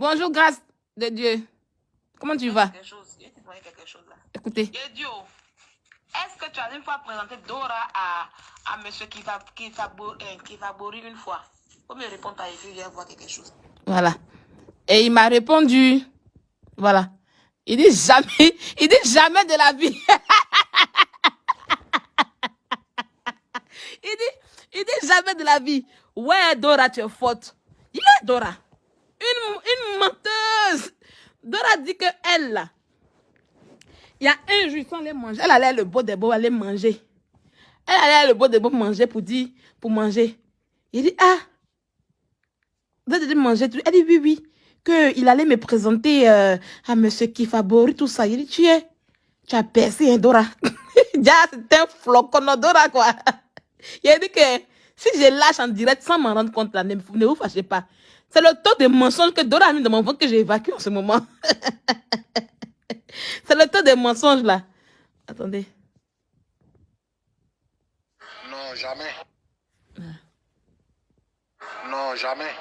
Bonjour, grâce de Dieu. Comment tu vas? Je vais te demander quelque chose là. Écoutez. Dieu, est-ce que tu as une fois présenté Dora à monsieur Kifabori une fois? Faut me répondre par écrit, je vais voir quelque chose. Voilà. Et il m'a répondu. Voilà. Il dit jamais de la vie. il dit jamais de la vie. Ouais, Dora, tu es faute. Il est Dora. Une menteuse. Dora dit que elle, là, il y a un jour, ils aller manger. Elle allait le beau des beaux aller manger. Elle allait le beau des beaux manger pour manger. Il dit, ah, vous avez manger tout. Elle dit, oui, oui. Qu'il allait me présenter à monsieur Kifabori, tout ça. Il dit, tu as percé, hein, Dora. C'est un flocon, Dora, quoi. Il a dit que si je lâche en direct sans m'en rendre compte, là, ne vous fâchez pas. C'est le taux de mensonges que Dora a mis dans mon ventre que j'ai évacué en ce moment. C'est le taux de mensonges, là. Attendez. Non, jamais. Non, jamais.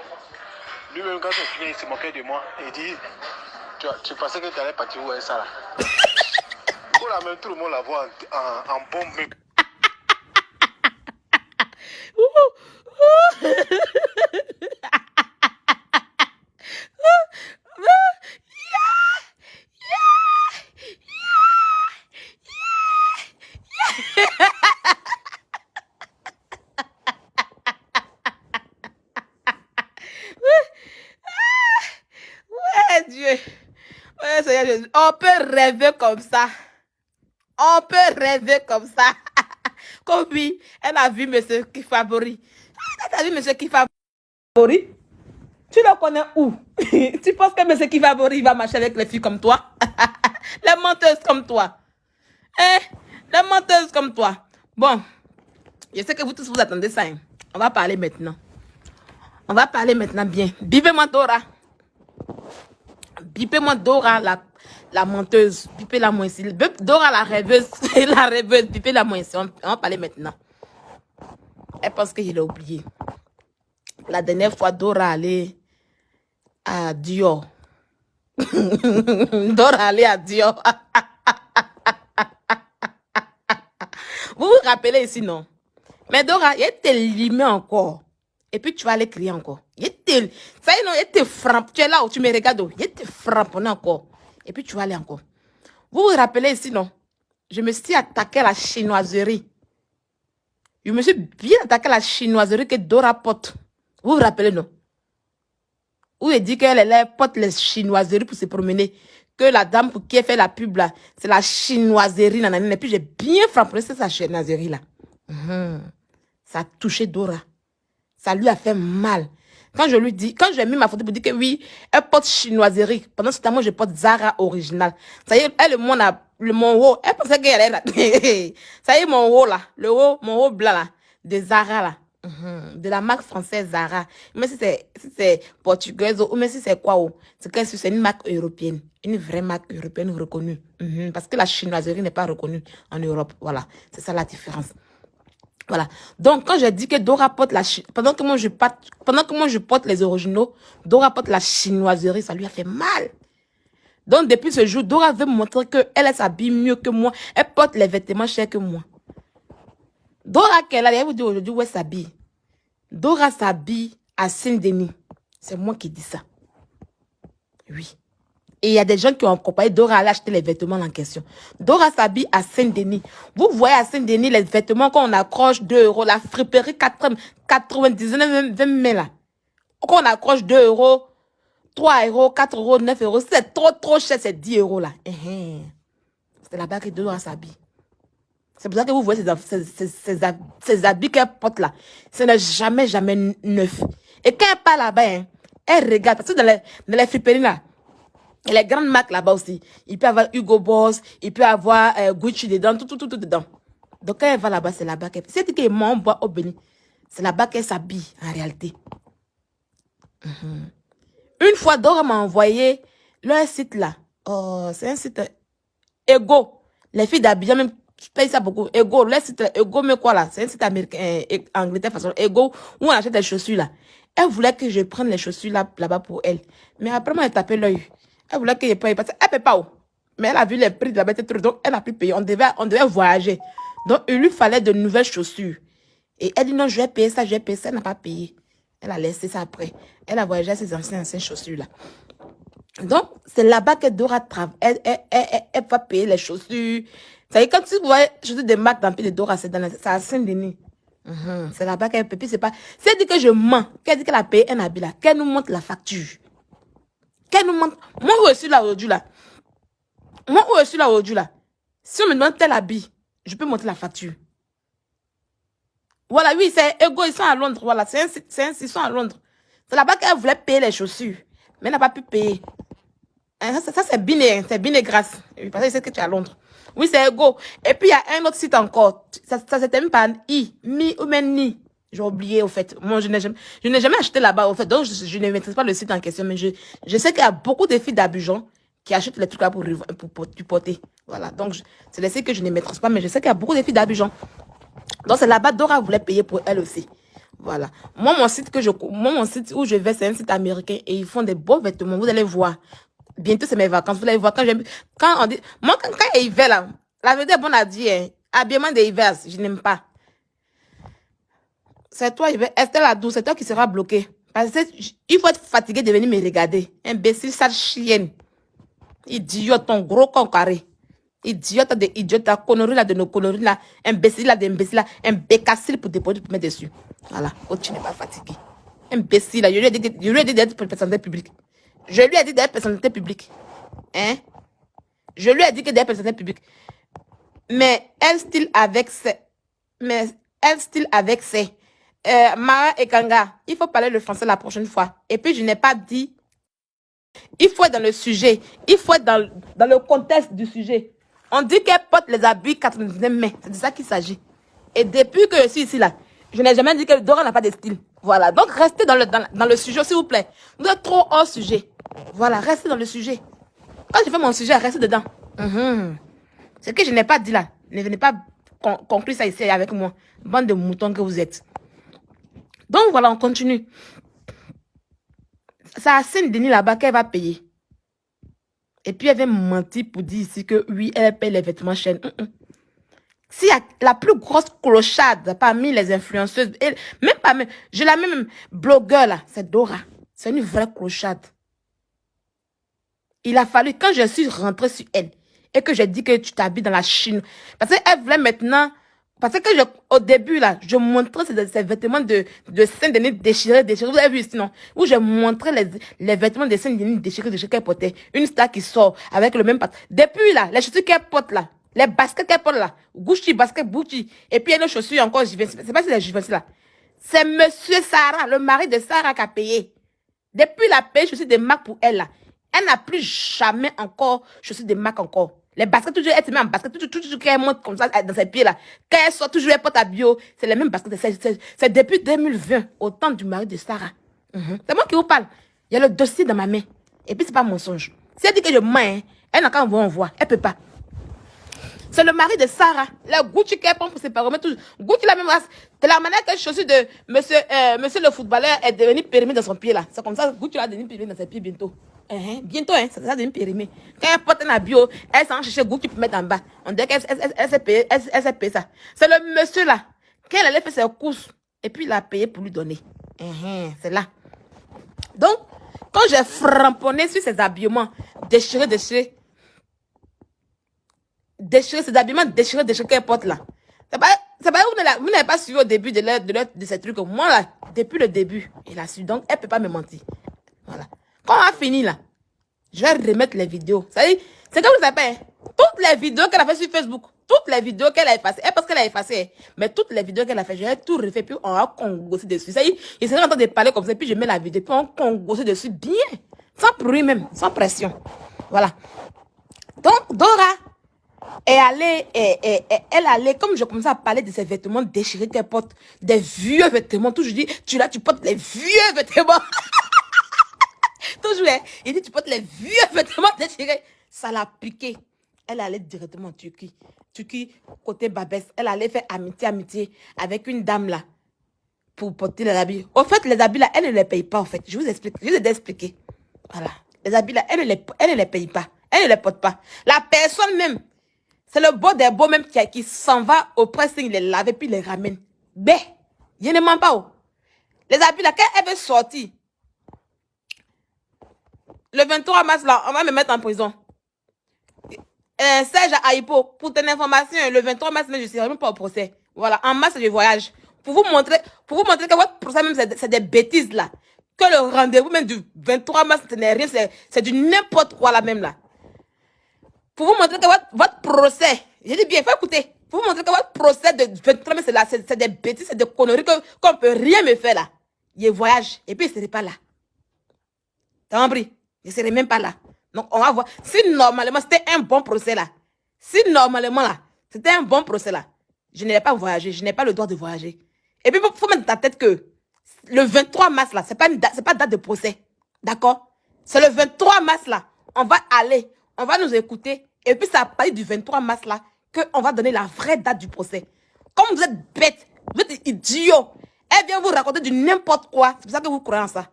Lui-même, quand c'est fini, il se moquait de moi. Il dit, tu pensais que tu allais partir où est ça là? Pour la même, tout le monde la voit en bombe. Ouais, Dieu. Ouais, Seigneur Jésus. On peut rêver comme ça. On peut rêver comme ça. Comme oui, elle a vu monsieur Kifabori. Elle a vu monsieur Kifabori. Tu le connais où? Tu penses que monsieur Kifabori va marcher avec les filles comme toi? Les menteuses comme toi. Hein? Les menteuses comme toi. Bon, je sais que vous tous vous attendez ça. Hein? On va parler maintenant. On va parler maintenant bien. Bipez-moi Dora. Bipez-moi Dora, la menteuse. Bipez-la moins ici. Dora, la rêveuse. La rêveuse. Bipez-la moins ici. On va parler maintenant. Elle pense que je l'ai oublié. La dernière fois, Dora allait à Dior. Dora allait à Dior. Vous vous rappelez ici, non? Mais Dora, il te limé encore. Et puis tu vas aller crier encore. Ça y est, non, il te frappe. Tu es là où tu me regardes. Il te frappe encore. Et puis tu vas aller encore. Vous vous rappelez ici, non? Je me suis attaqué à la chinoiserie. Je me suis bien attaqué à la chinoiserie que Dora porte. Vous vous rappelez, non? Où elle dit qu'elle porte les chinoiseries pour se promener. Que la dame pour qui elle fait la pub là, c'est la chinoiserie. Nanana. Et puis j'ai bien frappé sa chinoiserie là. Ça a touché Dora. Ça lui a fait mal. Quand je lui dis, quand j'ai mis ma photo pour dire que oui, elle porte chinoiserie. Pendant ce temps, moi, je porte Zara original. Ça y est, elle, mon haut, elle pensait qu'elle est là. Ça y est, mon haut là, mon haut blanc là, de Zara là. De la marque française Zara. Mais si c'est portugaise ou même si c'est quoi, c'est une marque européenne. Une vraie marque européenne reconnue. Parce que la chinoiserie n'est pas reconnue en Europe. Voilà. C'est ça la différence. Voilà. Donc, quand j'ai dit que Dora porte pendant que moi je porte les originaux, Dora porte la chinoiserie, ça lui a fait mal. Donc, depuis ce jour, Dora veut me montrer qu'elle s'habille mieux que moi. Elle porte les vêtements chers que moi. Dora, elle vous dit aujourd'hui où elle s'habille. Dora s'habille à Saint-Denis. C'est moi qui dis ça. Oui. Et il y a des gens qui ont accompagné Dora à aller acheter les vêtements en question. Dora s'habille à Saint-Denis. Vous voyez à Saint-Denis les vêtements qu'on accroche 2 €. La friperie 99, 20 là. Qu'on accroche 2 €, 3 €, 4 €, 9 €. C'est trop cher, c'est 10 € là. C'est là-bas que Dora s'habille. C'est pour ça que vous voyez ces habits qu'elle porte là. Ce n'est jamais neuf. Et quand elle part là-bas, hein, elle regarde. Parce que dans les friperies là, et les grandes marques là-bas aussi. Il peut avoir Hugo Boss, il peut avoir Gucci dedans, tout dedans. Donc quand elle va là-bas, c'est là-bas qu'elle... C'est qu'elle m'envoie au Béni. C'est là-bas qu'elle s'habille, en réalité. Une fois, Dora m'a envoyé leur site là. Oh, c'est un site Ego. Les filles d'Abidjan même payent ça beaucoup. Ego, leur site Ego, mais quoi là? C'est un site américain, Angleterre, façon Ego, où on achète des chaussures là. Elle voulait que je prenne les chaussures là-bas pour elle. Mais après, moi, elle tapait l'œil. Elle voulait que je paye. Parce qu'elle ne paye pas. Mais elle a vu les prix de là-bas, donc elle n'a plus payé. On devait voyager. Donc, il lui fallait de nouvelles chaussures. Et elle dit non, je vais payer ça, je vais payer ça. Elle n'a pas payé. Elle a laissé ça après. Elle a voyagé à ses anciennes chaussures-là. Donc, c'est là-bas que Dora travaille. Elle va payer les chaussures. Ça y est, quand tu vois les chaussures de marque dans le pied de Dora, c'est à Saint-Denis. C'est là-bas qu'elle peut. Puis c'est pas. Si elle dit que je mens, qu'elle dit qu'elle a payé un habit là, qu'elle nous montre la facture. Qu'elle nous montre. Moi, où je suis là aujourd'hui là. Moi, où je suis là aujourd'hui là. Si on me demande tel habit, je peux montrer la facture. Voilà, oui, c'est Ego, ils sont à Londres. Voilà, ils sont à Londres. C'est là-bas qu'elle voulait payer les chaussures. Mais elle n'a pas pu payer. Ça c'est Biné grâce. Parce que c'est que tu es à Londres. Oui, c'est Ego. Et puis, il y a un autre site encore. Ça se termine par Mi ou même Ni. J'ai oublié, au fait. Moi, je n'ai jamais acheté là-bas, au fait. Donc, je ne maîtrise pas le site en question. Mais je sais qu'il y a beaucoup de filles d'Abidjan qui achètent les trucs là pour du porter. Voilà. Donc, c'est le site que je ne maîtrise pas. Mais je sais qu'il y a beaucoup de filles d'Abidjan. Donc, c'est là-bas, Dora voulait payer pour elle aussi. Voilà. Moi, mon site où je vais, c'est un site américain et ils font des beaux vêtements. Vous allez voir. Bientôt, c'est mes vacances. Vous allez voir quand on dit, moi, quand il y a hiver, là, la vérité, bon à dire, hein, habillement d'hiver, je n'aime pas. C'est toi, Estelle Adou, c'est toi qui sera bloqué. Parce que il faut être fatigué de venir me regarder. Imbécile, sale chienne. Idiote, ton gros con carré. Idiote de idiote, la connerie là de nos conneries là. Imbécile là d'imbécile là. Un bécassile pour déposer pour mettre dessus. Voilà. Oh, tu n'es pas fatigué. Imbécile là. Je lui ai dit d'être personnalité publique. Je lui ai dit d'être personnalité publique. Hein? Je lui ai dit que d'être personnalité publique. Mais elle style avec ses. Mara et Kanga, il faut parler le français la prochaine fois. Et puis, je n'ai pas dit. Il faut être dans le sujet. Il faut être dans le contexte du sujet. On dit qu'elle porte les habits 99 mai. C'est de ça qu'il s'agit. Et depuis que je suis ici, là, je n'ai jamais dit que Dora n'a pas de style. Voilà. Donc, restez dans le sujet, s'il vous plaît. Vous êtes trop hors sujet. Voilà. Restez dans le sujet. Quand je fais mon sujet, restez dedans. Ce que je n'ai pas dit là. Ne venez pas conclure ça ici avec moi. Bande de moutons que vous êtes. Donc, voilà, on continue. C'est à Saint-Denis là-bas qu'elle va payer. Et puis, elle vient mentir pour dire ici que oui, elle paye les vêtements chaîne. Si la plus grosse clochade parmi les influenceuses, je la même blogueur là, c'est Dora. C'est une vraie clochade. Il a fallu, quand je suis rentrée sur elle, et que j'ai dit que tu t'habilles dans la Chine, parce qu'elle voulait maintenant, parce que au début là, je montrais ces vêtements de Saint-Denis déchirés, vous avez vu ici non? Où je montrais les vêtements de Saint-Denis déchirés qu'elle portait. Une star qui sort avec le même patron. Depuis là, les chaussures qu'elle porte là, les baskets qu'elle porte là, Gucci, basket, Gucci, et puis il y a une chaussure encore, c'est pas si les Givenchy là. C'est monsieur Sarah, le mari de Sarah qui a payé. Depuis la paye, chaussures de marque pour elle là. Elle n'a plus jamais encore chaussures de marque encore. Les baskets, toujours, elle se met en basket, toujours qu'elle monte comme ça dans ses pieds là. Quand elle sort, toujours elle porte à bio. C'est les mêmes baskets. C'est depuis 2020, au temps du mari de Sarah. C'est moi qui vous parle. Il y a le dossier dans ma main. Et puis, c'est pas mensonge. Si elle dit que je mens, hein, elle n'a qu'à envoyer. Elle peut pas. C'est le mari de Sarah. Le Gucci qu'elle prend pour ses parents. Gucci la même race. C'est la manière que les chaussures de monsieur le footballeur est devenu périmé dans son pied là. C'est comme ça que Gucci va devenir périmé dans ses pieds bientôt. Bientôt, hein, ça va devenir périmé. Quand elle porte un habit, elle s'en cherche Gucci pour mettre en bas. On dirait qu'elle s'est payé ça. C'est le monsieur là. Quand elle allait faire ses courses, et puis il a payé pour lui donner. C'est là. Donc, quand j'ai framponné sur ses habillements, déchirés, ces habillements déchirés qu'elle porte là. C'est pas, vous n'avez pas suivi au début de ces trucs. Moi là, depuis le début, il a su. Donc, elle peut pas me mentir. Voilà. Quand on a fini là, je vais remettre les vidéos. C'est comme ça s'appelle. Toutes les vidéos qu'elle a fait sur Facebook, toutes les vidéos qu'elle a effacées, parce qu'elle a effacé, mais toutes les vidéos qu'elle a fait, je vais tout refait, puis on a congossé dessus. Ça y est, il serait en train de parler comme ça, puis je mets la vidéo, puis on congossé dessus bien, sans bruit même, sans pression. Voilà. Donc, Dora est allée, elle allait, comme je commençais à parler de ses vêtements déchirés qu'elle porte, des vieux vêtements, toujours dit, tu portes les vieux vêtements. Toujours, hein. Il dit, tu portes les vieux vêtements déchirés. Ça l'a piqué. Elle allait directement en Turquie. Turquie, côté Babès. Elle allait faire amitié avec une dame là. pour porter les habits. Au fait, les habits là, elle ne les paye pas, en fait. Je vous explique. Je vous ai expliqué. Voilà. Les habits là, elle ne les paye pas. Elle ne les porte pas. La personne même, c'est le beau des beaux même qui s'en va au pressing, les lave et puis les ramène. Ben, je ne mens pas. Oh. Les habits là, quand elle veut sortir, le 23 mars là, on va me mettre en prison. Serge Aïpo, pour ton information, le 23 mars, je ne serai même pas au procès. Voilà, en mars, je voyage. Pour vous montrer que votre procès même, c'est des bêtises là. Que le rendez-vous même du 23 mars, ce n'est rien, c'est du n'importe quoi là même là. Pour vous montrer que votre procès, je dis bien, il faut écouter. Pour vous montrer que votre procès de 23 mars, c'est des bêtises, c'est des conneries qu'on ne peut rien me faire là. Je voyage, et puis je ne serai pas là. T'as compris? Je ne serai même pas là. Donc, on va voir. Si normalement, c'était un bon procès là. Si normalement là, c'était un bon procès là. Je n'allais pas voyager. Je n'ai pas le droit de voyager. Et puis, il faut mettre dans ta tête que le 23 mars là, c'est pas date de procès. D'accord? C'est le 23 mars là. On va aller. On va nous écouter. Et puis, c'est à partir du 23 mars là qu'on va donner la vraie date du procès. Comme vous êtes bêtes, vous êtes idiots. Elle vient vous raconter du n'importe quoi. C'est pour ça que vous croyez en ça.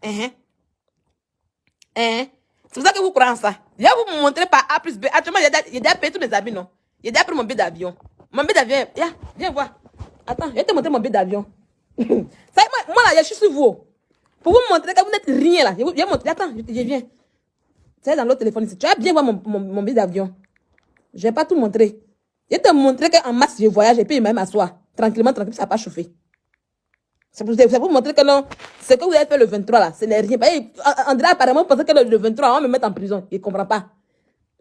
C'est pour ça que vous croyez en ça. Je vais vous montrer par A plus B. Actuellement, j'ai déjà payé tous mes habits, non? J'ai déjà pris mon billet d'avion. Mon billet d'avion, viens voir. Attends, je vais te montrer mon billet d'avion. Moi là, je suis sur vous. Pour vous montrer que vous n'êtes rien là. Je vais montrer. Attends, je viens. C'est dans l'autre téléphone ici. Tu vas bien voir mon billet d'avion. Je ne vais pas tout montrer. Je vais te montrer qu'en mars, je voyage et puis je vais m'asseoir. Tranquillement, ça n'a pas chauffé. C'est pour vous montrer que non, ce que vous avez fait le 23 là, ce n'est rien. André apparemment pensait que le 23, on va me mettre en prison. Il ne comprend pas.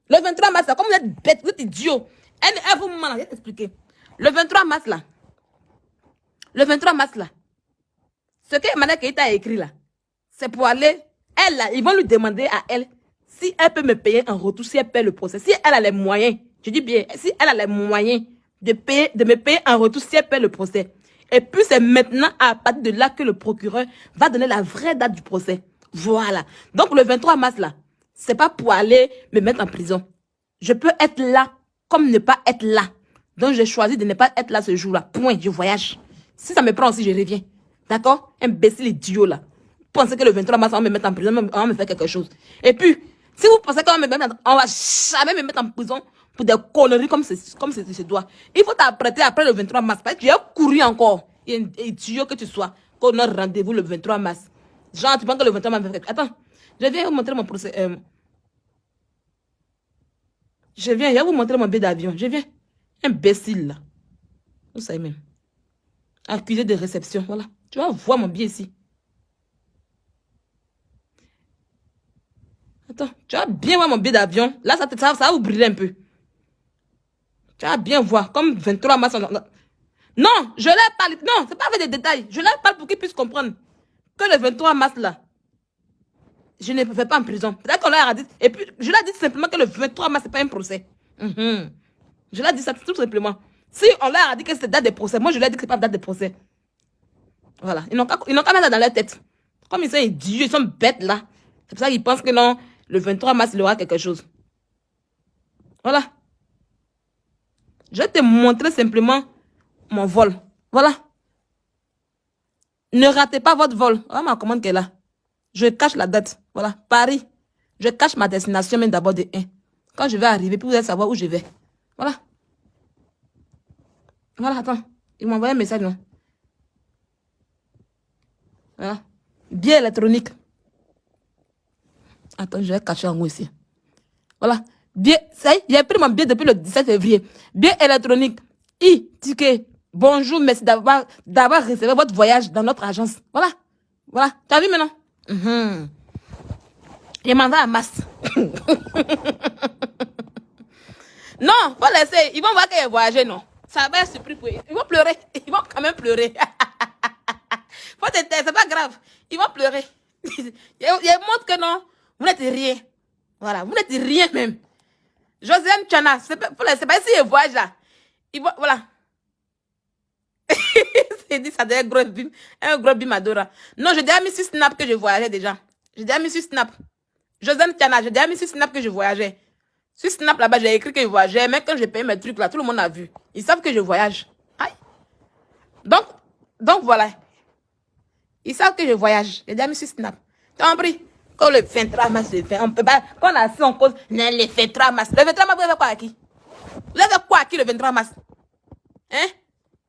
Le 23 mars là, comme vous êtes bête, vous êtes idiot. Elle vous ment, je vais t'expliquer. Le 23 mars là, ce que Emmanuel Keïta a écrit là, c'est pour aller, elle là, ils vont lui demander à elle si elle peut me payer en retour, si elle paie le procès. Si elle a les moyens, je dis bien, si elle a les moyens de me payer en retour, si elle paie le procès. Et puis c'est maintenant à partir de là que le procureur va donner la vraie date du procès. Voilà. Donc le 23 mars là, c'est pas pour aller me mettre en prison. Je peux être là comme ne pas être là. Donc j'ai choisi de ne pas être là ce jour-là. Point, je voyage. Si ça me prend aussi, je reviens. D'accord? Imbécile idiot là. Vous pensez que le 23 mars, on va me mettre en prison, on va me faire quelque chose. Et puis, si vous pensez qu'on va jamais me mettre en prison pour des conneries comme se doit. Il faut t'apprêter après le 23 mars. Parce que tu as couru encore. Idiot que tu sois. Qu'on a rendez-vous le 23 mars. Genre, tu penses que le 23 mars... Attends, je viens vous montrer mon procès. Je viens vous montrer mon billet d'avion. Je viens. Imbécile là. Vous savez même. Accusé de réception. Voilà. Tu vas voir mon billet ici. Attends, tu vas bien voir mon billet d'avion. Là, ça va vous brûler un peu. Tu vas bien voir. Comme 23 mars. Non, je leur parle. Non, c'est pas avec des détails. Je leur parle pour qu'ils puissent comprendre que le 23 mars, là, je ne vais pas en prison. Peut-être qu'on leur a dit. Et puis, je leur ai dit simplement que le 23 mars, c'est pas un procès. Je leur ai dit ça tout simplement. Si on leur a dit que c'est date de procès, moi, je leur ai dit que c'est pas date de procès. Voilà. Ils n'ont qu'à mettre ça dans leur tête. Comme ils sont idiots, ils sont bêtes, là. C'est pour ça qu'ils pensent que non, le 23 mars, il y aura quelque chose. Voilà. Je vais te montrer simplement mon vol. Voilà. Ne ratez pas votre vol. Voilà ma commande qui est là. Je cache la date. Voilà. Paris. Je cache ma destination même d'abord de 1. Quand je vais arriver, puis vous allez savoir où je vais. Voilà. Voilà, attends. Ils m'ont envoyé un message, non? Voilà. Billet électronique. Attends, je vais cacher en haut ici. Voilà. Billet. Ça y est, j'ai pris mon billet depuis le 17 février. Billet électronique. Ticket. Bonjour, merci d'avoir réservé votre voyage dans notre agence. Voilà. Voilà. Tu as vu maintenant? Il m'en va à masse. Non, faut laisser. Ils vont voir qu'il a voyagé, non. Ça va être surpris pour eux. Ils vont pleurer. Ils vont quand même pleurer. Faut te taire, c'est pas grave. Ils vont pleurer. Ils montrent que non, vous n'êtes rien. Voilà, vous n'êtes rien même. Josiane Chana, c'est pas ici il voyage là. Voilà. C'est dit ça un gros bim Adora. Non, j'ai déjà mis sur Snap que je voyageais déjà. J'ai déjà mis sur Snap. Josiane Chana, j'ai déjà mis sur Snap que je voyageais. Sur Snap là-bas, j'ai écrit que je voyageais. Mais quand j'ai payé mes trucs là, tout le monde a vu. Ils savent que je voyage. Aïe. Donc voilà. Ils savent que je voyage. J'ai déjà mis sur Snap. T'as compris? Quand le 23 mars se fait, on peut pas. Quand on a assis en cause, non, le 23 mars. Le 23 mars, vous avez fait quoi à qui? Vous avez fait quoi à qui le 23 mars? Hein?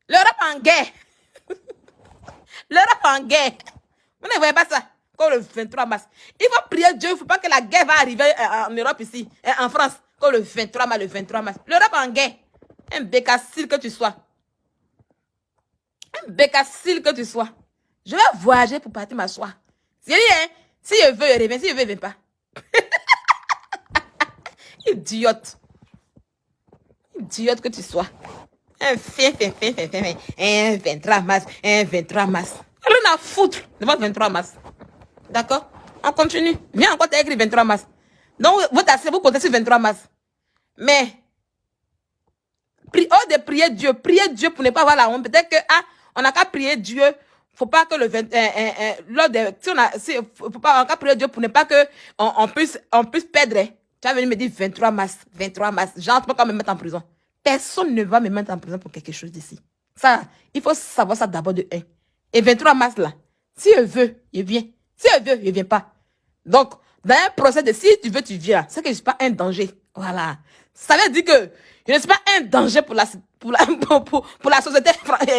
L'Europe en guerre. L'Europe en guerre. Vous ne voyez pas ça? Comme le 23 mars. Il faut prier Dieu. Il ne faut pas que la guerre va arriver en Europe ici, en France. Comme le 23 mars, le 23 mars. L'Europe en guerre. Un bécassile que tu sois. Un bécassile que tu sois. Je vais voyager pour partir m'asseoir. C'est rien. Si je veux, je reviens. Si je veux, je ne viens pas. Idiote. Idiote que tu sois. Un 23 mars. Un 23 mars. Rien à foutre de votre 23 mars. D'accord? On continue. Viens encore t'écrire 23 mars. Donc, vous comptez sur 23 mars. Mais, de prier Dieu pour ne pas avoir la honte. Peut-être que, on n'a qu'à prier Dieu. Faut pas que le 20, faut pas, on n'a qu'à prier Dieu pour ne pas que on puisse perdre. Tu vas venir me dire 23 mars. Genre, tu peux quand même me mettre en prison. Personne ne va me mettre en prison pour quelque chose d'ici. Ça, il faut savoir ça d'abord de 1. Et 23 mars là, si je veux, je viens. Si je veux, je viens pas. Donc, dans un procès de si tu veux, tu viens. C'est que je ne suis pas un danger. Voilà. Ça veut dire que je ne suis pas un danger pour la société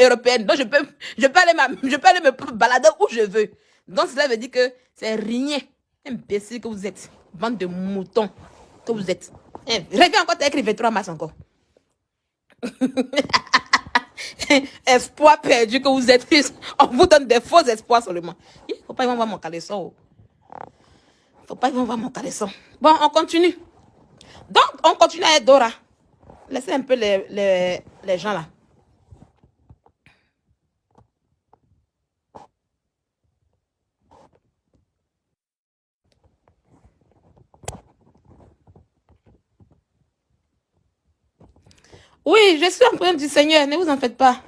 européenne. Donc, je peux aller me balader où je veux. Donc, cela veut dire que c'est rien. Imbécile que vous êtes. Bande de moutons que vous êtes. Reviens encore, t'as écrit 23 mars encore. Espoir perdu que vous êtes. On vous donne des faux espoirs seulement. Il faut pas qu'ils vont voir mon caleçon. Faut pas qu'ils vont voir mon caleçon. Bon, on continue. Donc, on continue avec Dora. Laissez un peu les gens là. Oui, je suis en train du Seigneur, ne vous en faites pas.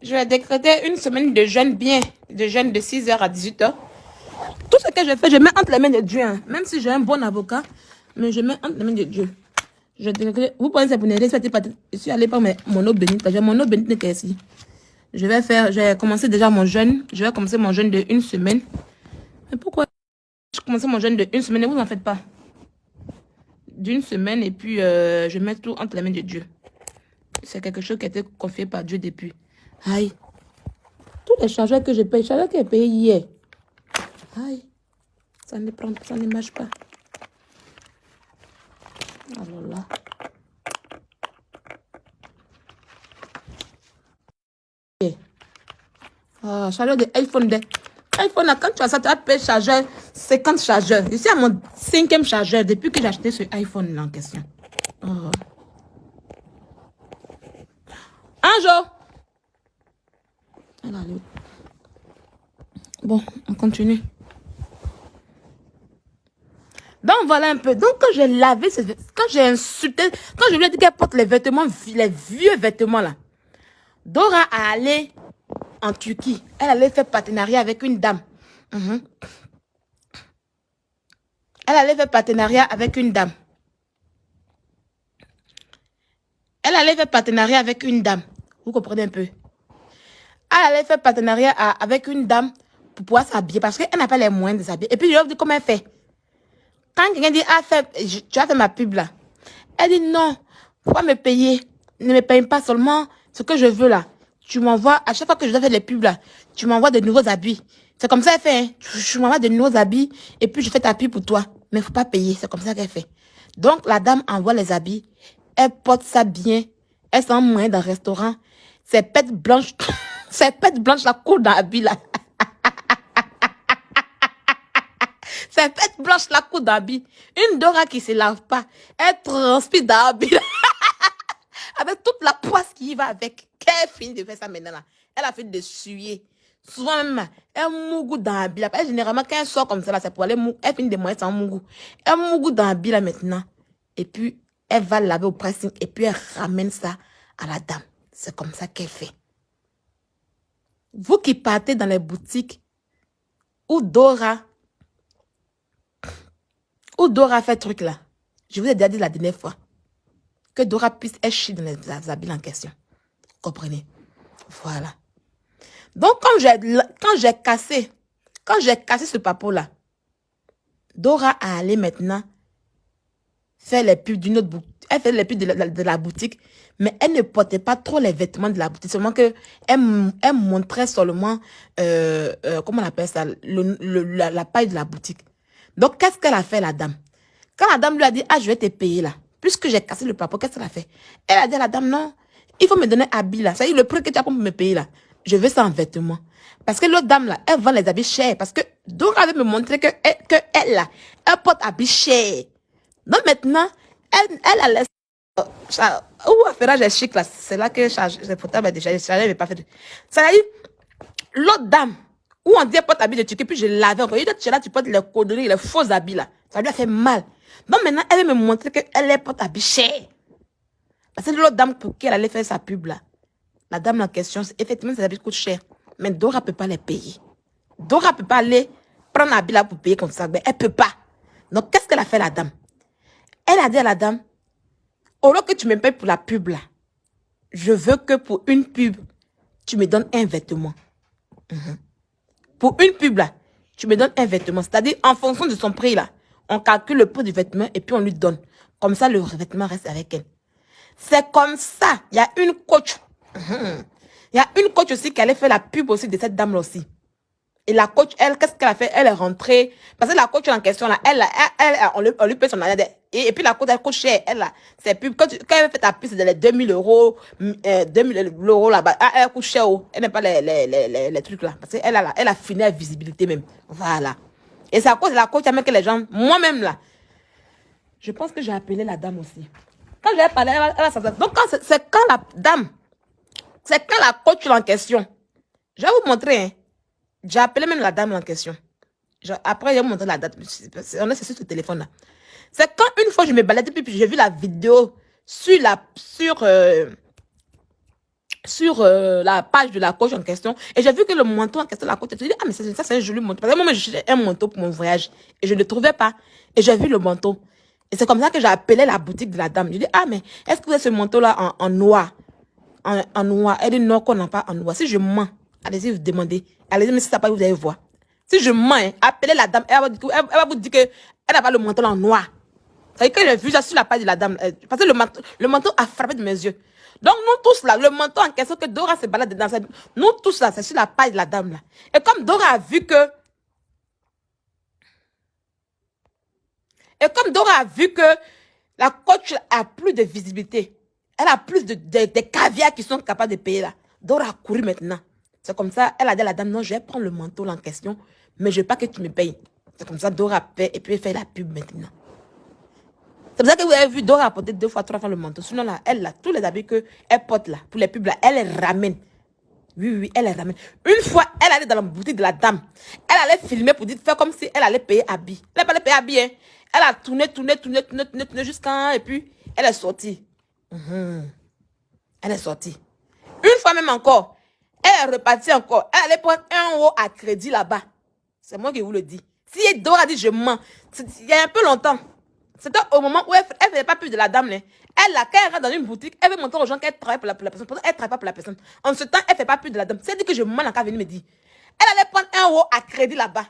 Je vais décréter une semaine de jeûne bien, de jeûne de 6h à 18h. Tout ce que je fais, je mets entre les mains de Dieu. Hein. Même si j'ai un bon avocat, mais je mets entre les mains de Dieu. Je décrète, vous pensez pour ne respecter pas. Je suis allée par mon eau bénite. J'ai mon eau bénite qui est ici. J'ai commencé déjà mon jeûne. Je vais commencer mon jeûne de 1 semaine. Mais pourquoi je commence mon jeûne de 1 semaine? Ne vous en faites pas. D'1 semaine et puis je mets tout entre les mains de Dieu. C'est quelque chose qui a été confié par Dieu depuis. Aïe. Tous les chargeurs que je paye, chargeurs que j'ai payé hier. Aïe. Ça ne marche pas. Alors là. Ah, chargeur de iPhone. iPhone, là, quand tu as ça, tu as payé chargeur, 50 chargeurs. Je suis à mon 5e chargeur depuis que j'ai acheté ce iPhone là en question. Oh. Un jour. Bon, on continue. Donc voilà un peu. Donc quand j'ai lavé, quand j'ai insulté, quand je lui ai dit qu'elle porte les vêtements, les vieux vêtements là, Dora a allé en Turquie. Elle allait faire partenariat avec une dame. Elle allait faire partenariat avec une dame. Elle allait faire partenariat avec une dame. Vous comprenez un peu? Elle allait faire partenariat avec une dame pour pouvoir s'habiller parce qu'elle n'a pas les moyens de s'habiller. Et puis je lui ai dit comment elle fait. Quand quelqu'un dit, tu as fait ma pub là. Elle dit non, faut pas me payer. Ne me paye pas seulement ce que je veux là. Tu m'envoies, à chaque fois que je dois faire les pubs là, tu m'envoies de nouveaux habits. C'est comme ça qu'elle fait. Hein. Tu m'envoies de nouveaux habits et puis je fais ta pub pour toi. Mais faut pas payer. C'est comme ça qu'elle fait. Donc la dame envoie les habits. Elle porte ça bien. Elle sent moyen dans le restaurant. Ses pètes blanches, la coulent dans l'habit là. Ses pètes blanches la coulent dans l'habit. Une Dora qui se lave pas. Elle transpire dans l'habit là. Avec toute la poisse qui y va avec. Qu'elle finit de faire ça maintenant là. Elle a fini de suer. Souvent même, elle mougou dans l'habit là. Généralement, quand elle sort comme ça là, c'est pour aller mougou. Elle finit de moyer sans mougou. Elle mougou dans l'habit là maintenant. Et puis, elle va laver au pressing. Et puis, elle ramène ça à la dame. C'est comme ça qu'elle fait. Vous qui partez dans les boutiques où Dora fait truc là. Je vous ai déjà dit la dernière fois. Que Dora puisse être chie dans les habits en question. Comprenez? Voilà. Donc, quand j'ai cassé ce papo-là, Dora a allé maintenant faire les pubs d'une autre boutique. Elle fait les pubs de la boutique, mais elle ne portait pas trop les vêtements de la boutique. Seulement que elle montrait seulement, comment on appelle ça, la paille de la boutique. Donc, qu'est-ce qu'elle a fait, la dame? Quand la dame lui a dit, ah, je vais te payer là, puisque j'ai cassé le papo, qu'est-ce qu'elle a fait? Elle a dit à la dame, non, il faut me donner un habit là. C'est-à-dire le prix que tu as pour me payer là. Je veux ça en vêtements. Parce que l'autre dame là, elle vend les habits chers. Parce que Dora avait me montrer que elle là, elle porte habits chers. Donc maintenant, elle a laissé. Où affaire j'ai chic là, c'est là que j'ai portable déjà, je pas fait. Ça veut dire, l'autre dame, où on dit elle porte habits de Turquie, puis je l'avais encore. Tu es là, tu portes les conneries, les faux habits là. Ça lui a fait mal. Donc maintenant, elle veut me montrer qu'elle porte habits chers. Parce que l'autre dame pour qui elle allait faire sa pub là, la dame en question, effectivement, ces habits coûtent cher. Mais Dora ne peut pas les payer. Dora ne peut pas aller prendre un habit là pour payer comme ça. Mais elle ne peut pas. Donc, qu'est-ce qu'elle a fait, la dame? Elle a dit à la dame, au lieu que tu me payes pour la pub là, je veux que pour une pub, tu me donnes un vêtement. Pour une pub là, tu me donnes un vêtement. C'est-à-dire, en fonction de son prix là, on calcule le prix du vêtement et puis on lui donne. Comme ça, le vêtement reste avec elle. C'est comme ça. Il y a une coach. Il y a une coach aussi qui allait faire la pub aussi de cette dame-là aussi. Et la coach, elle, qu'est-ce qu'elle a fait? Elle est rentrée. Parce que la coach en question, là, on lui paye son année. Et puis la coach, elle coûte cher. Elle, là, c'est pub. Quand elle fait ta pub, c'est les 2000 €, 2000 € là-bas. Elle coûte cher. Elle n'aime pas les trucs là. Parce qu'elle a fini la visibilité même. Voilà. Et c'est à cause de la coach, que les gens, moi-même là, je pense que j'ai appelé la dame aussi. Quand j'ai parlé, elle a ça. Donc, c'est quand la dame, c'est quand la coach en question. Je vais vous montrer, hein. J'ai appelé même la dame en question. Après, je vais vous montrer la date. On est sur ce téléphone-là. C'est quand une fois je me baladais, puis j'ai vu la vidéo sur la page de la coach en question. Et j'ai vu que le manteau en question, la coach, je me dit, ah, mais ça, c'est un joli manteau. Parce que moi, je cherchais un manteau pour mon voyage. Et je ne le trouvais pas. Et j'ai vu le manteau. Et c'est comme ça que j'ai appelé la boutique de la dame. Je dis, ah, mais est-ce que vous avez ce manteau-là en noir? En noir. Elle dit, non, qu'on n'a pas en noir. Si je mens, allez-y, vous demandez. Allez-y, mais si ça pas, vous allez voir. Si je mens, hein, appelez la dame. Elle va vous dire qu'elle n'a pas le manteau en noir. Ça veut dire que j'ai vu ça sur la page de la dame. Parce que le manteau a frappé de mes yeux. Donc, nous tous là, le manteau en question que Dora se balade dans cette... Nous tous là, c'est sur la page de la dame là. Et comme Dora a vu que... la coach a plus de visibilité. Elle a plus de caviar qui sont capables de payer là. Dora a couru maintenant. C'est comme ça, elle a dit à la dame, non, je vais prendre le manteau là en question, mais je ne veux pas que tu me payes. C'est comme ça, Dora paie et puis elle fait la pub maintenant. C'est pour ça que vous avez vu Dora apporter 2 fois, 3 fois le manteau. Sinon là, elle là, tous les habits qu'elle porte là, pour les pubs là, elle les ramène. Oui, elle les ramène. Une fois, elle allait dans la boutique de la dame. Elle allait filmer pour faire comme si elle allait payer habit. Elle n'allait pas payer habit, hein. Elle a tourné jusqu'à... Et puis, elle est sortie. Elle est sortie. Une fois même encore, elle est repartie encore. Elle allait prendre 1 € à crédit là-bas. C'est moi qui vous le dis. Si Dora dit je mens, il y a un peu longtemps. C'était au moment où elle ne faisait pas plus de la dame. Là. Elle, là, quand elle rentre dans une boutique, elle veut montrer aux gens qu'elle travaille pour la personne. Pourtant, elle ne travaille pas pour la personne. En ce temps, elle ne fait pas plus de la dame. C'est dit que je mens, elle a venir me dire. Elle allait prendre 1 € à crédit là-bas.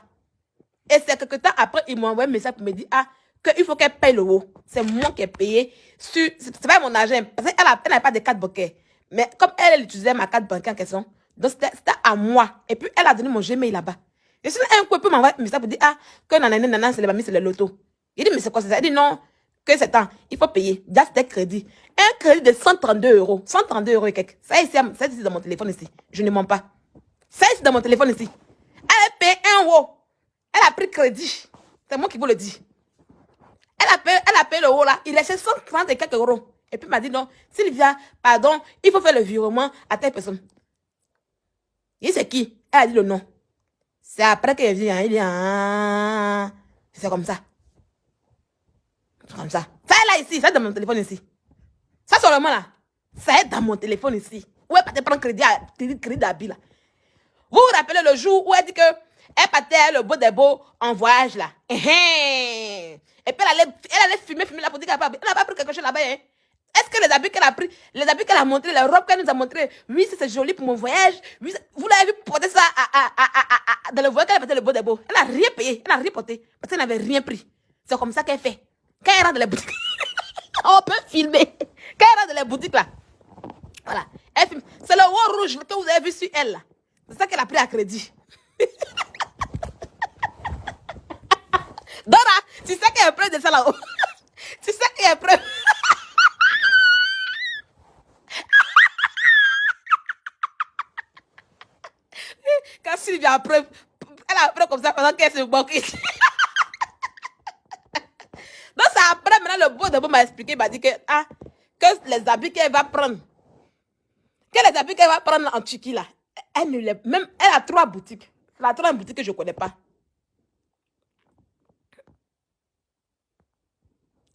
Et c'est quelque temps après, il m'a envoyé un message pour me dire, ah, qu'il faut qu'elle paye le haut. C'est moi qui ai payé. C'est pas mon argent. Parce qu'elle n'avait pas de carte bancaire. Mais comme elle utilisait ma carte bancaire en question, donc c'était à moi. Et puis elle a donné mon Gmail là-bas. Et si un coup, elle peut m'envoyer un message pour dire, ah, que nanana, c'est le loto. Il dit, mais c'est quoi ça? Elle dit, non, que c'est temps. Il faut payer. Déjà, c'était crédit. Un crédit de 132 €. 132 € et quelques. Ça ici dans mon téléphone ici. Je ne mens pas. Ça ici dans mon téléphone ici. Elle a payé 1 €. Elle a pris crédit. C'est moi qui vous le dis. Elle a payé le haut là. Il restait 130 et quelques euros. Et puis, il m'a dit, non, Sylvia, pardon, il faut faire le virement à telle personne. Et c'est qui? Elle a dit le nom. C'est après qu'elle vient. Il dit, ah, c'est comme ça. C'est comme ça. Ça est là ici, ça est dans mon téléphone ici. Ça seulement là. Ça est dans mon téléphone ici. Où elle partait prendre crédit d'habit là. Vous vous rappelez le jour où elle dit que elle partait le beau des beaux en voyage là. Et puis elle allait filmer là pour dire qu'elle n'a pas pris quelque chose là-bas. Hein. Est-ce que les habits qu'elle a pris, les habits qu'elle a montrés, les robes qu'elle nous a montrées, oui, c'est joli pour mon voyage. Oui, vous l'avez vu porter ça dans le voyage qu'elle a fait le beau des beaux. Elle n'a rien payé, elle n'a rien porté parce qu'elle n'avait rien pris. C'est comme ça qu'elle fait. Quand elle rentre dans les boutiques, on peut filmer. Quand elle rentre dans les boutiques là, voilà, elle filme. C'est le haut rouge que vous avez vu sur elle là. C'est ça qu'elle a pris à crédit. Dora, tu sais qu'elle est près de ça là-haut. Tu sais qu'elle est près. Quand Sylvia apprend, elle apprend comme ça pendant qu'elle se moque. Donc ça après, maintenant le beau de m'a expliqué, il m'a dit que, que les habits qu'elle va prendre, en Turquie là, elle ne les, même, elle a 3 boutiques. Elle a 3 boutiques que je ne connais pas.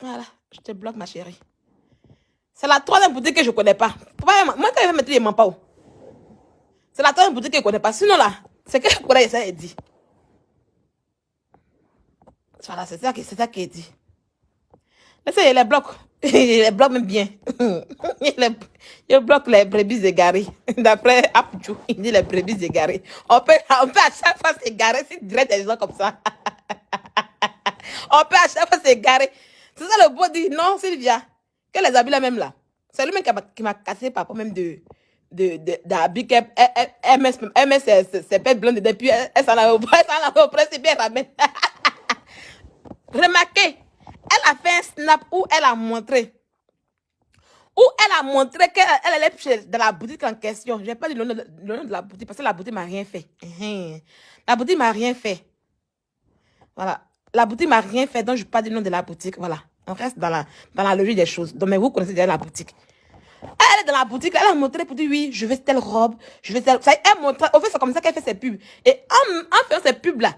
Voilà, je te bloque ma chérie. C'est la 3e boutique que je ne connais pas. Moi quand il va mettre, il ne ment pas où. C'est la 3e boutique que je ne connais pas. Sinon là, c'est que je connais ça, elle dit. Voilà, c'est ça qui est dit. Mais ça, il les bloque. Il les bloque même bien. Il bloque les brebis égarées. D'après Apchou, il dit les brebis égarées. On peut à chaque fois s'égarer si direct des gens comme ça. On peut à chaque fois s'égarer. C'est ça le beau dit. Non, Sylvia. Que les habits là même là. C'est lui-même qui m'a cassé par même d'habits qu'elle met ses pètes blondes et puis elle s'en a au principe et elle ramène. Remarquez, elle a fait un snap où elle a montré qu'elle allait dans la boutique en question. Je n'ai pas dit le nom de la boutique parce que la boutique m'a rien fait. La boutique m'a rien fait. Voilà. La boutique m'a rien fait, donc je ne vais pas dire le nom de la boutique. Voilà. On reste dans la logique des choses. Donc, mais vous connaissez déjà la boutique. Elle est dans la boutique, elle a montré pour dire oui, je veux telle robe, je veux telle. Ça, elle montre, au fait, c'est comme ça qu'elle fait ses pubs. Et en faisant ses pubs là,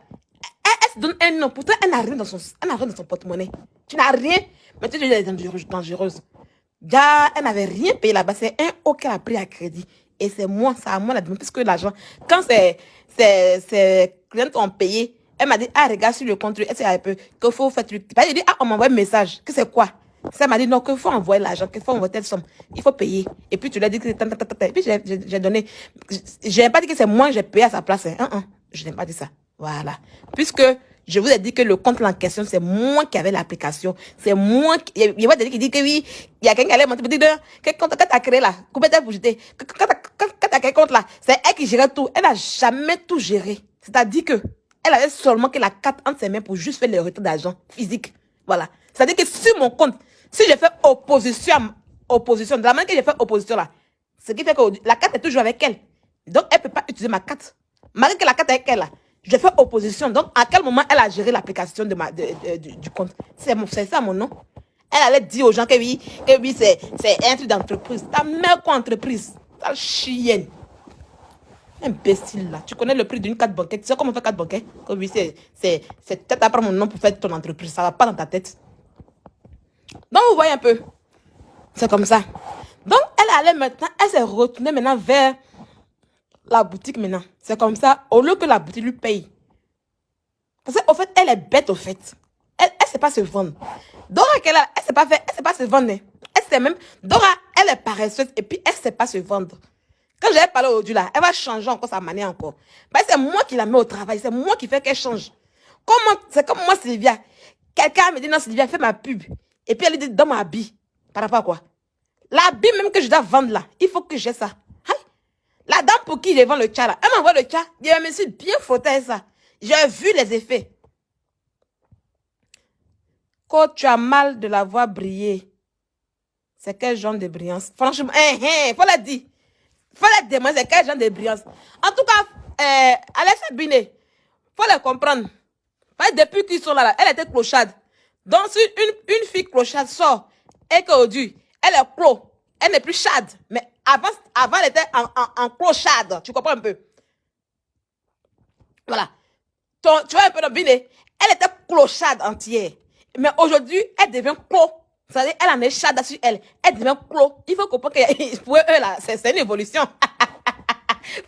elle se donne un nom. Pourtant, elle n'a rien dans son porte-monnaie. Tu n'as rien, mais tu es dangereuse. Déjà, elle n'avait rien payé là-bas. C'est un haut qu'elle a pris à crédit. Et c'est moi, ça à moi la demande. Puisque l'argent, quand ses clientes ont payé, elle m'a dit, regarde sur le compte, elle sait un peu qu'il faut faire truc. Elle dit, on m'envoie un message. Que c'est quoi? Ça m'a dit, non, qu'il faut envoyer l'argent, qu'il faut envoyer telle somme. Il faut payer. Et puis, tu lui as dit que c'est... Et puis, j'ai donné... Je n'ai pas dit que c'est moi que j'ai payé à sa place. Je n'ai pas dit ça. Voilà. Puisque je vous ai dit que le compte en question, c'est moi qui avais l'application. C'est moi qui... Il y a des gens qui disent que oui, il y a quelqu'un qui allait monter pour dire, quel compte tu as créé là? Combien t'as pour jeter? Quand tu as quel compte là? C'est elle qui gérait tout. Elle n'a jamais tout géré. C'est-à-dire que elle avait seulement que la carte entre ses mains pour juste faire les retours d'argent physique. Voilà. C'est-à-dire que sur mon compte, si je fais opposition, de la manière que j'ai fait opposition là, ce qui fait que la carte est toujours avec elle. Donc, elle ne peut pas utiliser ma carte. Malgré que la carte est avec elle là, je fais opposition. Donc, à quel moment elle a géré l'application du compte? C'est ça mon nom. Elle allait dire aux gens que oui, c'est un truc d'entreprise. Ta mère quoi entreprise? Ta chienne. Imbécile là. Tu connais le prix d'une carte bancaire? Tu sais comment on fait carte bancaire? Que oui, c'est peut-être à prendre mon nom pour faire ton entreprise. Ça ne va pas dans ta tête. Donc, vous voyez un peu. C'est comme ça. Donc, elle allait maintenant, elle s'est retournée maintenant vers la boutique maintenant. C'est comme ça, au lieu que la boutique lui paye. Parce qu'au fait, elle est bête au fait. Elle ne sait pas se vendre. Dora, elle ne sait pas se vendre. Elle sait même, Dora, elle est paresseuse et puis elle ne sait pas se vendre. Quand j'avais parlé aujourd'hui là, elle va changer encore sa manière encore. Ben, c'est moi qui la mets au travail, c'est moi qui fais qu'elle change. C'est comme moi, Sylvia. Quelqu'un me dit, non, Sylvia, fais ma pub. Et puis elle dit, dans ma bille. Par rapport à quoi? L'habit même que je dois vendre là, il faut que j'ai ça. Hein? La dame pour qui je vends le tcha là, elle m'envoie le tcha. Je me suis bien frotté ça. J'ai vu les effets. Quand tu as mal de la voir briller, c'est quel genre de brillance? Franchement, faut la dire. Faut la demander, c'est quel genre de brillance? En tout cas, Alexa Binet, faut la comprendre. Parce que depuis qu'ils sont là, elle était clochade. Donc, si une fille clochade sort et qu'aujourd'hui, elle est clos, elle n'est plus chade. Mais avant elle était en clochade. Tu comprends un peu? Voilà. Tu vois un peu dans Binet, elle était clochade entière. Mais aujourd'hui, elle devient clos. C'est-à-dire, elle en est chade sur elle. Elle devient clos. Il faut comprendre que pour eux, là, c'est une évolution.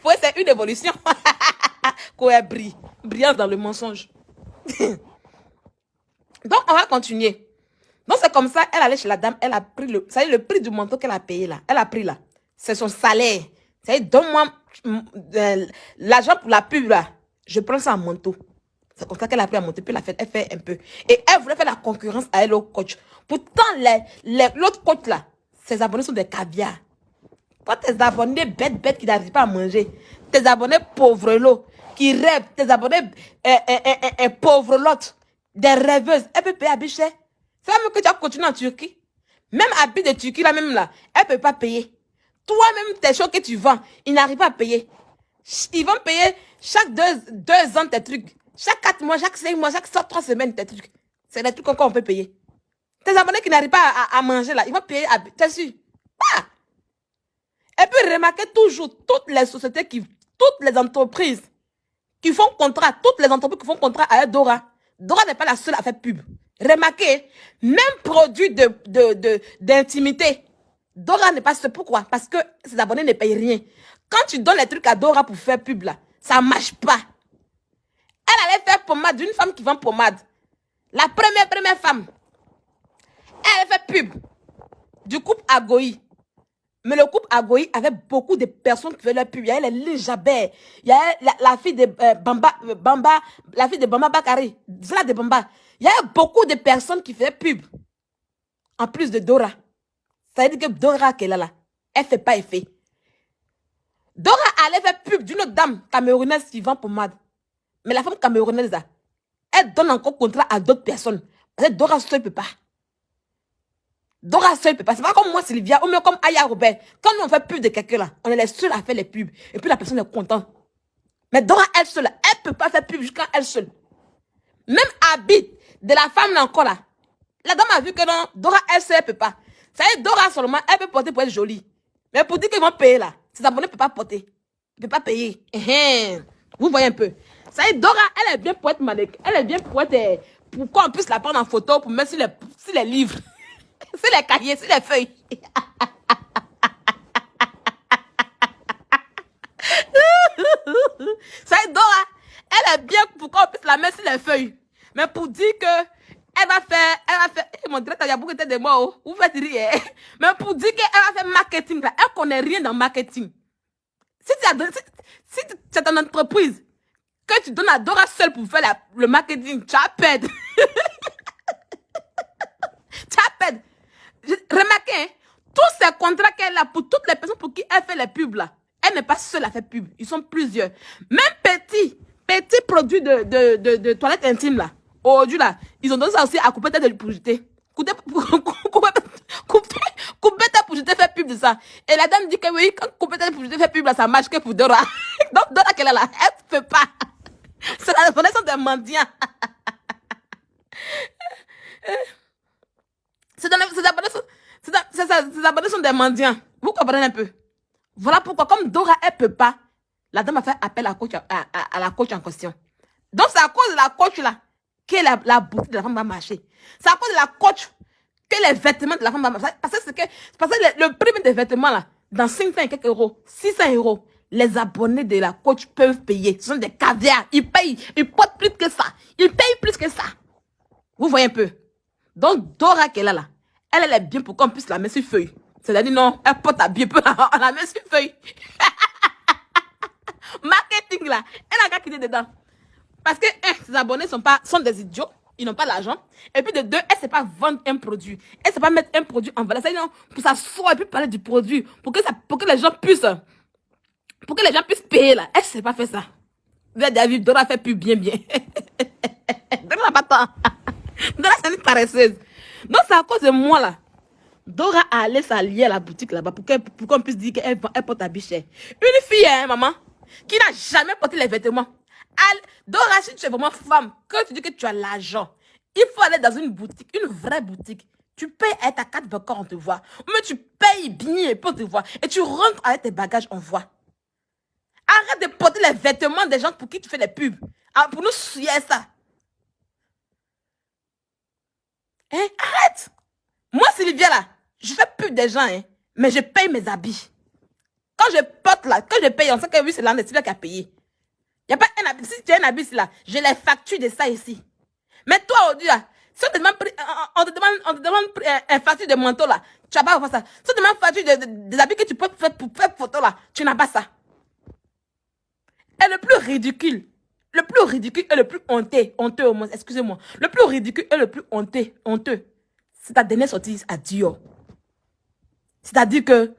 Pour eux, c'est une évolution. Qu'on brille. Brillance dans le mensonge. Donc, on va continuer. Donc, c'est comme ça, elle allait chez la dame, elle a pris le prix du manteau qu'elle a payé là. Elle a pris là. C'est son salaire. Ça y est, donne-moi l'argent pour la pub là. Je prends ça en manteau. C'est comme ça qu'elle a pris un manteau, puis elle fait un peu. Et elle voulait faire la concurrence à elle au coach. Pourtant, l'autre coach là, ses abonnés sont des caviars. Pas tes abonnés bêtes qui n'arrivent pas à manger. Tes abonnés pauvres lots qui rêvent. Tes abonnés pauvres lots. Des rêveuses. Elle peut payer à cher. C'est même que tu as continué en Turquie. Même habit de Turquie, là même là, elle ne peut pas payer. Toi-même, tes choses que tu vends, ils n'arrivent pas à payer. Ils vont payer chaque 2 ans tes trucs. Chaque 4 mois, chaque 5 mois, chaque 3 semaines tes trucs. C'est les trucs qu'on peut payer. Tes abonnés qui n'arrivent pas à manger là, ils vont payer. T'es sûr? Ah! Et puis remarquez toujours toutes les sociétés toutes les entreprises qui font contrat, toutes les entreprises qui font contrat avec Dora. Dora n'est pas la seule à faire pub. Remarquez, même produit d'intimité, Dora n'est pas seule. Pourquoi? Parce que ses abonnés ne payent rien. Quand tu donnes les trucs à Dora pour faire pub là, ça ne marche pas. Elle allait faire pommade d'une femme qui vend pommade. La première femme. Elle allait faire pub du couple Agoï. Mais le couple Agoï avait beaucoup de personnes qui faisaient leur pub. Il y avait les Lijabert. Il y avait la fille de Bamba, la fille de Bamba Bakari. Zla de Bamba. Il y avait beaucoup de personnes qui faisaient pub. En plus de Dora. Ça veut dire que Dora qu'elle a là, elle ne fait pas effet. Dora allait faire pub d'une autre dame camerounaise qui vend pommade. Mais la femme camerounaise là, elle donne encore contrat à d'autres personnes. Parce que Dora seule ne peut pas. Dora seule ne peut pas. C'est pas comme moi, Sylvia, ou même comme Aya Robert. Quand nous on fait pub de quelqu'un là, on est les seuls à faire les pubs. Et puis la personne est contente. Mais Dora, elle seule, elle ne peut pas faire pub jusqu'à elle seule. Même habit de la femme là encore là. La dame a vu que non, Dora, elle seule, elle ne peut pas. Ça veut dire Dora seulement, elle peut porter pour être jolie. Mais pour dire qu'ils vont payer là, ses abonnés ne peuvent pas porter. Ils ne peuvent pas payer. Vous voyez un peu. Ça veut dire Dora, elle est bien pour être mannequin. Elle est bien pour être. Pour qu'on puisse la prendre en photo, pour mettre sur les livres. Sur les cahiers, sur les feuilles. Ça veut dire Dora, elle est bien pour qu'on puisse la mettre sur les feuilles. Mais pour dire que elle va faire, mon directeur, il y a beaucoup de mots, vous faites rire. Mais pour dire qu'elle va faire marketing, là, elle ne connaît rien dans marketing. Si tu as ton entreprise, que tu donnes à Dora seule pour faire le marketing, tu as perdu. Tu as perdu. Remarquez, hein, tous ces contrats qu'elle a pour toutes les personnes pour qui elle fait les pubs là, elle n'est pas seule à faire pub, ils sont plusieurs. Même petits produits de toilette intime là, aujourd'hui là, ils ont donné ça aussi à couper tête de publicité. Couper tête pour jeter faire pub de ça. Et la dame dit que oui, quand couper tête pour jeter faire pub là, ça marche que pour Dora. Donc Dora qu'elle est là, elle ne peut pas. C'est la reconnaissance des mendiants. Ces abonnés sont des mendiants. Vous comprenez un peu? Voilà pourquoi, comme Dora, elle ne peut pas, la dame a fait appel à la coach en question. Donc, c'est à cause de la coach là que la boutique de la femme va marcher. C'est à cause de la coach que les vêtements de la femme va marcher. Parce que le prix des vêtements là, dans 500 et quelques euros, 600 euros, les abonnés de la coach peuvent payer. Ce sont des caviars. Ils payent. Ils portent plus que ça. Ils payent plus que ça. Vous voyez un peu? Donc, Dora qu'elle a là, elle est bien pour qu'on puisse la mettre sur feuille. C'est-à-dire, non, elle porte à bien, on la met sur feuille. Marketing là, elle a qu'à quitter dedans. Parce que, ses abonnés sont des idiots, ils n'ont pas l'argent. Et puis de deux, elle ne sait pas vendre un produit. Elle ne sait pas mettre un produit en valeur. C'est-à-dire, pour s'asseoir et puis parler du produit, pour que les gens puissent payer là. Elle ne sait pas faire ça. Vous avez vu, Dora fait plus bien. Dora n'a pas temps. Dora, c'est une paresseuse. Donc, c'est à cause de moi, là. Dora a allé s'allier à la boutique là-bas pour qu'on puisse dire qu'elle porte habit cher. Une fille, hein, maman, qui n'a jamais porté les vêtements. Dora, si tu es vraiment femme, que tu dis que tu as l'argent, il faut aller dans une boutique, une vraie boutique. Tu payes avec ta carte bancaire, on te voit. Mais tu payes bien pour te voir. Et tu rentres avec tes bagages, on voit. Arrête de porter les vêtements des gens pour qui tu fais les pubs. Alors, pour nous souiller ça. Hein? Arrête! Moi, Sylvia, là, je fais pub des gens, hein, mais je paye mes habits. Quand je porte là, quand je paye, on sait que oui, c'est Sylvia qui a payé. Il n'y a pas un habit. Si tu as un habit là, je les facture de ça ici. Mais toi, aujourd'hui, là, si on te on te demande un facture de manteau là, tu n'as pas ça. Si on te demande facture des habits que tu peux faire pour faire photo là, tu n'as pas ça. Et le plus ridicule et le plus honteux au moins, excusez-moi, le plus ridicule et le plus honteux, c'est ta dernière sortie à Dior. C'est-à-dire que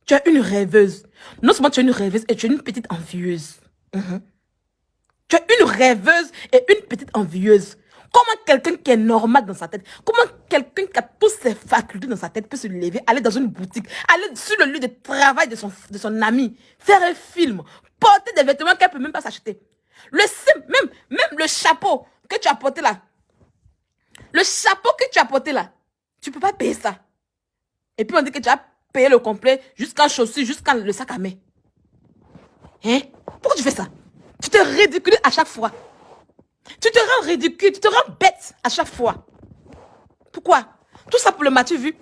tu es une rêveuse. Non seulement tu es une rêveuse et tu es une petite envieuse. Tu es une rêveuse et une petite envieuse. Comment quelqu'un qui est normal dans sa tête, comment quelqu'un qui a toutes ses facultés dans sa tête peut se lever, aller dans une boutique, aller sur le lieu de travail de son ami, faire un film, porter des vêtements qu'elle ne peut même pas s'acheter. Même le chapeau que tu as porté là, tu ne peux pas payer ça. Et puis on dit que tu as payé le complet jusqu'en chaussures, jusqu'en le sac à main. Hein? Pourquoi tu fais ça? Tu te ridiculises à chaque fois. Tu te rends ridicule, tu te rends bête à chaque fois. Pourquoi? Tout ça pour le m'as-tu vu?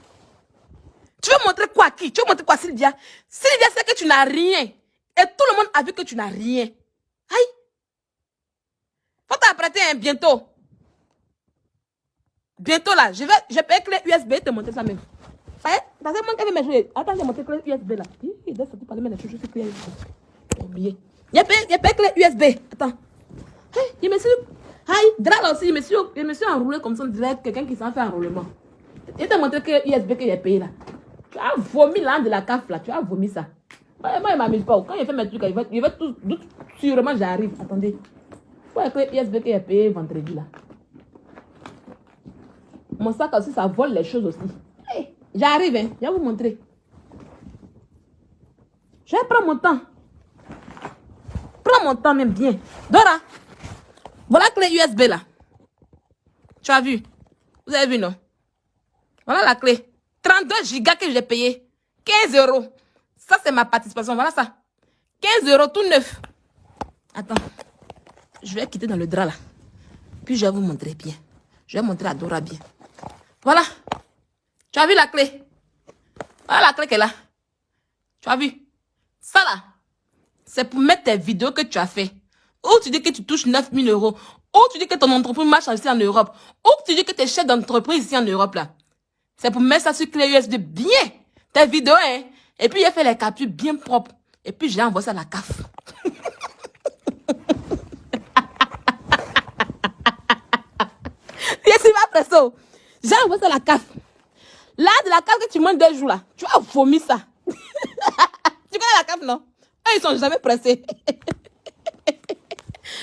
Tu veux montrer quoi à qui? Tu veux montrer quoi à Sylvia? Sylvia sait que tu n'as rien. Et tout le monde a vu que tu n'as rien. Aïe! Faut t'apprêter bientôt. Bientôt là, je vais payer clé USB et te montrer ça même. Parce que moi, quand je vais attends, je vais montrer clé USB là. Il doit sortir par les mains, je suis clé USB. J'ai oublié. Il y a payé clé USB. Attends. Je me suis... drap aussi, je me suis enroulé comme ça, on dirait quelqu'un qui s'en fait enroulement. Je te montré que USB que j'ai payé là. Tu as vomi là de la CAF là, tu as vomi ça. Moi, il ne m'amuse pas. Quand il fait mes trucs, il va tout sûrement j'arrive. Attendez. Pour que USB que j'ai payé vendredi là. Mon sac aussi, ça vole les choses aussi. Hey, j'arrive, hein. Je vais vous montrer. Je vais prendre mon temps. Prends mon temps même bien. Dora, voilà la clé USB là. Tu as vu? Vous avez vu, non? Voilà la clé. 32 gigas que j'ai payé. 15 euros. Ça, c'est ma participation. Voilà ça. 15 euros tout neuf. Attends. Je vais quitter dans le drap là. Puis je vais vous montrer bien. Je vais montrer à Dora bien. Voilà. Tu as vu la clé? Voilà la clé qu'elle a. Tu as vu? Ça là. C'est pour mettre tes vidéos que tu as fait. Ou tu dis que tu touches 9 000 euros. Ou tu dis que ton entreprise marche ici en Europe. Ou tu dis que tu es chef d'entreprise ici en Europe là. C'est pour mettre ça sur clé USB bien. Tes vidéos, hein. Et puis, j'ai fait les captures bien propres. Et puis, j'ai envoyé ça à la CAF. Je suis pas pressée. J'ai envoyé ça à la CAF. Là, de la CAF que tu manges 2 jours là, tu as vomi ça. Tu connais la CAF, non? Eux, ils sont jamais pressés.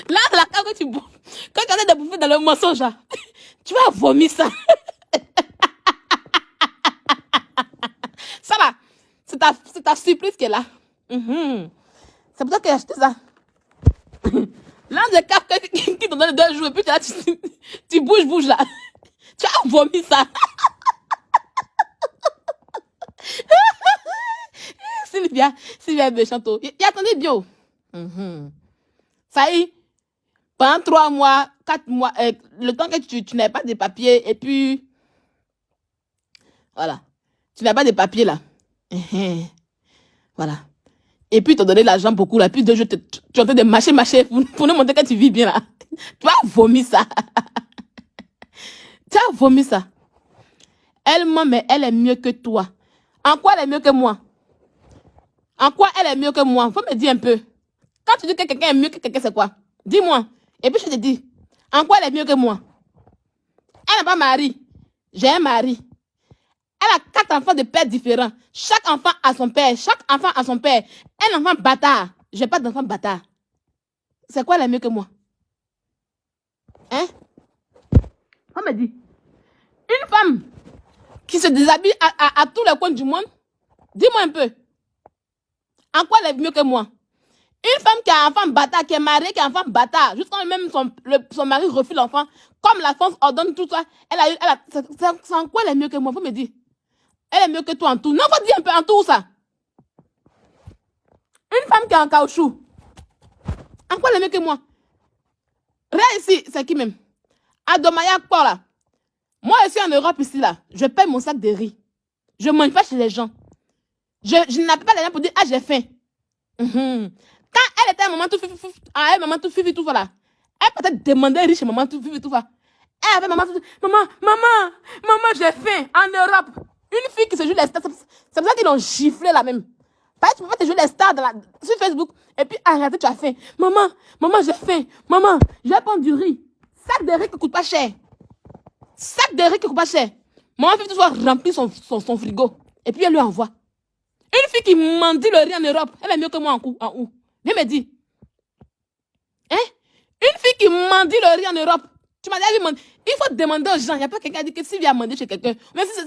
Là, de la CAF que tu bouffes, quand tu as de bouffer dans le mensonge là, tu vas vomir ça. Ça là, c'est ta surprise qui est là. C'est pour ça que j'ai acheté ça. Là, de CAF qui te donne 2 jours et puis tu bouges là. Tu as vomi ça. Sylvia est méchante. Et attendez bien. Ça y est, pendant 3 mois, 4 mois, le temps que tu n'avais pas de papiers, et puis, voilà, tu n'as pas de papiers là. Voilà. Et puis, tu as donné l'argent beaucoup là, puis 2 jours, tu es en train de mâcher pour nous montrer que tu vis bien là. Tu as vomi ça. Tu as vomi ça. Elle ment, mais elle est mieux que toi. En quoi elle est mieux que moi? En quoi elle est mieux que moi? Faut me dire un peu. Quand tu dis que quelqu'un est mieux que quelqu'un, c'est quoi? Dis-moi. Et puis je te dis, en quoi elle est mieux que moi? Elle n'a pas mari. J'ai un mari. Elle a 4 enfants de pères différents. Chaque enfant a son père. Chaque enfant a son père. Un enfant bâtard. J'ai pas d'enfant bâtard. C'est quoi elle est mieux que moi? Hein? On me dit. Une femme qui se déshabille à tous les coins du monde. Dis-moi un peu. En quoi elle est mieux que moi? Une femme qui a un enfant bâtard, qui est mariée, qui a un enfant bâtard, jusqu'à même son mari refuse l'enfant, comme la France ordonne tout ça, c'est en quoi elle est mieux que moi? Faut me dire. Elle est mieux que toi en tout. Non, faut dire un peu en tout ça. Une femme qui est en caoutchouc. En quoi elle est mieux que moi? Rien ici, c'est qui même? Adomaya quoi là? Moi, je suis en Europe ici là. Je paye mon sac de riz. Je ne mange pas chez les gens. Je n'appelle pas les gens pour dire, ah, j'ai faim. Quand elle était à un moment tout fifi, tout voilà. Elle peut-être demander riche maman tout fifi, tout voilà. Elle avait maman, maman, j'ai faim en Europe. Une fille qui se joue les stars, c'est pour ça qu'ils l'ont giflé là même. Parce que tu peux pas te jouer les stars sur Facebook et puis arrêter, tu as faim. Maman, j'ai faim. Maman, je vais prendre du riz. Sac de riz qui coûte pas cher. Sac de riz qui coûte pas cher. Maman fait toujours remplir son frigo. Et puis elle lui envoie. Une fille qui mendie le riz en Europe, elle est mieux que moi en où? Viens me dire. Hein? Une fille qui mendie le riz en Europe. Tu m'as déjà vu mendier. Il faut demander aux gens. Il n'y a pas quelqu'un qui dit que s'il vient mendier chez quelqu'un, même si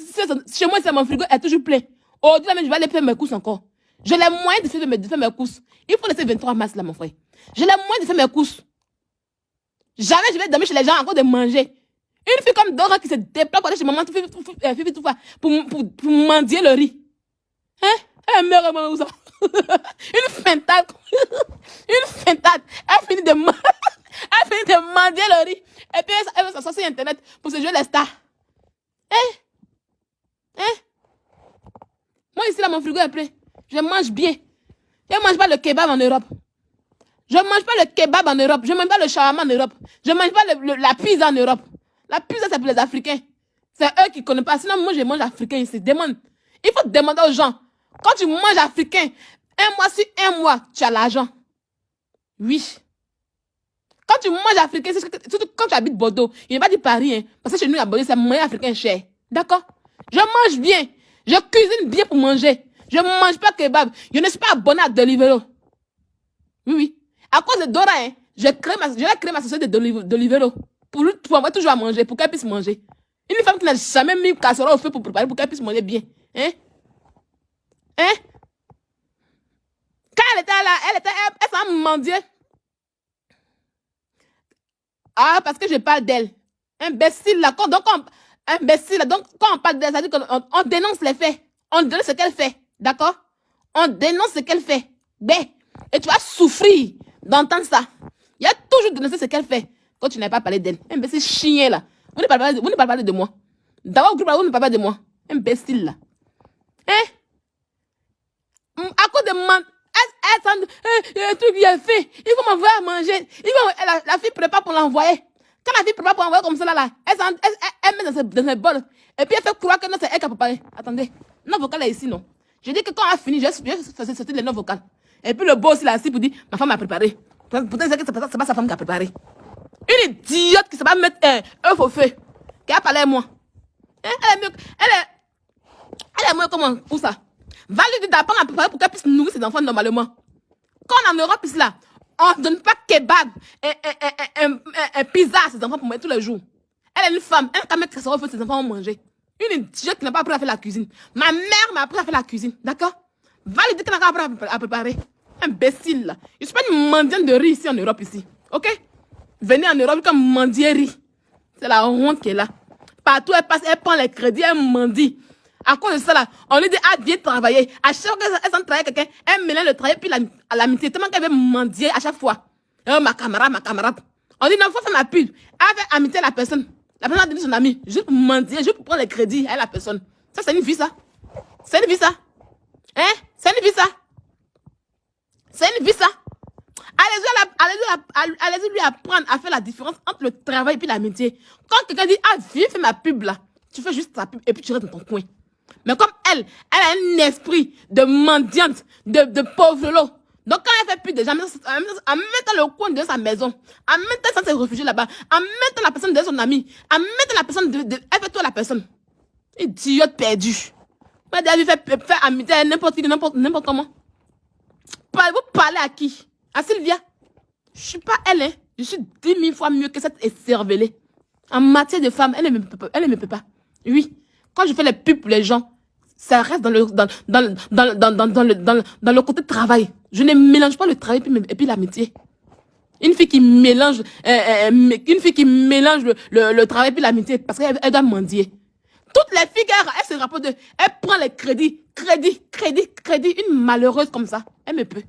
chez moi, c'est mon frigo est toujours plein. Aujourd'hui, je vais aller faire mes courses encore. J'ai les moyens de faire mes courses. Il faut laisser 23 mars là, mon frère. J'ai les moyens de faire mes courses. Jamais je vais dormir chez les gens encore de manger. Une fille comme Dora qui se déplace pour aller chez maman pour mendier le riz. Hein? Elle meurt maman où ça? Une feintade. Une feintade. Elle finit de mendier le riz. Et puis elle va s'asseoir sur Internet pour se jouer les stars. Moi ici là, mon frigo est plein. Je mange bien. Je ne mange pas le kebab en Europe. Je ne mange pas le kebab en Europe. Je ne mange pas le shawarma en Europe. Je ne mange pas la pizza en Europe. La pizza, c'est pour les Africains. C'est eux qui ne connaissent pas. Sinon, moi, je mange africain ici. Demande. Il faut demander aux gens. Quand tu manges africain, un mois sur un mois, tu as l'argent. Oui. Quand tu manges africain, surtout quand tu habites Bordeaux, il n'y a pas de Paris. Hein, parce que chez nous, à Bordeaux, c'est moyen africain cher. D'accord? Je mange bien. Je cuisine bien pour manger. Je ne mange pas kebab. Je ne suis pas abonné à Deliveroo. Oui. À cause de Dora, hein, je vais créer ma société de Deliveroo. Pour moi, toujours à manger, pour qu'elle puisse manger. Une femme qui n'a jamais mis casserole au feu pour préparer, pour qu'elle puisse manger bien. Hein? Quand elle était là, elle s'en mendiait. Ah, parce que je parle d'elle. Imbécile, là. Donc, quand on parle d'elle, ça veut dire qu'on dénonce les faits. On dénonce ce qu'elle fait. D'accord? On dénonce ce qu'elle fait. Et tu vas souffrir d'entendre ça. Il y a toujours dénoncé ce qu'elle fait. Quand tu n'as pas parlé d'elle. Imbécile chien, là. Vous ne parlez pas de moi. D'abord, vous ne parlez pas de moi. Imbécile, là. À cause de un truc bien fait. Il faut m'envoyer à manger. La fille prépare pour l'envoyer. Quand la fille prépare pour l'envoyer comme ça, là, elle met dans ses bols. Et puis elle fait croire que non, c'est elle qui a préparé. Attendez. Notre vocal est ici, non. Je dis que quand elle a fini, je vais sortir les notes vocales. Et puis le boss, il est assis pour dire, ma femme a préparé. Pourtant, c'est pas sa femme qui a préparé. Une idiote qui ne sait pas mettre un faux feu. Qui a parlé à moi. Elle est mieux comment? Où ça? Va lui dire d'apprendre à préparer pour qu'elle puisse nourrir ses enfants normalement. Quand on est en Europe, ici là, on ne donne pas kebab et pizza à ses enfants pour manger tous les jours. Elle est une femme. Elle n'a mettre ça au feu, ses enfants vont manger. Une idiote qui n'a pas appris à faire la cuisine. Ma mère m'a appris à faire la cuisine. D'accord? Va lui dire qu'elle n'a pas appris à préparer. Imbécile là. Je ne suis pas une mendiante de riz ici en Europe ici. Ok? Venez en Europe comme mendier riz. C'est la honte qui est là. Partout elle passe, elle prend les crédits, elle mendie. À cause de ça là, on lui dit, ah, viens travailler. À chaque fois qu'elle sent travailler quelqu'un, elle mélange le travail puis l'amitié. Tellement qu'elle veut mendier à chaque fois. Ma camarade. On dit, non, il faut faire ma pub. Elle veut amitié à la personne. La personne a donné son ami. Juste pour mendier, juste pour prendre les crédits à la personne. Ça, c'est une vie, ça. C'est une vie, ça. Hein? C'est une vie, ça. C'est une vie, ça. Allez-y lui apprendre à faire la différence entre le travail et l'amitié. Quand quelqu'un dit, ah, viens faire ma pub là, tu fais juste ta pub et puis tu restes dans ton coin. Mais comme elle a un esprit de mendiante, de pauvre lot. Donc quand elle fait pub déjà, en mettant le coin de sa maison, en mettant ses réfugiés là-bas, en mettant la personne de son ami, en mettant la personne elle fait toi la personne. Idiote perdu. Moi, d'ailleurs, faire amitié à n'importe qui, n'importe comment. Vous parlez à qui? À Sylvia? Je suis pas elle, hein. Je suis 10 000 fois mieux que cette écervelée. En matière de femme, elle ne me peut pas. Oui. Quand je fais les pubs pour les gens, ça reste dans le côté travail. Je ne mélange pas le travail et puis l'amitié. Une fille qui mélange, le travail et puis l'amitié parce qu'elle doit mendier. Toutes les filles, elles se rapportent elle prend les crédits. Une malheureuse comme ça, elle me peut.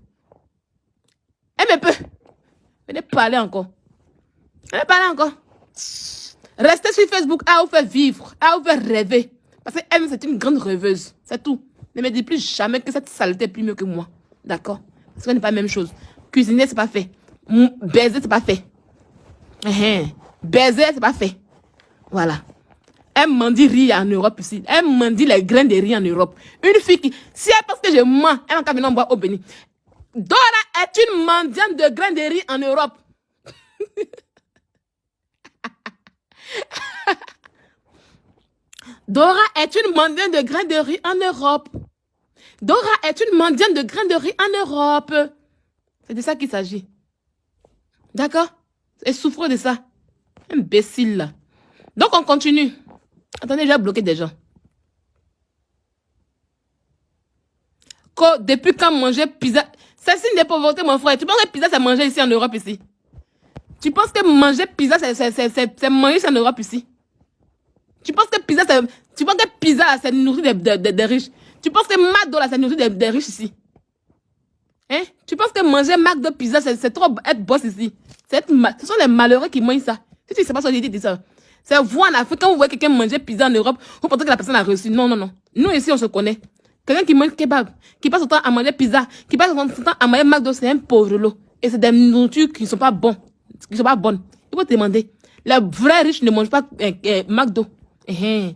Venez parler encore. Restez sur Facebook, à vous faire vivre, à vous faire rêver. Parce qu'elle, c'est une grande rêveuse. C'est tout. Ne me dites plus jamais que cette saleté est plus mieux que moi. D'accord? Parce que ce n'est pas la même chose. Cuisiner, c'est pas fait. Baiser, c'est pas fait. Baiser, c'est pas fait. Voilà. Elle mendie riz en Europe ici. Elle mendie les grains de riz en Europe. Une fille qui, si elle pense que je mens, elle n'a qu'à venir boire au béni. Dora est une mendiante de grains de riz en Europe. Dora est une mendiante de grains de riz en Europe. Dora est une mendiante de grains de riz en Europe. C'est de ça qu'il s'agit. D'accord? Elle souffre de ça. Imbécile là. Donc on continue. Attendez, j'ai bloqué des gens. Depuis quand manger pizza... C'est signe de pauvreté, mon frère. Tu penses que pizza, c'est manger ici en Europe, ici? Tu penses que manger pizza, c'est manger ici en Europe, ici? Tu penses que pizza, c'est nourrir des riches? Tu penses que McDo, là, c'est nourrir des riches, ici? Hein? Tu penses que manger McDo pizza, c'est trop être boss, ici? Ce sont les malheureux qui mangent ça. Si tu ne sais pas ce que je dis ça. C'est vous en Afrique, quand vous voyez quelqu'un manger pizza en Europe, vous pensez que la personne a reçu. Non, non, non. Nous, ici, on se connaît. Quelqu'un qui mange kebab, qui passe son temps à manger pizza, qui passe son temps à manger McDo, c'est un pauvre lot. Et c'est des nourritures qui ne sont pas bonnes. Qui sont pas bonnes. Il faut te demander. Les vrais riches ne mangent pas McDo. Les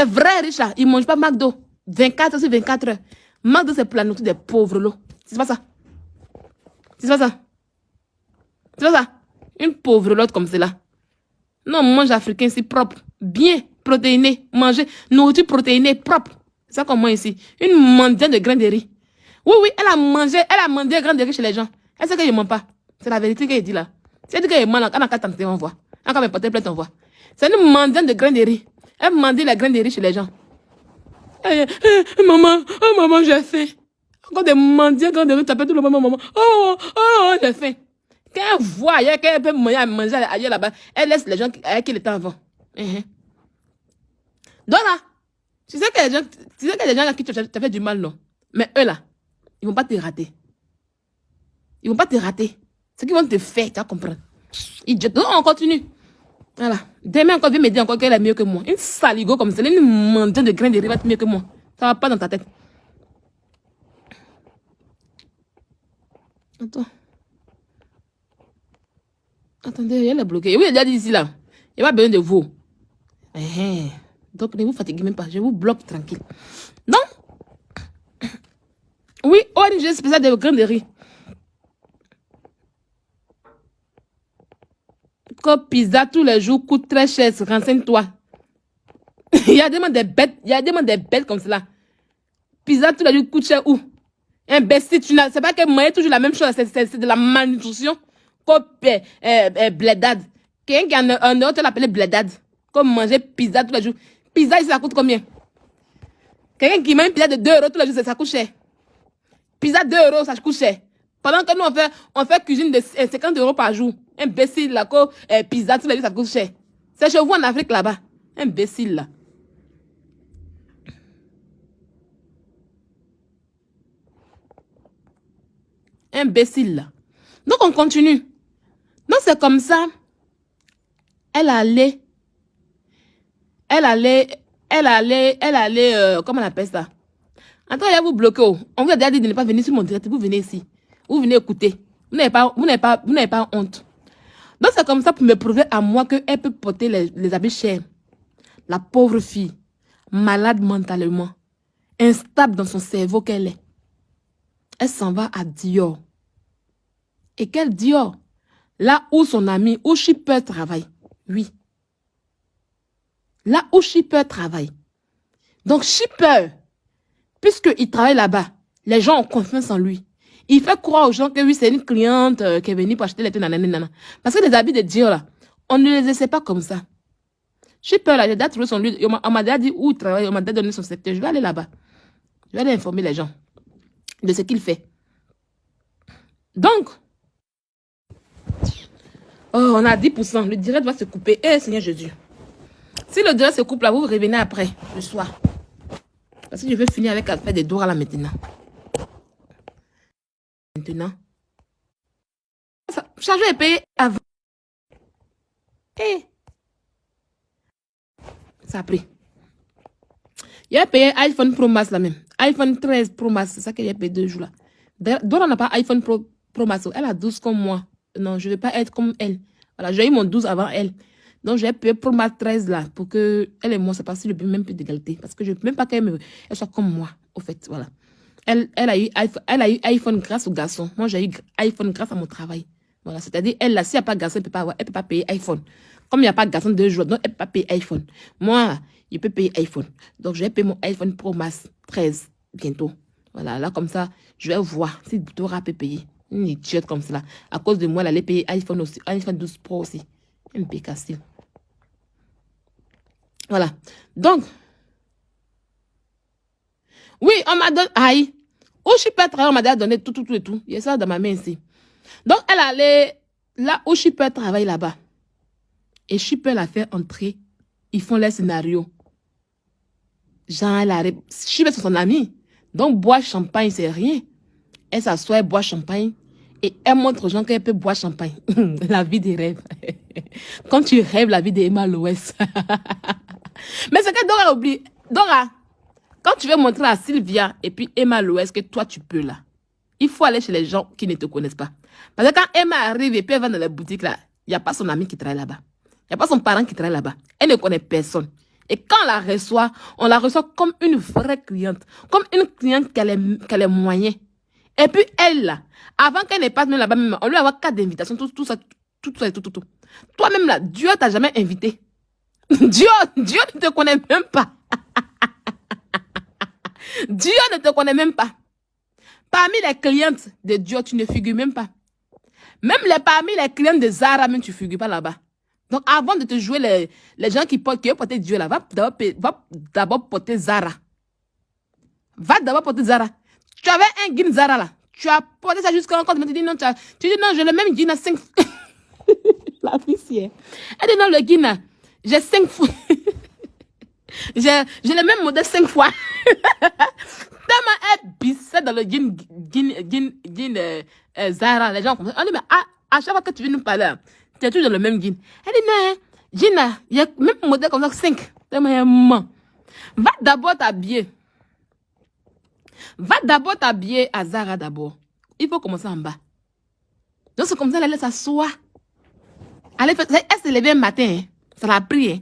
vrais riches, là, ils ne mangent pas McDo. 24 sur 24 heures. McDo, c'est pour la nourriture des pauvres lots. C'est pas ça. C'est pas ça. C'est pas ça. Une pauvre lot comme celle-là. Non, mange africain, c'est propre. Bien protéiné. Manger nourriture protéinée propre. C'est ça qu'on mange ici. Une mendiante de grains de riz. Oui, oui, elle a mangé des grains de riz chez les gens. Elle sait que je ne mens pas. C'est la vérité qu'elle dit là. Si elle dit qu'elle ment, elle n'a qu'à tenter, on voit. Elle n'a qu'à me porter plainte, on voit. C'est une mendiante de grains de riz. Elle mendie les grains de riz chez les gens. Maman, j'ai faim. Encore des mendiants, grains de riz, t'appelles tout le moment, maman. J'ai faim. Quand elle voit qu'elle peut manger ailleurs là-bas, elle laisse les gens avec qui le temps avant. Donc là, tu sais que les gens à qui tu as fait du mal, non? Mais eux là, ils vont pas te rater. Ils vont pas te rater. Ce qu'ils vont te faire, tu vas comprendre. Idiot. Donc on continue. Voilà. Demain encore, viens me dire encore qu'elle est mieux que moi. Une saligo comme ça, une mendiante de grains de riz va être mieux que moi. Ça va pas dans ta tête. Attends. Attendez, elle est bloquée. Oui, elle a dit ici là. Il n'y a pas besoin de vous. Donc, ne vous fatiguez même pas. Je vous bloque tranquille. Donc, oui, ONG spéciale de grains de riz. Que pizza tous les jours coûte très cher. Renseigne-toi. Il y a des bêtes comme cela. Pizza tous les jours coûte cher où? Imbécile, c'est pas que manger toujours la même chose. C'est de la malnutrition. Comme blédade. Quelqu'un qui a un autre, l'appelle blédade. Comme manger pizza tous les jours. Pizza, ça coûte combien? Quelqu'un qui mange une pizza de 2 € tous les jours, ça coûte cher. Pizza 2 €, ça coûte cher. Pendant que nous, on fait cuisine de 50 € par jour. Imbécile, là, pizza tous les jours, ça coûte cher. C'est chez vous en Afrique, là-bas. Imbécile, là. Imbécile, là. Donc, on continue. Donc, c'est comme ça. Elle allait, comment on appelle ça? Attends, il y a vous bloqué. On vous a déjà dit de ne pas venir sur mon direct. Vous venez ici. Vous venez écouter. Vous n'avez pas honte. Donc, c'est comme ça pour me prouver à moi qu'elle peut porter les habits chers. La pauvre fille, malade mentalement, instable dans son cerveau qu'elle est. Elle s'en va à Dior. Et quel Dior? Là où son ami, où Shipper travaille. Oui. Là où Shipper travaille. Donc Shipper, puisqu'il travaille là-bas, les gens ont confiance en lui. Il fait croire aux gens que oui, c'est une cliente qui est venue pour acheter les nanana. Parce que les habits de Dior là, on ne les essaie pas comme ça. Shipper là, j'ai déjà trouvé son lieu. On m'a déjà dit où il travaille, on m'a déjà donné son secteur. Je vais aller là-bas. Je vais aller informer les gens de ce qu'il fait. Donc, on a 10%. Le direct va se couper. Seigneur Jésus. Si le direct se coupe là, vous revenez après, le soir. Parce que je veux finir avec l'affaire des Dora là maintenant. Chargeur est payé avant. Ça a pris. Il a payé iPhone Pro Max là même. iPhone 13 Pro Max, c'est ça qu'il a payé 2 jours là. Dora n'a pas iPhone Pro Max. Elle a 12 comme moi. Non, je ne vais pas être comme elle. Voilà, j'ai eu mon 12 avant elle. Donc, j'ai payé pour ma 13 là, pour que elle et moi, c'est pas si le même plus d'égalité. Parce que je ne veux même pas qu'elle soit comme moi, au fait, voilà. Elle a eu iPhone grâce au garçon. Moi, j'ai eu iPhone grâce à mon travail. Voilà, c'est-à-dire, elle, là, s'il n'y a pas de garçon, elle peut pas payer iPhone. Comme il n'y a pas de garçon de 2 jours, donc elle ne peut pas payer iPhone. Moi, je peux payer iPhone. Donc, je vais payer mon iPhone Pro Max 13 bientôt. Voilà, là, comme ça, je vais voir si Dora peut payer. Une idiote comme cela. À cause de moi, elle allait payer iPhone aussi, iPhone 12 Pro aussi. Elle me paye Castille. Voilà. Donc, oui, on m'a donné... Aïe. Où je suis pas travailler, on m'a donné tout et tout. Il y a ça dans ma main ici. Donc, elle allait là où je peux travailler là-bas. Et je peux la faire entrer. Ils font les scénarios. Genre, je suis son amie. Donc, boire champagne, c'est rien. Elle s'assoit, elle boit champagne. Et elle montre aux gens qu'elle peut boire champagne. La vie des rêves. Quand tu rêves la vie d'Emma Loès. Mais c'est que Dora oublie. Dora, quand tu veux montrer à Sylvia et puis Emma Loès que toi, tu peux là, il faut aller chez les gens qui ne te connaissent pas. Parce que quand Emma arrive et puis elle va dans la boutique là, il n'y a pas son ami qui travaille là-bas. Il n'y a pas son parent qui travaille là-bas. Elle ne connaît personne. Et quand on la reçoit comme une vraie cliente. Comme une cliente qui a les moyens. Et puis elle là, avant qu'elle ne passe même là-bas, même, on lui a 4 invitations, tout. Toi-même là, Dieu t'a jamais invité. Dieu ne te connaît même pas. Dieu ne te connaît même pas. Parmi les clientes de Dieu, tu ne figures même pas. Même parmi les clientes de Zara, même tu ne figures pas là-bas. Donc, avant de te jouer les gens qui veulent porter Dieu là, va d'abord porter Zara. Va d'abord porter Zara. Tu avais un jean Zara là. Tu as porté ça jusqu'à encore. Tu dis non, tu dis non, j'ai le même jean à 5 fois. La fille, c'est. Elle dit non, le jean là, j'ai 5 fois. J'ai le même modèle 5 fois. Tellement elle bissait dans le jean Zara. Les gens comprennent. On dit, mais à chaque fois que tu viens nous parler, tu es toujours dans le même jean. Elle dit, non, jean là, il y a même modèle comme ça, 5. Tellement elle ment. Va d'abord t'habiller. Va d'abord t'habiller à Zara d'abord. Il faut commencer en bas. Donc c'est comme ça, elle laisse s'asseoir. Elle s'est levée un matin. Hein. Ça l'a pris. Hein.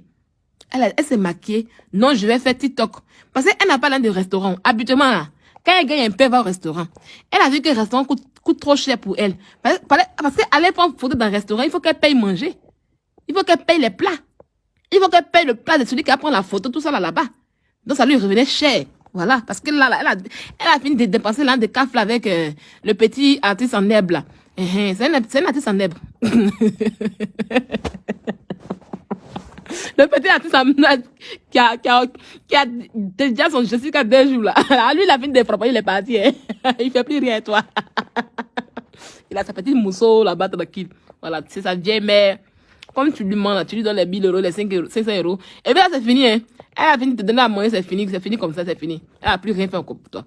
Elle s'est maquillée. Non, je vais faire TikTok. Parce qu'elle n'a pas l'air de restaurant. Habituellement, là, quand elle gagne un peu, elle va au restaurant. Elle a vu que le restaurant coûte trop cher pour elle. Parce qu'elle prendre photo dans le restaurant, il faut qu'elle paye manger. Il faut qu'elle paye les plats. Il faut qu'elle paye le plat de celui qui prend la photo, tout ça là-bas. Donc ça lui revenait cher. Voilà. Parce que là, elle a fini de dépenser l'un des cafes avec le petit artiste en herbe là. C'est un artiste en herbe. Le petit artiste qui a déjà son Jessica 2 jours là. Lui, il a fini de frapper, il est parti. Hein. Il fait plus rien, toi. Il a sa petite mousseau là-bas tranquille. Voilà, c'est sa vieille mère. Comme tu lui mens là, tu lui donnes les 1000 euros, les 500 euros. Et bien là, c'est fini. Hein. Elle a fini de te donner à manger, c'est fini comme ça, c'est fini. Elle n'a plus rien fait encore pour toi.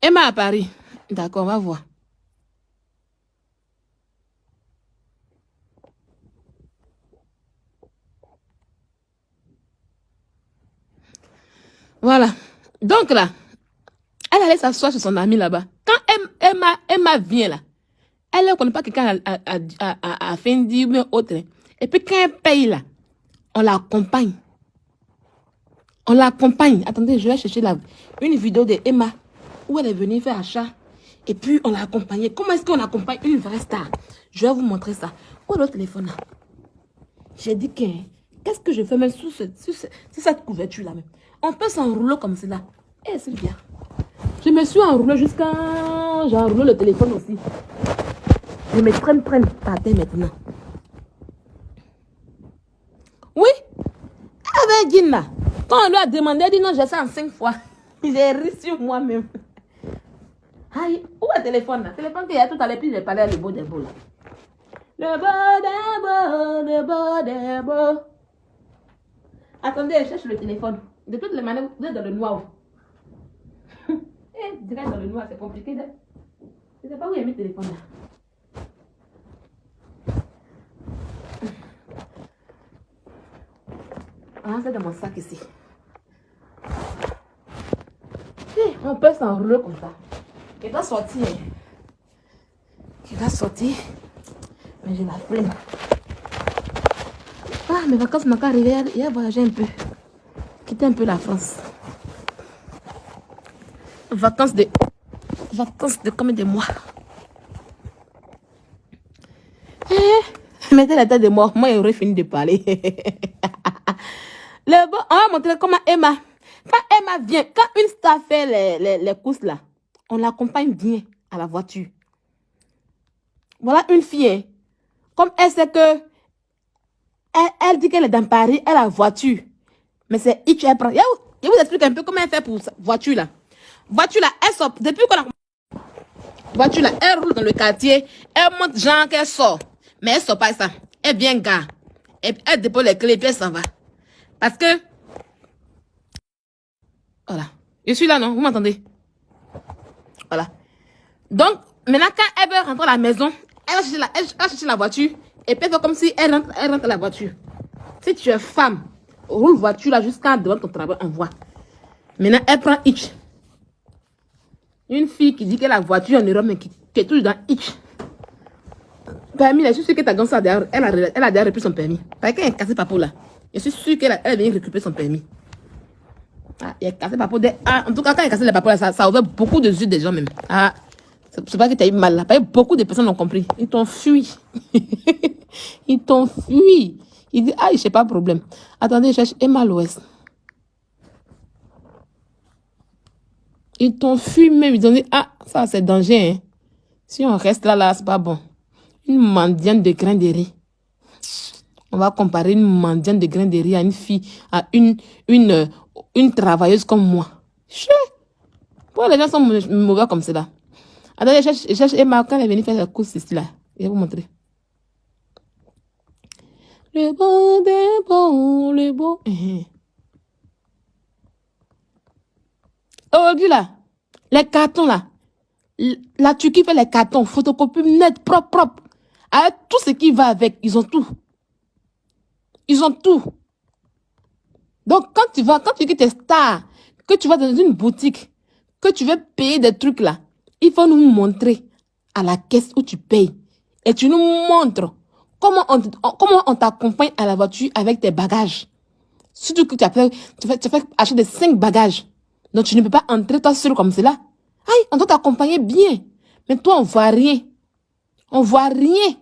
Emma à Paris. D'accord, on va voir. Voilà. Donc là, elle allait s'asseoir chez son amie là-bas. Quand Emma vient là, elle ne connaît pas quelqu'un à Fendi ou autre. Et puis quand elle paye là, on l'accompagne. On l'accompagne. Attendez, je vais chercher une vidéo de Emma où elle est venue faire achat. Et puis on l'a accompagnée. Comment est-ce qu'on accompagne une vraie star? Je vais vous montrer ça. Où est le téléphone là? J'ai dit qu'est-ce que je fais même sous cette couverture là même? On peut s'enrouler comme cela. Eh, Sylvia. Je me suis enroulée jusqu'à... J'ai enroulé le téléphone aussi. Je me traîne par terre maintenant. Oui. Elle avait dit là. Quand on lui a demandé, elle dit non, j'ai ça en 5 fois. J'ai ri sur moi-même. Aïe, où est le téléphone là? Le téléphone qu'il y a tout à l'heure, puis j'ai parlé à le beau des beaux là. Le beau des beaux. Attendez, je cherche le téléphone. De toutes les manières, vous êtes dans le noir. Eh, direct dans le noir, c'est compliqué. Je ne sais pas où il y a mis le téléphone là. Ah, c'est dans mon sac ici. Eh, on peut s'enrouler comme ça. Il va sortir. Il va sortir. Mais j'ai la flemme. Ah, mes vacances m'ont qu'à arriver. Il a voyagé un peu. Quitter un peu la France. Vacances de combien de mois? Mettez la tête de moi. Moi, j'aurais fini de parler. On va montrer comment Emma. Quand Emma vient, quand une star fait les courses là, on l'accompagne bien à la voiture. Voilà une fille. Hein. Comme elle sait que elle dit qu'elle est dans Paris, elle a la voiture. Mais c'est Itch, elle prend. Je vous explique un peu comment elle fait pour sa voiture là. Voiture là, elle sort. Depuis qu'on a. Voiture là, elle roule dans le quartier. Elle monte genre qu'elle sort. Mais elle sort pas ça. Elle vient gare. Et elle dépose les clés et puis elle s'en va. Parce que. Voilà. Je suis là, non? Vous m'entendez? Voilà. Donc, maintenant, quand elle veut rentrer à la maison, elle va chercher la voiture. Et puis elle fait comme si elle rentre à la voiture. Si tu es femme, roule voiture là jusqu'à devant ton travail, on voit. Maintenant, elle prend Itch. Une fille qui dit qu'elle a la voiture en Europe, mais qui est toujours dans Itch. Permis, je suis sûre que ta gosse elle a déjà repris son permis. Parce qu'elle est cassée par là. Je suis sûre qu'elle est venue récupérer son permis. Ah, elle est cassée par en tout cas, quand elle est cassée les papiers, ça a ouvert beaucoup de yeux des gens même. Ah, c'est pas que tu as eu mal là. Parce que beaucoup de personnes l'ont compris. Ils t'ont fui. Ils t'ont fui. Ils disent, ah, je sais pas de problème. Attendez, je cherche Emma l'Ouest. Ils t'ont fui même. Ils ont dit, ah, ça c'est danger. Hein. Si on reste là, c'est pas bon. Une mendiante de grains de riz. On va comparer une mendiante de grains de riz à une fille, à une travailleuse comme moi. Pourquoi les gens sont mauvais comme cela? Attendez, je cherche Emma quand elle est venue faire la course ici là. Je vais vous montrer. Le bon des bons, le bon. Aujourd'hui là, les cartons là. La Turquie fait les cartons, photocopie net, propre. Avec tout ce qui va avec, ils ont tout. Ils ont tout. Donc, quand tu quittes tes stars, que tu vas dans une boutique, que tu veux payer des trucs là, il faut nous montrer à la caisse où tu payes. Et tu nous montres comment on t'accompagne à la voiture avec tes bagages. Surtout que tu fais acheter des 5 bagages. Donc, tu ne peux pas entrer toi seul comme cela. Aïe, on doit t'accompagner bien. Mais toi, on voit rien. On voit rien.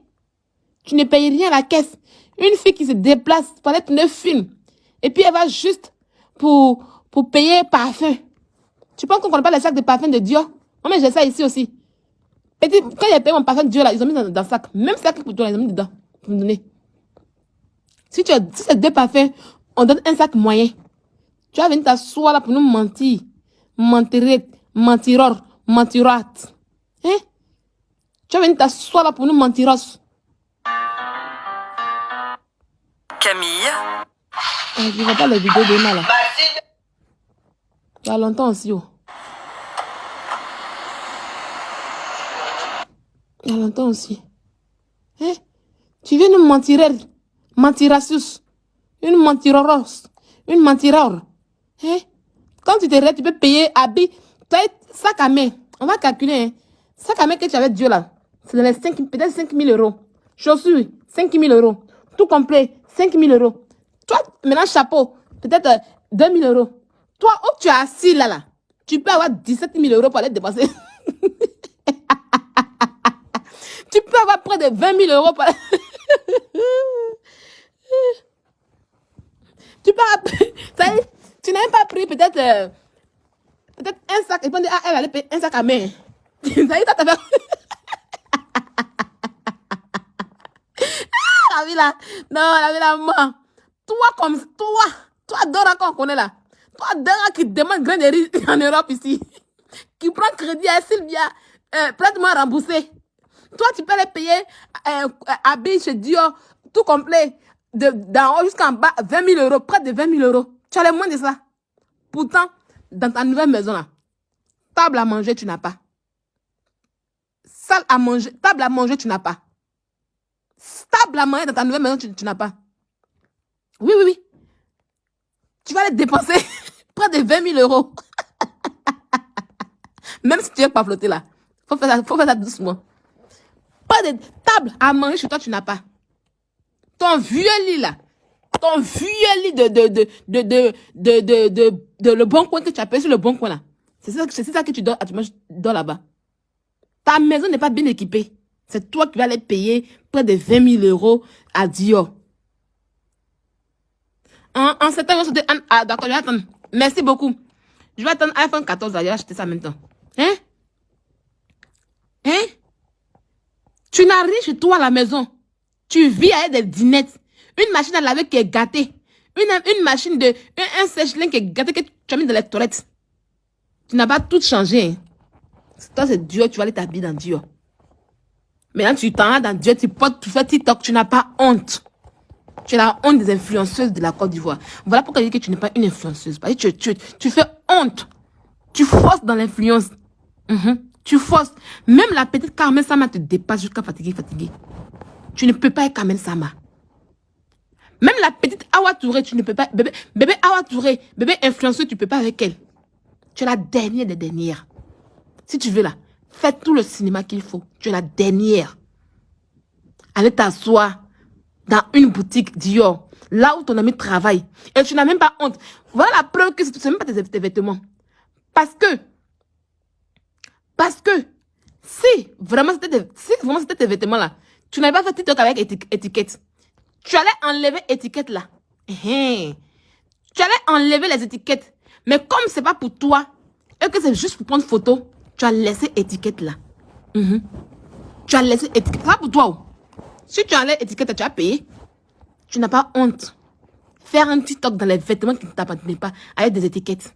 Tu ne payes rien à la caisse. Une fille qui se déplace pour être 9 films. Et puis, elle va juste pour payer parfum. Tu penses qu'on ne connaît pas les sacs de parfum de Dior? Moi, mais j'ai ça ici aussi. Et puis, quand j'ai payé mon parfum de Dior, là, ils ont mis dans le sac. Même sac pour toi, ils ont mis dedans. Pour me donner. Si c'est 2 parfums, on donne un sac moyen. Tu vas venir t'asseoir là pour nous mentir. Mentirate. Hein? Tu vas venir t'asseoir là pour nous mentiros. Camille. Je ne vois pas les vidéos d'Emma là. Il y a longtemps aussi. Oh. Il y a longtemps aussi. Hein? Tu viens nous mentir. Mentirassus. Une mentiroros. Une mentiror. Hein? Quand tu te rêves, tu peux payer habit. Sac à main. On va calculer. Hein? Sac à main que tu avais Dieu là. C'est peut-être 5 000 euros. Chaussures, 5 000 euros. Tout complet, 5 000 euros. Toi, maintenant, chapeau, peut-être 2 000 euros. Toi, où tu es assis là, tu peux avoir 17 000 euros pour aller dépenser. Tu peux avoir près de 20 000 euros pour aller... Tu peux avoir... Tu n'as même pas pris peut-être un sac. Et puis on dit, ah, elle allait payer un sac à main. Ça y est, t'as fait... La vie là. Non, la vie là, moi. Toi, Dora qu'on connaît là. Toi, Dora qui demande grain de riz en Europe ici. Qui prend crédit à Sylvia. Prête-moi remboursé. Toi, tu peux les payer habits chez Dior, tout complet. D'en haut jusqu'en bas, 20 000 euros. Près de 20 000 euros. Tu as les moins de ça. Pourtant, dans ta nouvelle maison là, table à manger, tu n'as pas. Salle à manger, table à manger, tu n'as pas. Table à manger dans ta nouvelle maison, tu n'as pas. Oui. Tu vas les dépenser près de 20 000 euros. Même si tu n'es pas flotté là. Faut faire ça doucement. pas de table à manger chez toi, tu n'as pas. Ton vieux lit là, ton vieux lit de le bon coin que tu as payé sur le bon coin là. C'est ça que tu dors là-bas. Ta maison n'est pas bien équipée. C'est toi qui vas aller payer près de 20 000 euros à Dior. En septembre, ah d'accord, je vais attendre. Merci beaucoup. Je vais attendre iPhone 14, je vais acheter ça en même temps. Hein? Hein? Tu n'as rien chez toi à la maison. Tu vis avec des dinettes. Une machine à laver qui est gâtée. Une machine de... Un sèche-linge qui est gâté que tu as mis dans les toilettes. Tu n'as pas tout changé. Hein? Toi, c'est Dior, tu vas aller t'habiller dans Dior. Maintenant, tu t'en vas dans Dior, tu fais TikTok, tu n'as pas honte. Tu as la honte des influenceuses de la Côte d'Ivoire. Voilà pourquoi je dis que tu n'es pas une influenceuse. Parce que tu fais honte. Tu forces dans l'influence. Tu forces. Même la petite Carmen Sama te dépasse jusqu'à fatiguer. Tu ne peux pas être Carmen Sama. Même la petite Awa Touré, tu ne peux pas. Bébé Awa Touré, bébé influenceuse, tu ne peux pas avec elle. Tu es la dernière des dernières. Si tu veux là, fais tout le cinéma qu'il faut. Tu es la dernière. Allez t'asseoir dans une boutique Dior, là où ton ami travaille. Et tu n'as même pas honte. Voilà la preuve que ce n'est même pas tes vêtements. Parce que si vraiment c'était tes vêtements là, tu n'avais pas fait TikTok avec étiquette. Tu allais enlever étiquette là. Tu allais enlever les étiquettes. Mais comme c'est pas pour toi, et que c'est juste pour prendre photo, tu as laissé étiquette là. Tu as laissé étiquette. C'est pas pour toi. Si tu enlèves étiquette, tu as payé. Tu n'as pas honte. Faire un TikTok dans les vêtements qui ne t'appartiennent pas avec des étiquettes.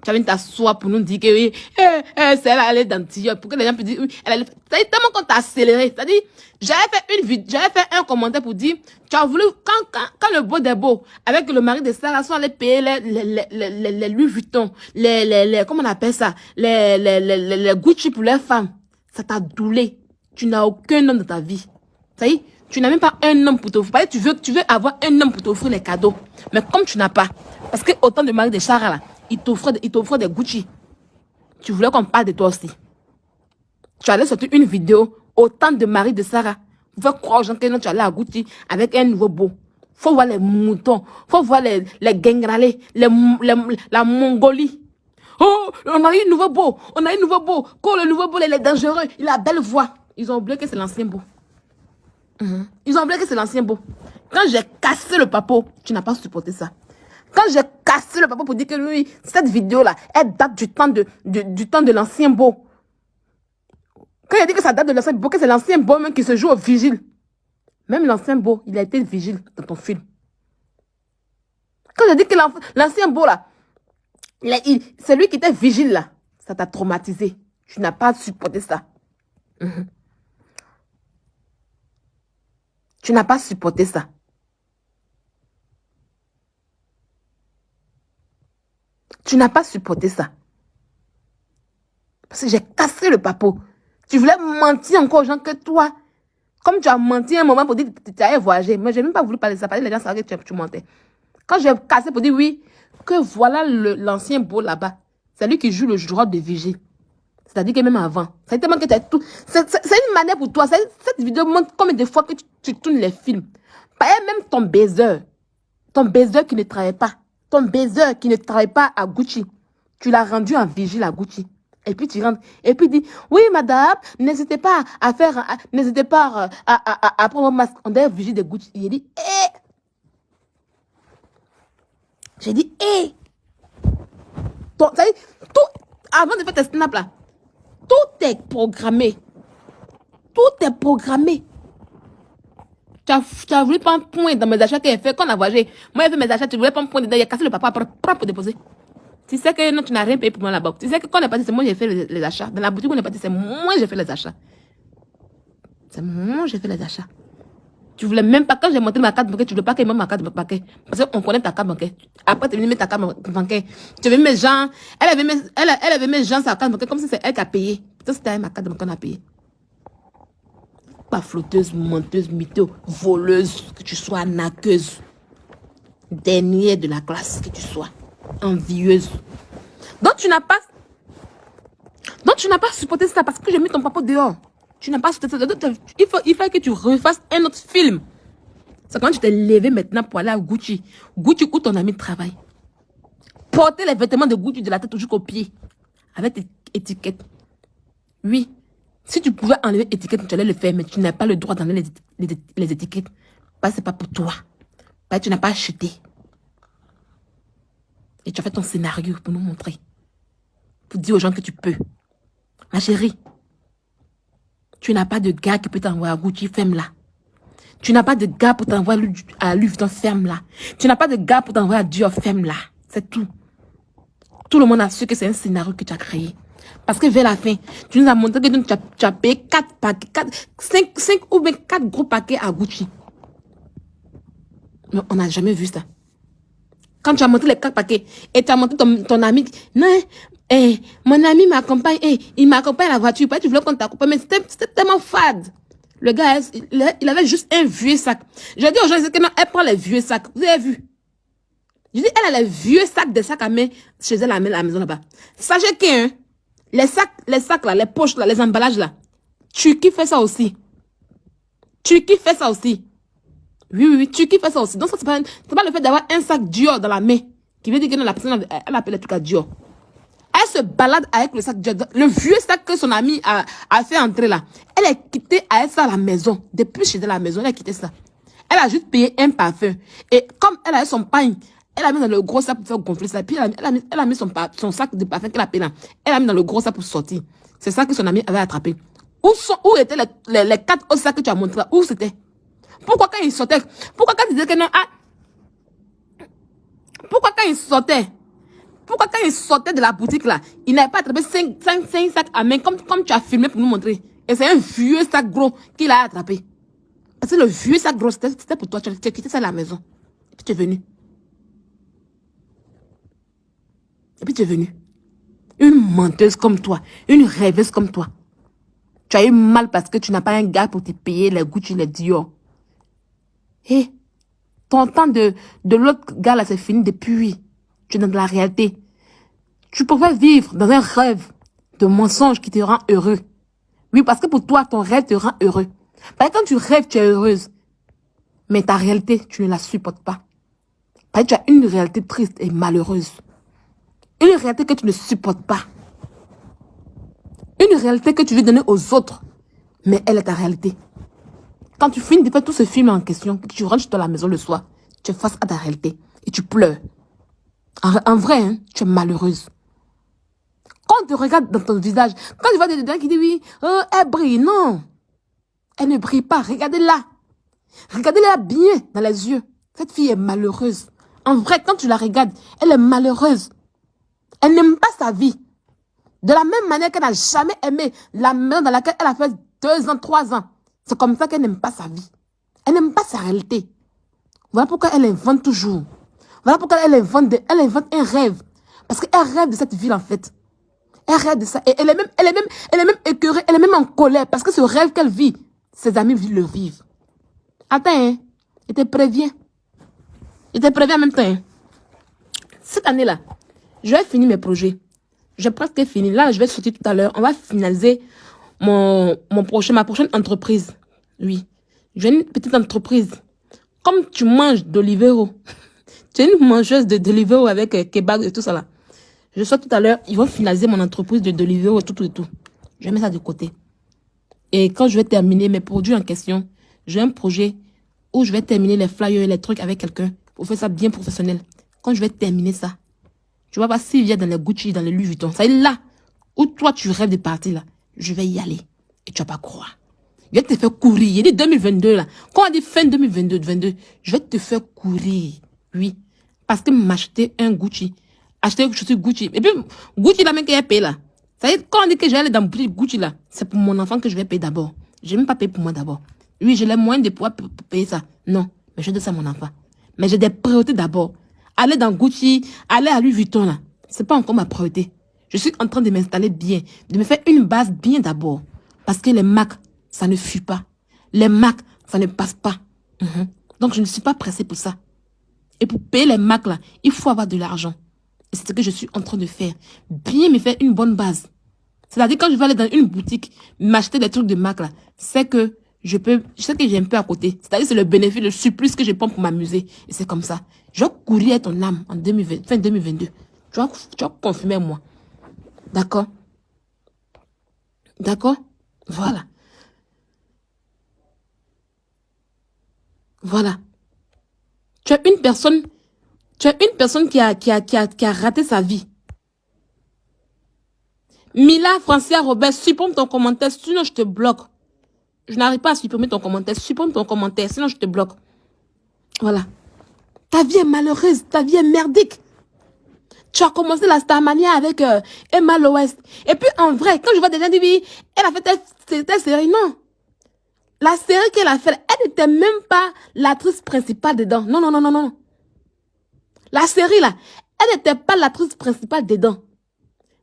Tu as venu t'asseoir pour nous dire que oui, celle-là, elle est dans Dior. Pour que les gens puissent dire oui, elle est. C'est tellement qu'on t'a accéléré. C'est-à-dire, j'avais fait un commentaire pour dire, tu as voulu, quand le beau des beaux, avec le mari de Sarah, sont allés payer les Louis Vuitton, comment on appelle ça, les Gucci pour les femmes. Ça t'a doulé. Tu n'as aucun homme dans ta vie. Ça y est, tu n'as même pas un homme pour t'offrir. Tu veux avoir un homme pour t'offrir les cadeaux. Mais comme tu n'as pas, parce que autant de mari de Sarah là, il t'offre des Gucci. Tu voulais qu'on parle de toi aussi. Tu allais sortir une vidéo, autant de mari de Sarah. Vous faites croire aux gens que non, tu allais à Gucci avec un nouveau beau. Faut voir les moutons, faut voir les Gengralais, la Mongolie. Oh, on a eu un nouveau beau, Quand le nouveau beau, il est dangereux, il a belle voix. Ils ont oublié que c'est l'ancien beau. Ils ont oublié que c'est l'ancien beau. Quand j'ai cassé le papo, tu n'as pas supporté ça. Quand j'ai cassé le papo pour dire que oui, cette vidéo-là, elle date du temps de l'ancien beau. Quand il a dit que ça date de l'ancien beau, que c'est l'ancien beau même qui se joue au vigile. Même l'ancien beau, il a été vigile dans ton film. Quand j'ai dit que l'ancien beau là, c'est lui qui était vigile là, ça t'a traumatisé. Tu n'as pas supporté ça. Tu n'as pas supporté ça. Tu n'as pas supporté ça. Parce que j'ai cassé le papo. Tu voulais mentir encore aux gens que toi, comme tu as menti un moment pour dire que tu allais voyager. Moi, je n'ai même pas voulu parler de ça. Parce que les gens savaient que tu mentais. Quand j'ai cassé pour dire oui, que voilà l'ancien beau là-bas. C'est lui qui joue le rôle de vigile. C'est-à-dire que même avant. C'est tellement que tu as tout. C'est une manière pour toi. Cette vidéo montre combien de fois que tu tournes les films. Même ton baiser. Ton baiser qui ne travaille pas. Ton baiser qui ne travaille pas à Gucci. Tu l'as rendu en vigile à Gucci. Et puis tu rentres. Et puis dis, oui madame, n'hésitez pas à faire, n'hésitez pas à prendre un masque. On doit être vigile de Gucci. Il dit, hé. J'ai dit, hé. Tout, avant de faire tes snaps là, tout est programmé. Tout est programmé. Tu as voulu prendre point dans mes achats qu'elle fait quand on a voyagé. Moi, j'ai fait mes achats, tu voulais prendre point dedans, il a cassé le papa après, pour déposer. Tu sais que non, tu n'as rien payé pour moi là-bas. Tu sais que quand on est parti, c'est moi qui ai fait les achats. Dans la boutique où on est parti, c'est moi qui j'ai fait les achats. C'est moi qui j'ai fait les achats. Tu voulais même pas, quand j'ai monté ma carte bancaire, tu voulais pas qu'elle mette ma carte bancaire. Parce qu'on connaît ta carte bancaire. Après, tu es venu mettre ta carte bancaire. Tu avais mis mes gens, elle avait mis gens sur la carte bancaire comme si c'est elle qui a payé. Peut-être c'était ma carte bancaire qu'on a payé. Pas flotteuse, menteuse, mytho, voleuse, que tu sois naqueuse. Dernière de la classe, que tu sois. Envieuse. Donc tu n'as pas supporté ça parce que j'ai mis ton papa dehors. Tu n'as pas sauté. Il faut que tu refasses un autre film. C'est quand tu t'es levé maintenant pour aller à Gucci. Gucci où ton ami travaille. Porter les vêtements de Gucci de la tête jusqu'aux pieds. Avec tes étiquettes. Oui. Si tu pouvais enlever l'étiquette, tu allais le faire, mais tu n'as pas le droit d'enlever les étiquettes. Parce que c'est pas pour toi. Parce que tu n'as pas acheté. Et tu as fait ton scénario pour nous montrer. Pour dire aux gens que tu peux. Ma chérie, tu n'as pas de gars qui peut t'envoyer à Gucci, ferme-la. Tu n'as pas de gars pour t'envoyer à Louis Vuitton, ferme-la. Tu n'as pas de gars pour t'envoyer à Dior, ferme-la. C'est tout. Tout le monde a su que c'est un scénario que tu as créé. Parce que vers la fin, tu nous as montré que tu as payé 4 paquets, 5 ou bien 4 gros paquets à Gucci. Mais on n'a jamais vu ça. Quand tu as montré les 4 paquets et tu as montré ton ami, non, mon ami m'accompagne, il m'accompagne à la voiture. Tu voulais qu'on t'accompagne, mais c'était tellement fade. Le gars, il avait juste un vieux sac. J'ai dit aux gens, que non, elle prend les vieux sacs. Vous avez vu? Je dis, elle a les vieux sacs, des sacs à main chez elle à la maison là-bas. Sachez que les sacs là, les poches là, les emballages là, Turquie fait ça aussi. Turquie fait ça aussi. Oui, Turquie fait ça aussi. Donc ça, c'est pas le fait d'avoir un sac Dior dans la main qui veut dire que la personne, elle appelle les trucs à Dior. Elle se balade avec le sac Dior. Le vieux sac que son ami a fait entrer là. Elle a quitté avec ça à la maison. Depuis chez elle à la maison, elle a quitté ça. Elle a juste payé un parfum. Et comme elle a son pain, elle a mis dans le gros sac pour faire gonfler ça. Puis elle a mis son sac de parfum qu'elle a payé là. Elle a mis dans le gros sac pour sortir. C'est ça que son ami avait attrapé. Où étaient les 4 autres sacs que tu as montré là? Où c'était? Pourquoi quand il sortait? Pourquoi quand il disait que non? Pourquoi quand il sortait? Pourquoi quand il sortait de la boutique là, il n'avait pas attrapé 5 sacs à main comme tu as filmé pour nous montrer? Et c'est un vieux sac gros qu'il a attrapé. Parce que le vieux sac gros, c'était pour toi. Tu as quitté ça à la maison. Et puis tu es venu. Et puis tu es venu. Une menteuse comme toi. Une rêveuse comme toi. Tu as eu mal parce que tu n'as pas un gars pour te payer les Gucci, les Dior. Et ton temps de l'autre gars là, c'est fini depuis. Tu es dans la réalité. Tu pourrais vivre dans un rêve de mensonge qui te rend heureux. Oui, parce que pour toi, ton rêve te rend heureux. Parce que quand tu rêves, tu es heureuse. Mais ta réalité, tu ne la supportes pas. Parce que tu as une réalité triste et malheureuse. Une réalité que tu ne supportes pas. Une réalité que tu veux donner aux autres. Mais elle est ta réalité. Quand tu finis de faire tout ce film en question, que tu rentres chez toi à la maison le soir, tu es face à ta réalité et tu pleures. En vrai, hein, tu es malheureuse. Quand on te regarde dans ton visage, quand tu vois des gens qui disent oui, elle brille, non. Elle ne brille pas, regardez-la. Regardez-la bien dans les yeux. Cette fille est malheureuse. En vrai, quand tu la regardes, elle est malheureuse. Elle n'aime pas sa vie. De la même manière qu'elle n'a jamais aimé la maison dans laquelle elle a fait 2 ans, 3 ans. C'est comme ça qu'elle n'aime pas sa vie. Elle n'aime pas sa réalité. Voilà pourquoi elle invente toujours. Voilà pourquoi elle invente un rêve. Parce qu'elle rêve de cette vie en fait. Elle rêve de ça. Et elle est même écœurée, elle est même en colère. Parce que ce rêve qu'elle vit, ses amis le vivent. Attends, hein. Je te préviens. Je te préviens en même temps. Hein. Cette année-là, je vais finir mes projets. J'ai presque fini. Là, je vais sortir tout à l'heure. On va finaliser ma prochaine entreprise. Oui. J'ai une petite entreprise. Comme tu manges d'Olivero. Tu es une mangeuse de Deliveroo avec kebab et tout ça là. Je sors tout à l'heure. Ils vont finaliser mon entreprise de Deliveroo et tout. Je vais mettre ça de côté. Et quand je vais terminer mes produits en question, j'ai un projet où je vais terminer les flyers et les trucs avec quelqu'un pour faire ça bien professionnel. Quand je vais terminer ça, tu vois pas s'il vient dans les Gucci, dans les Louis Vuitton. Ça est là où toi tu rêves de partir là. Je vais y aller. Et tu vas pas croire. Je vais te faire courir. Il dit 2022 là. Quand on dit fin 2022, je vais te faire courir. Oui. Parce que m'acheter un Gucci. Acheter quelque chose de Gucci. Et puis, Gucci là même qu'il a payé là. Ça veut dire, quand on dit que je vais aller dans Gucci là, c'est pour mon enfant que je vais payer d'abord. Je vais même pas payer pour moi d'abord. Oui, j'ai les moyens de pouvoir payer ça. Non. Mais je donne ça à mon enfant. Mais j'ai des priorités d'abord. Aller dans Gucci, aller à Louis Vuitton là. C'est pas encore ma priorité. Je suis en train de m'installer bien. De me faire une base bien d'abord. Parce que les Mac, ça ne fuit pas. Les Mac, ça ne passe pas. Donc, je ne suis pas pressée pour ça. Et pour payer les Mac, là, il faut avoir de l'argent. Et c'est ce que je suis en train de faire. Bien me faire une bonne base. C'est-à-dire, quand je vais aller dans une boutique, m'acheter des trucs de marque, là, c'est que je sais que j'ai un peu à côté. C'est-à-dire, c'est le bénéfice, le surplus que je prends pour m'amuser. Et c'est comme ça. Je vais courir à ton âme en 2020, fin 2022. Tu vas confirmer moi. D'accord? D'accord? Voilà. Voilà. Tu es une personne qui a raté sa vie. Mila, Francia, Robert, supprime ton commentaire, sinon je te bloque. Je n'arrive pas à supprimer ton commentaire. Supprime ton commentaire, sinon je te bloque. Voilà. Ta vie est malheureuse, ta vie est merdique. Tu as commencé la Starmania avec Emma Loest. Et puis en vrai, quand je vois des gens dire, oui, elle a fait telle série, non. La série qu'elle a faite, elle n'était même pas l'actrice principale dedans. Non, non, non, non, non. La série là, elle n'était pas l'actrice principale dedans.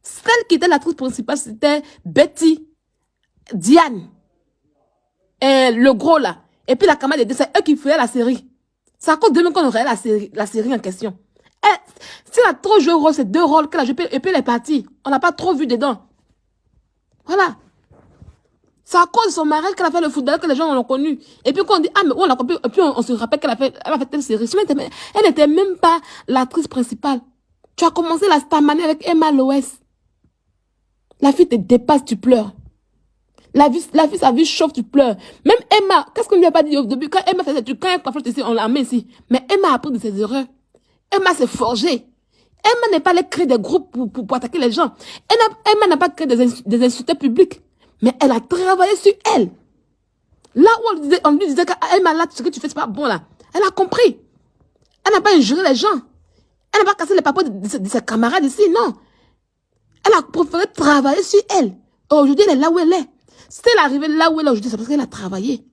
Celle qui était l'actrice principale, c'était Betty, Diane, et le gros là. Et puis la camarade de deux, c'est eux qui faisaient la série. C'est à cause de nous qu'on aurait la série en question. Si elle a trop joué rôle, c'est deux rôles qu'elle a joué, et puis elle est partie. On n'a pas trop vu dedans. Voilà. C'est à cause de son mari qu'elle a fait le football que les gens l'ont connu. Et puis quand on dit, ah mais on l'a compris, et puis on se rappelle qu'elle a fait telle série. Elle n'était même pas l'actrice principale. Tu as commencé la Starmania avec Emma Loest. La fille te dépasse, tu pleures. La fille, sa vie chauffe, tu pleures. Même Emma, qu'est-ce qu'on lui a pas dit au début? Quand Emma faisait quand elle parfois ici, on la met ici. Mais Emma a appris de ses erreurs. Emma s'est forgée. Emma n'est pas allée créer des groupes pour attaquer les gens. Emma n'a pas créé des insultes publiques. Mais elle a travaillé sur elle. Là où on lui disait qu'Emma, là, ce que tu fais, c'est pas bon, là. Elle a compris. Elle n'a pas injuré les gens. Elle n'a pas cassé les papeaux de ses camarades ici, non. Elle a préféré travailler sur elle. Aujourd'hui, elle est là où elle est. Si elle est arrivée là où elle est aujourd'hui, c'est parce qu'elle a travaillé.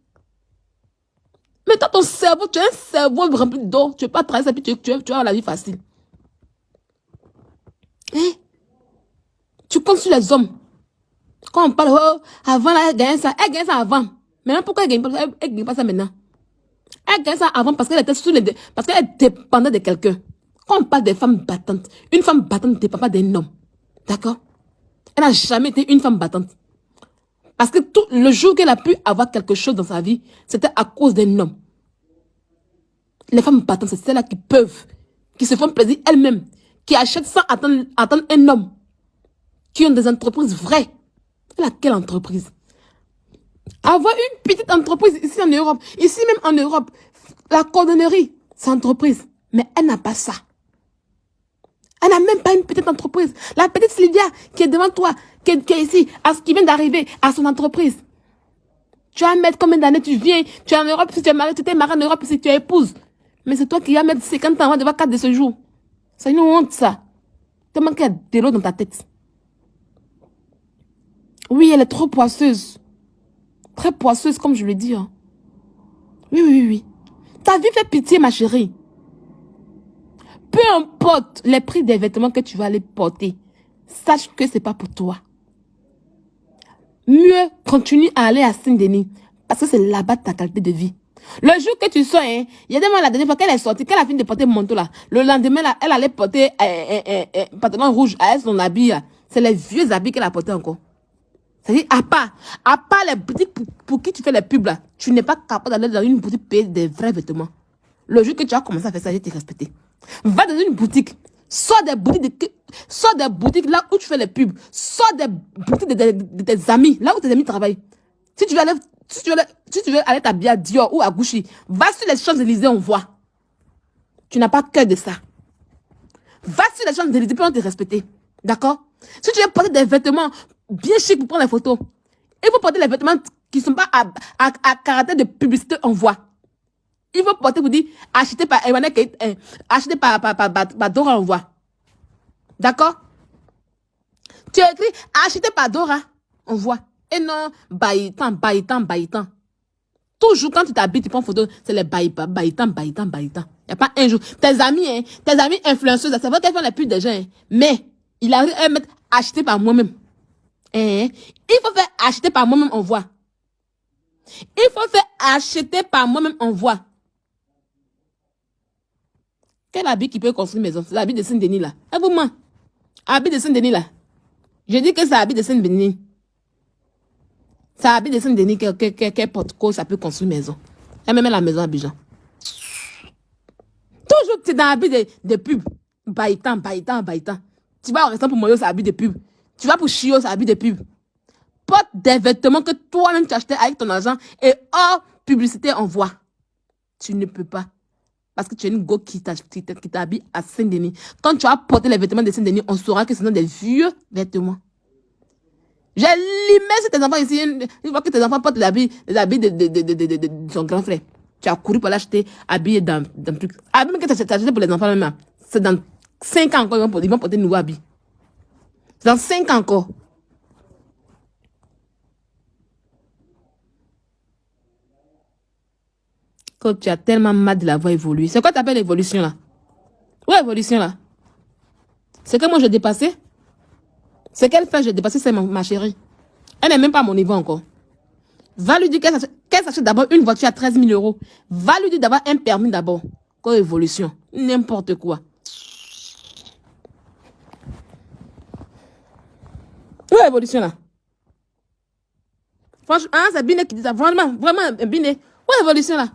Mais toi, ton cerveau, tu as un cerveau rempli d'or. Tu ne peux pas travailler ça, puis tu vas avoir la vie facile. Hein? Tu comptes sur les hommes. Quand on parle, oh, avant, là, elle gagnait ça avant. Maintenant, pourquoi elle ne gagne pas ça maintenant? Elle gagnait ça avant parce qu'elle était parce qu'elle dépendait de quelqu'un. Quand on parle des femmes battantes, une femme battante ne dépend pas d'un homme. D'accord? Elle n'a jamais été une femme battante. Parce que le jour qu'elle a pu avoir quelque chose dans sa vie, c'était à cause d'un homme. Les femmes battantes, c'est celles-là qui peuvent, qui se font plaisir elles-mêmes, qui achètent sans attendre un homme, qui ont des entreprises vraies. Laquelle entreprise? Avoir une petite entreprise ici en Europe, ici même en Europe, la cordonnerie, c'est entreprise. Mais elle n'a pas ça. Elle n'a même pas une petite entreprise. La petite Sylvia qui est devant toi, qui est ici, qui vient d'arriver à son entreprise. Tu vas mettre combien d'années tu viens, tu es en Europe, si tu es marié, tu t'es marié en Europe, si tu es épouse. Mais c'est toi qui vas mettre 50 ans avant de voir 4 de ce jour. C'est une honte ça. Tellement qu'il y a de l'eau dans ta tête. Oui, elle est trop poisseuse. Très poisseuse, comme je le dis. Hein. Oui, oui, oui, oui. Ta vie fait pitié, ma chérie. Peu importe les prix des vêtements que tu vas aller porter, sache que c'est pas pour toi. Mieux, continue à aller à Saint-Denis. Parce que c'est là-bas ta qualité de vie. Le jour que tu sors, hein, il y a des moments la dernière fois qu'elle est sortie, qu'elle a fini de porter le manteau là. Le lendemain, là, elle allait porter pantalon rouge à son habit. C'est les vieux habits qu'elle a portés encore. C'est-à-dire, à part les boutiques pour qui tu fais les pubs là, tu n'es pas capable d'aller dans une boutique payer des vrais vêtements. Le jour que tu as commencé à faire ça, je t'ai respecté. Va dans une boutique. Sors des boutiques là où tu fais les pubs. Sors des boutiques de tes amis, là où tes amis travaillent. Si tu veux aller t'habiller à Dior ou à Gucci, va sur les Champs-Élysées, on voit. Tu n'as pas cœur de ça. Va sur les Champs-Élysées pour te respecter. D'accord? Si tu veux porter des vêtements bien chics pour prendre les photos, il faut porter les vêtements qui ne sont pas à caractère de publicité, on voit. Il faut porter pour dire acheter par acheter par Dora, on voit. D'accord? Tu as écrit acheter par Dora, on voit. Et non, baïtan. Toujours quand tu t'habilles, tu prends photo, c'est les baïtan. Il n'y a pas un jour. Tes amis influenceuses, c'est vrai qu'elles font les pubs des gens, hein, mais il arrive à mettre acheter par moi-même. Il faut faire acheter par moi-même, on voit. Il faut faire acheter par moi-même, on voit. Quel habit qui peut construire une maison? C'est l'habit de Saint-Denis là. Et vous, moi, habit de Saint-Denis là. Je dis que ça habite de Saint-Denis. Ça habite de Saint-Denis qu'elle porte quoi, ça peut construire une maison. Elle me met la maison à Abidjan. Toujours, tu es dans l'habit de pub. Baïtan. Tu vas au restaurant pour manger, ça habite de pub. Tu vas pour Chio, ça habite de pub. Porte des vêtements que toi-même tu achetais avec ton argent et hors publicité envoie. Tu ne peux pas. Parce que tu es une go qui t'habille à Saint-Denis. Quand tu as porté les vêtements de Saint-Denis, on saura que ce sont des vieux vêtements. J'ai limé sur tes enfants ici. Une fois que tes enfants portent les habits de son grand frère. Tu as couru pour l'acheter habillé dans un truc. Habit même que tu as acheté pour les enfants même. C'est dans 5 ans encore, ils vont porter de nouveaux habits. C'est dans 5 ans encore. Quand tu as tellement mal de la voir évoluer. C'est quoi tu appelles l'évolution là? Où est l'évolution là? C'est que moi je dépassais. C'est qu'elle fait, je dépassais, c'est ma chérie. Elle n'est même pas à mon niveau encore. Va lui dire qu'elle s'achète d'abord une voiture à 13 000 euros. Va lui dire d'avoir un permis d'abord. Quoi évolution? N'importe quoi. Où est l'évolution là? Franchement, c'est Binet qui dit ça. Vraiment, Binet. Où est l'évolution là?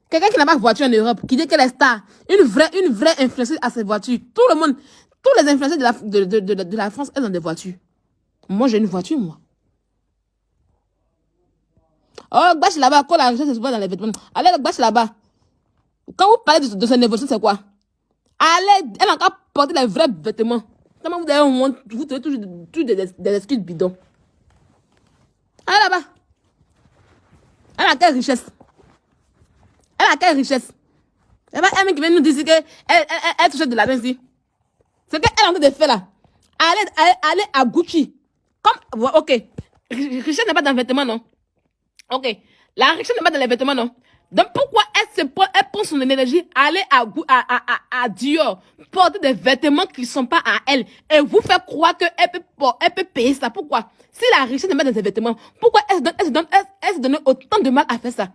Quelqu'un qui n'a pas de voiture en Europe, qui dit qu'elle est star, une vraie influenceuse à ses voitures. Tout le monde, tous les influenceurs de la France, elles ont des voitures. Moi, j'ai une voiture, moi. Oh, bâche là-bas, quand la richesse se voit dans les vêtements. Allez, bâche là-bas. Quand vous parlez de son évolution, c'est quoi? Allez, elle a encore porté les vrais vêtements. Comment vous avez honte, vous trouvez toujours des excuses bidons. Allez là-bas. Elle a quelle richesse? Elle a quelle richesse? Il y a pas un mec qui vient nous dire qu'elle touche de l'argent ici. C'est qu'elle est en train de faire là. Allez à Gucci. Comme, ok. Richesse n'est pas dans le vêtement, non? Ok. La richesse n'est pas dans les vêtements, non? Donc pourquoi elle prend son énergie à aller à Dior, porter des vêtements qui ne sont pas à elle, et vous faire croire qu'elle peut payer ça? Pourquoi? Si la richesse n'est pas dans ses vêtements, pourquoi elle se donne autant de mal à faire ça?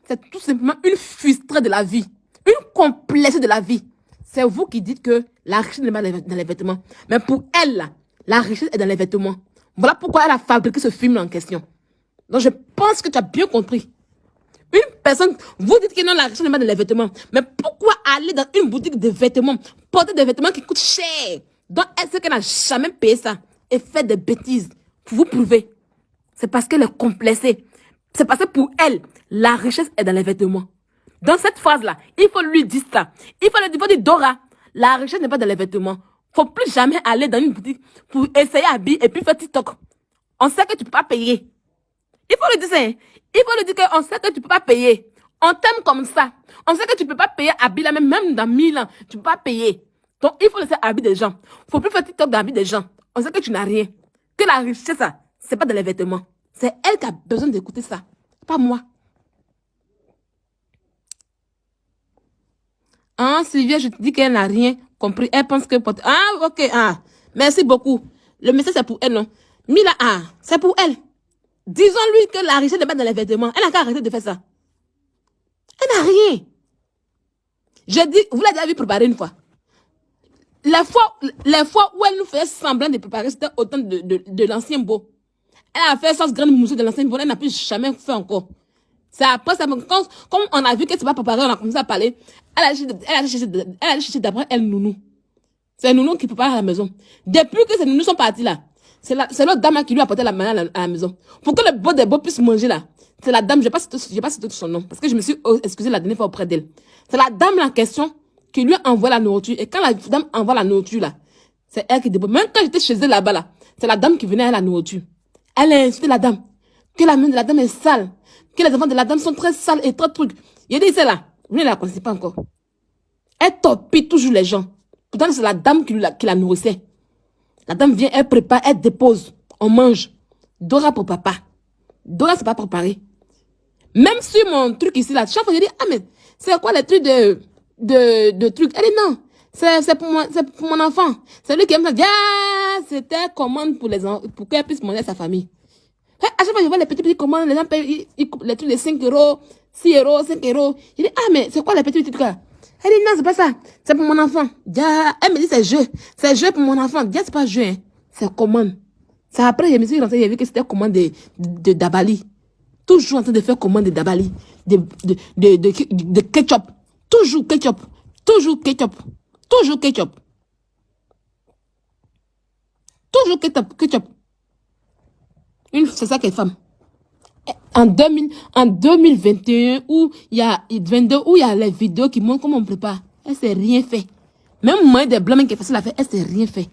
C'est tout simplement une frustrée de la vie. Une complexité de la vie. C'est vous qui dites que la richesse n'est pas dans les vêtements. Mais pour elle, là, la richesse est dans les vêtements. Voilà pourquoi elle a fabriqué ce film en question. Donc je pense que tu as bien compris. Une personne, vous dites que non, la richesse n'est pas dans les vêtements. Mais pourquoi aller dans une boutique de vêtements, porter des vêtements qui coûtent cher, donc elle sait qu'elle n'a jamais payé ça, et faire des bêtises pour vous prouver? C'est parce qu'elle est complexée. C'est parce que pour elle, la richesse est dans les vêtements. Dans cette phrase-là, il faut lui dire ça. Il faut lui dire, Dora, la richesse n'est pas dans les vêtements. Faut plus jamais aller dans une boutique pour essayer habiller et puis faire TikTok. On sait que tu peux pas payer. Il faut lui dire ça. Il faut lui dire qu'on sait que tu peux pas payer. On t'aime comme ça. On sait que tu peux pas payer habiller même dans 1000 ans. Tu peux pas payer. Donc, il faut laisser habiller des gens. Faut plus faire TikTok d'habiller des gens. On sait que tu n'as rien. Que la richesse, ça, c'est pas dans les vêtements. C'est elle qui a besoin d'écouter ça. Pas moi. Hein, Sylvia, je te dis qu'elle n'a rien compris. Elle pense que... Ah, ok, ah. Merci beaucoup. Le message, c'est pour elle, non? Mila, ah, c'est pour elle. Disons-lui que la richesse n'est pas dans les vêtements. Elle n'a qu'à arrêter de faire ça. Elle n'a rien. J'ai dit, vous l'avez déjà vu préparer une fois. Les fois où elle nous fait semblant de préparer, c'était autant de l'ancien beau. Elle a fait sauce grande mousse de l'ancien beau. Elle n'a plus jamais fait encore. C'est après ça, comme on a vu que c'est pas préparé, on a commencé à parler. Elle a cherché d'après elle nounou. C'est nounou qui prépare à la maison. Depuis que ces nounous sont partis là, c'est l'autre dame qui lui a apporté la banane à la maison. Pour que le beau des beaux puisse manger là. C'est la dame, je n'ai pas cité son nom, parce que je me suis excusée la dernière fois auprès d'elle. C'est la dame en question qui lui envoie la nourriture. Et quand la dame envoie la nourriture là, c'est elle qui déborde. Même quand j'étais chez elle là-bas là, c'est la dame qui venait à la nourriture. Elle a insulté la dame. Que la main de la dame est sale. Que les enfants de la dame sont très sales et très trucs. Il dit, c'est là. Vous ne la connaissez pas encore. Elle torpille toujours les gens. Pourtant, c'est la dame qui la nourrissait. La dame vient, elle prépare, elle dépose. On mange. Dora pour papa. Dora, c'est pas préparé. Même sur mon truc ici, là, chaque fois, je dis, ah, mais c'est quoi les trucs de trucs? Elle dit, non. C'est pour mon enfant. C'est lui qui aime ça. Ah, c'était commande pour qu'elle puisse manger sa famille. À chaque fois, je vois les petits commandes, les gens payent les trucs de 5 euros, 6 euros, 5 euros. Je dis, ah, mais c'est quoi les petits trucs là? Elle dit non, c'est pas ça. C'est pour mon enfant. Elle me dit c'est jeu pour mon enfant. C'est pas jeu, hein. C'est commande. C'est après, je me suis renseignée, j'ai vu que c'était commande de Dabali. Toujours en train de faire commande de Dabali. De ketchup. Toujours ketchup. Toujours ketchup. Toujours ketchup. Toujours ketchup. C'est ça qu'elle est femme. En 2021, où il y a 22, où il y a les vidéos qui montrent comment on prépare, elle s'est rien fait. Même moi, des blancs qui est facile à faire, elle s'est rien fait.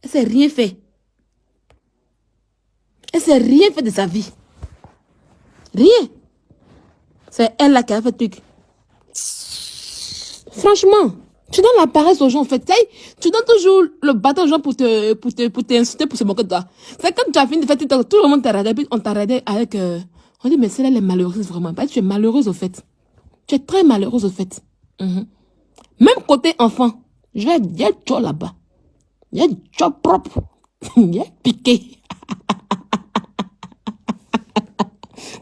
Elle s'est rien fait. Elle s'est rien fait de sa vie. Rien. C'est elle là qui a fait le truc. Franchement, tu donnes la paresse aux gens, en fait. Tu donnes toujours le bâton aux gens pour t'insulter, pour se moquer de toi. C'est quand tu as fini de faire tout le monde t'a regardé, puis on t'a regardé avec... on dit, mais celle-là, elle est malheureuse, vraiment. Bah, tu es malheureuse, au fait. Tu es très malheureuse, au fait. Même côté enfant, il y a du job là-bas. Il y a du job propre. Il y a piqué.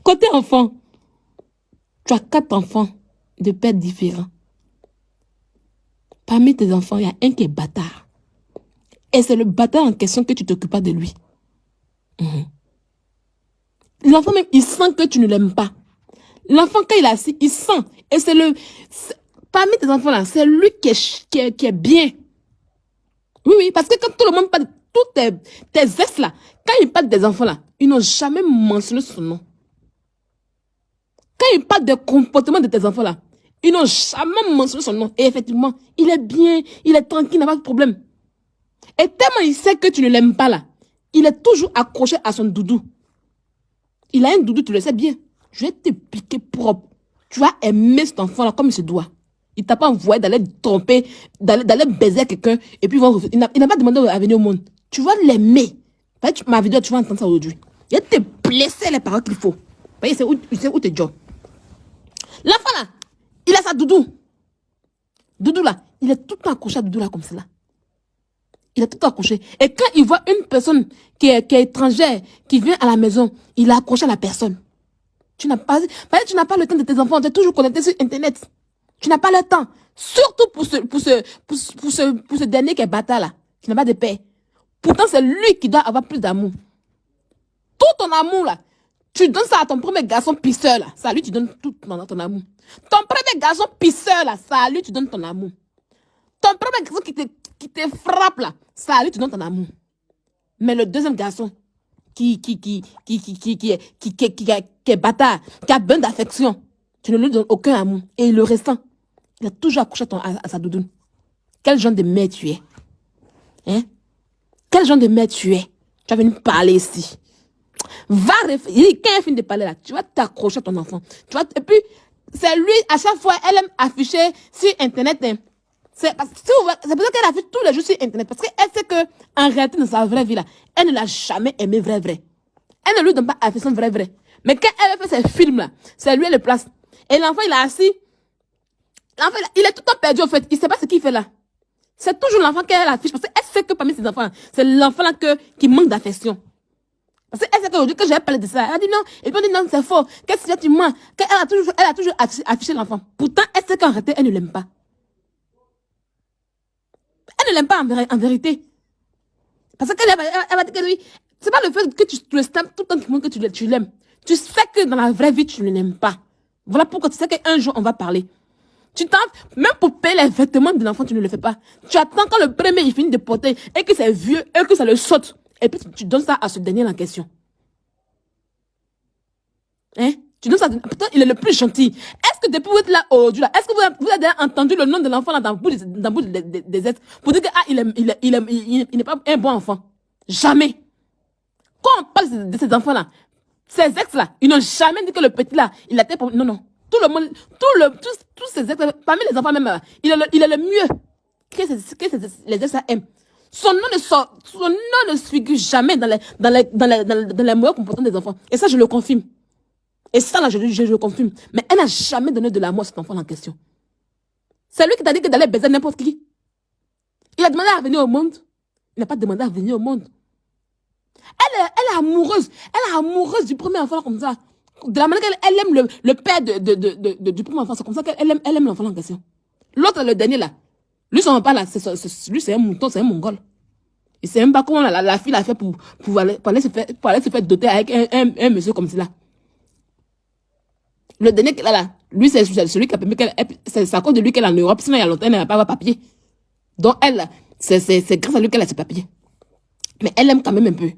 Côté enfant, tu as 4 enfants de pères différents. Parmi tes enfants, il y a un qui est bâtard. Et c'est le bâtard en question que tu t'occupes pas de lui. L'enfant même, il sent que tu ne l'aimes pas. L'enfant, quand il est assis, il sent. Et parmi tes enfants là, c'est lui qui est bien. Oui, parce que quand tout le monde parle, tous tes ex là, quand ils parlent des enfants là, ils n'ont jamais mentionné son nom. Quand ils parlent des comportements de tes enfants là, ils n'ont jamais mentionné son nom. Et effectivement, il est bien, il est tranquille, il n'a pas de problème. Et tellement il sait que tu ne l'aimes pas là, il est toujours accroché à son doudou. Il a un doudou, tu le sais bien. Je vais te piquer propre. Tu vas aimer cet enfant là comme il se doit. Il t'a pas envoyé d'aller tromper, d'aller baiser quelqu'un, et puis il n'a pas demandé à venir au monde. Tu vas l'aimer. Ma vidéo, tu vas entendre ça aujourd'hui. Il va te blesser les paroles qu'il faut. Il sait où t'es job. L'enfant là, il a sa doudou. Doudou là, il est tout le temps accroché à doudou là comme ça là. Il est tout le temps accroché. Et quand il voit une personne qui est étrangère, qui vient à la maison, il est accroché à la personne. Tu n'as pas le temps de tes enfants, tu es toujours connecté sur Internet. Tu n'as pas le temps. Surtout pour ce dernier qui est bâtard là, qui n'a pas de paix. Pourtant, c'est lui qui doit avoir plus d'amour. Tout ton amour là, tu donnes ça à ton premier garçon pisseur là. Ça, lui, tu donnes tout ton amour. Ton premier garçon pisseur là, ça, lui, tu donnes ton amour. Ton premier garçon qui te frappe là, ça, lui, tu donnes ton amour. Mais le deuxième garçon, qui est bâtard, qui a besoin d'affection, tu ne lui donnes aucun amour. Et le restant, il a toujours accroché à sa doudoune. Quel genre de mère tu es? Hein? Quel genre de mère tu es? Tu vas venir parler ici. Va réfléchir. Quand elle finit de parler là, tu vas t'accrocher à ton enfant. Et puis, c'est lui, à chaque fois, elle aime afficher sur Internet. Hein. C'est pour ça qu'elle affiche tous les jours sur Internet. Parce qu'elle sait qu'en réalité, dans sa vraie vie là, elle ne l'a jamais aimé vrai. Elle ne lui donne pas affection vrai. Mais quand elle fait ses films là, c'est lui, elle le place. Et l'enfant, il est assis. L'enfant, il est tout le temps perdu, en fait. Il ne sait pas ce qu'il fait là. C'est toujours l'enfant qu'elle affiche. Parce qu'elle sait que parmi ses enfants, c'est l'enfant là qui manque d'affection. Parce qu'elle sait qu'aujourd'hui, que j'avais parlé de ça, elle a dit non. Et puis on dit non, c'est faux. Qu'est-ce que tu mens? Elle a toujours affiché l'enfant. Pourtant, elle sait qu'en réalité, elle ne l'aime pas. Elle ne l'aime pas en vérité. Parce qu'elle va dire que oui, c'est pas le fait que tu le stampes tout le temps qui montre que tu l'aimes. Tu sais que dans la vraie vie, tu ne l'aimes pas. Voilà pourquoi tu sais qu'un jour, on va parler. Tu tentes, même pour payer les vêtements de l'enfant, tu ne le fais pas. Tu attends quand le premier, il finit de porter, et que c'est vieux, et que ça le saute. Et puis, tu donnes ça à ce dernier en question. Hein? Tu donnes ça, pourtant, il est le plus gentil. Est-ce que depuis vous êtes là aujourd'hui, là, est-ce que vous avez entendu le nom de l'enfant là dans le bout des êtres pour dire que, il n'est pas un bon enfant? Jamais. Quand on parle de ces enfants là, ces ex là, ils n'ont jamais dit que le petit là, il a été pour... Non. Tout le monde, tous ces ex, parmi les enfants même, il est le mieux que les ex aiment. Son nom ne figure jamais dans les mauvais comportements des enfants. Et ça, je le confirme. Et ça, là, je le confirme. Mais elle n'a jamais donné de l'amour à cet enfant en question. C'est lui qui t'a dit que d'aller baiser n'importe qui. Il a demandé à venir au monde. Il n'a pas demandé à venir au monde. Elle est amoureuse. Elle est amoureuse du premier enfant comme ça. de la manière qu'elle aime le père du premier enfant, c'est comme ça qu'elle aime l'enfant en question. L'autre, le dernier là, lui, son papa là, lui, c'est un mouton, c'est un mongol. Il sait même pas comment la fille l'a fait pour aller se faire doter avec un monsieur comme cela. Le dernier là, lui, c'est celui qui a permis qu'elle. C'est à cause de lui qu'elle est en Europe, sinon il y a longtemps, elle n'a pas de papier. Donc elle, c'est grâce à lui qu'elle a ses papiers. Mais elle aime quand même un peu.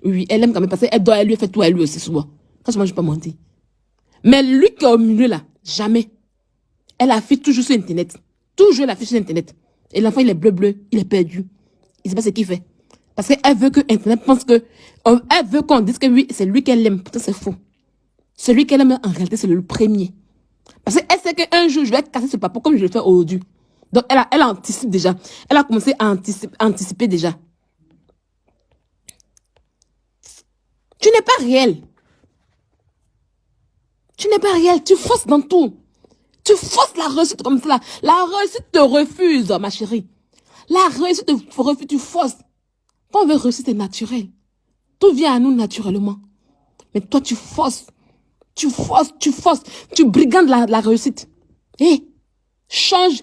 Oui, elle aime quand même parce qu'elle lui fait tout à lui aussi souvent. Franchement, je ne vais pas mentir. Mais lui qui est au milieu là, jamais. Elle affiche toujours sur Internet. Toujours elle affiche sur Internet. Et l'enfant, il est bleu, il est perdu. Il ne sait pas ce qu'il fait. Parce qu'elle veut que Internet pense que. Elle veut qu'on dise que oui, c'est lui qu'elle aime. Pourtant, c'est faux. Celui qu'elle aime, en réalité, c'est le premier. Parce qu'elle sait qu'un jour, je vais casser ce papa comme je le fais aujourd'hui. Donc, elle anticipe déjà. Elle a commencé à anticiper déjà. Tu n'es pas réel. Tu n'es pas réel. Tu forces dans tout. Tu forces la réussite comme cela. La réussite te refuse, ma chérie. La réussite te refuse, tu forces. Quand on veut réussir, c'est naturel. Tout vient à nous naturellement. Mais toi, tu forces. Tu forces. Tu brigandes la réussite. Hey, change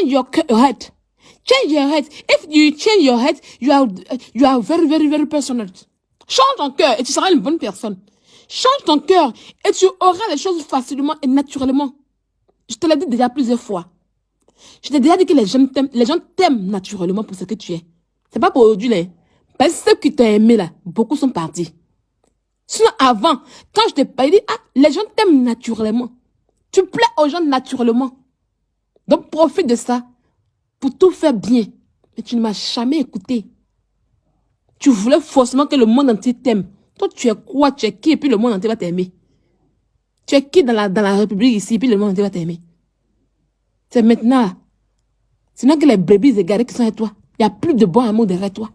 your head. Change your head. If you change your head, you are very, very, very personal. Change ton cœur et tu seras une bonne personne. Change ton cœur et tu auras les choses facilement et naturellement. Je te l'ai dit déjà plusieurs fois. Je t'ai déjà dit que les gens t'aiment naturellement pour ce que tu es. C'est pas pour aujourd'hui, là. Parce que ceux qui t'ont aimé, là, beaucoup sont partis. Sinon, avant, quand je t'ai parlé, les gens t'aiment naturellement. Tu plais aux gens naturellement. Donc, profite de ça pour tout faire bien. Mais tu ne m'as jamais écouté. Tu voulais forcément que le monde entier t'aime. Toi, tu es quoi? Tu es qui? Et puis le monde entier va t'aimer. Tu es qui dans la République ici? Et puis le monde entier va t'aimer. C'est maintenant. Sinon que les brebis égarés qui sont avec toi. Il n'y a plus de bon amour derrière toi.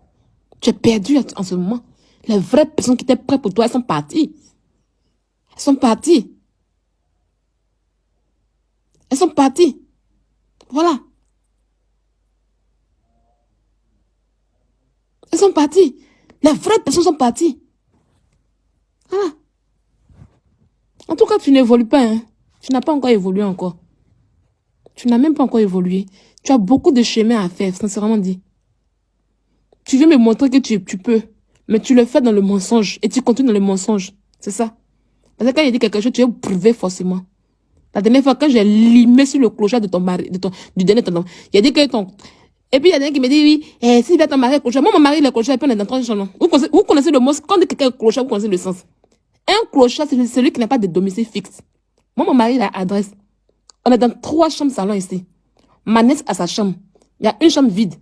Tu es perdu en ce moment. Les vraies personnes qui étaient prêtes pour toi, elles sont parties. Elles sont parties. Elles sont parties. Voilà. Elles sont parties. Les vraies personnes sont parties. Voilà. En tout cas, tu n'évolues pas. Hein. Tu n'as pas encore évolué encore. Tu n'as même pas encore évolué. Tu as beaucoup de chemin à faire, sincèrement dit. Tu veux me montrer que tu peux. Mais tu le fais dans le mensonge. Et tu continues dans le mensonge. C'est ça. Parce que quand il dit quelque chose, tu veux prouver forcément. La dernière fois, quand j'ai limé sur le clochard de ton mari, du dernier tonton, il a dit que ton... Et puis il y a des qui me dit, oui, si ton mari est clochard. Moi, mon mari, il est clochard, et puis on est dans 3 changements. Vous connaissez le mot, quand quelqu'un est clochard, vous connaissez le sens. Un clochard, c'est celui qui n'a pas de domicile fixe. Moi, mon mari, il a adresse. On est dans 3 chambres salon ici. Ma nièce a sa chambre. Il y a une chambre vide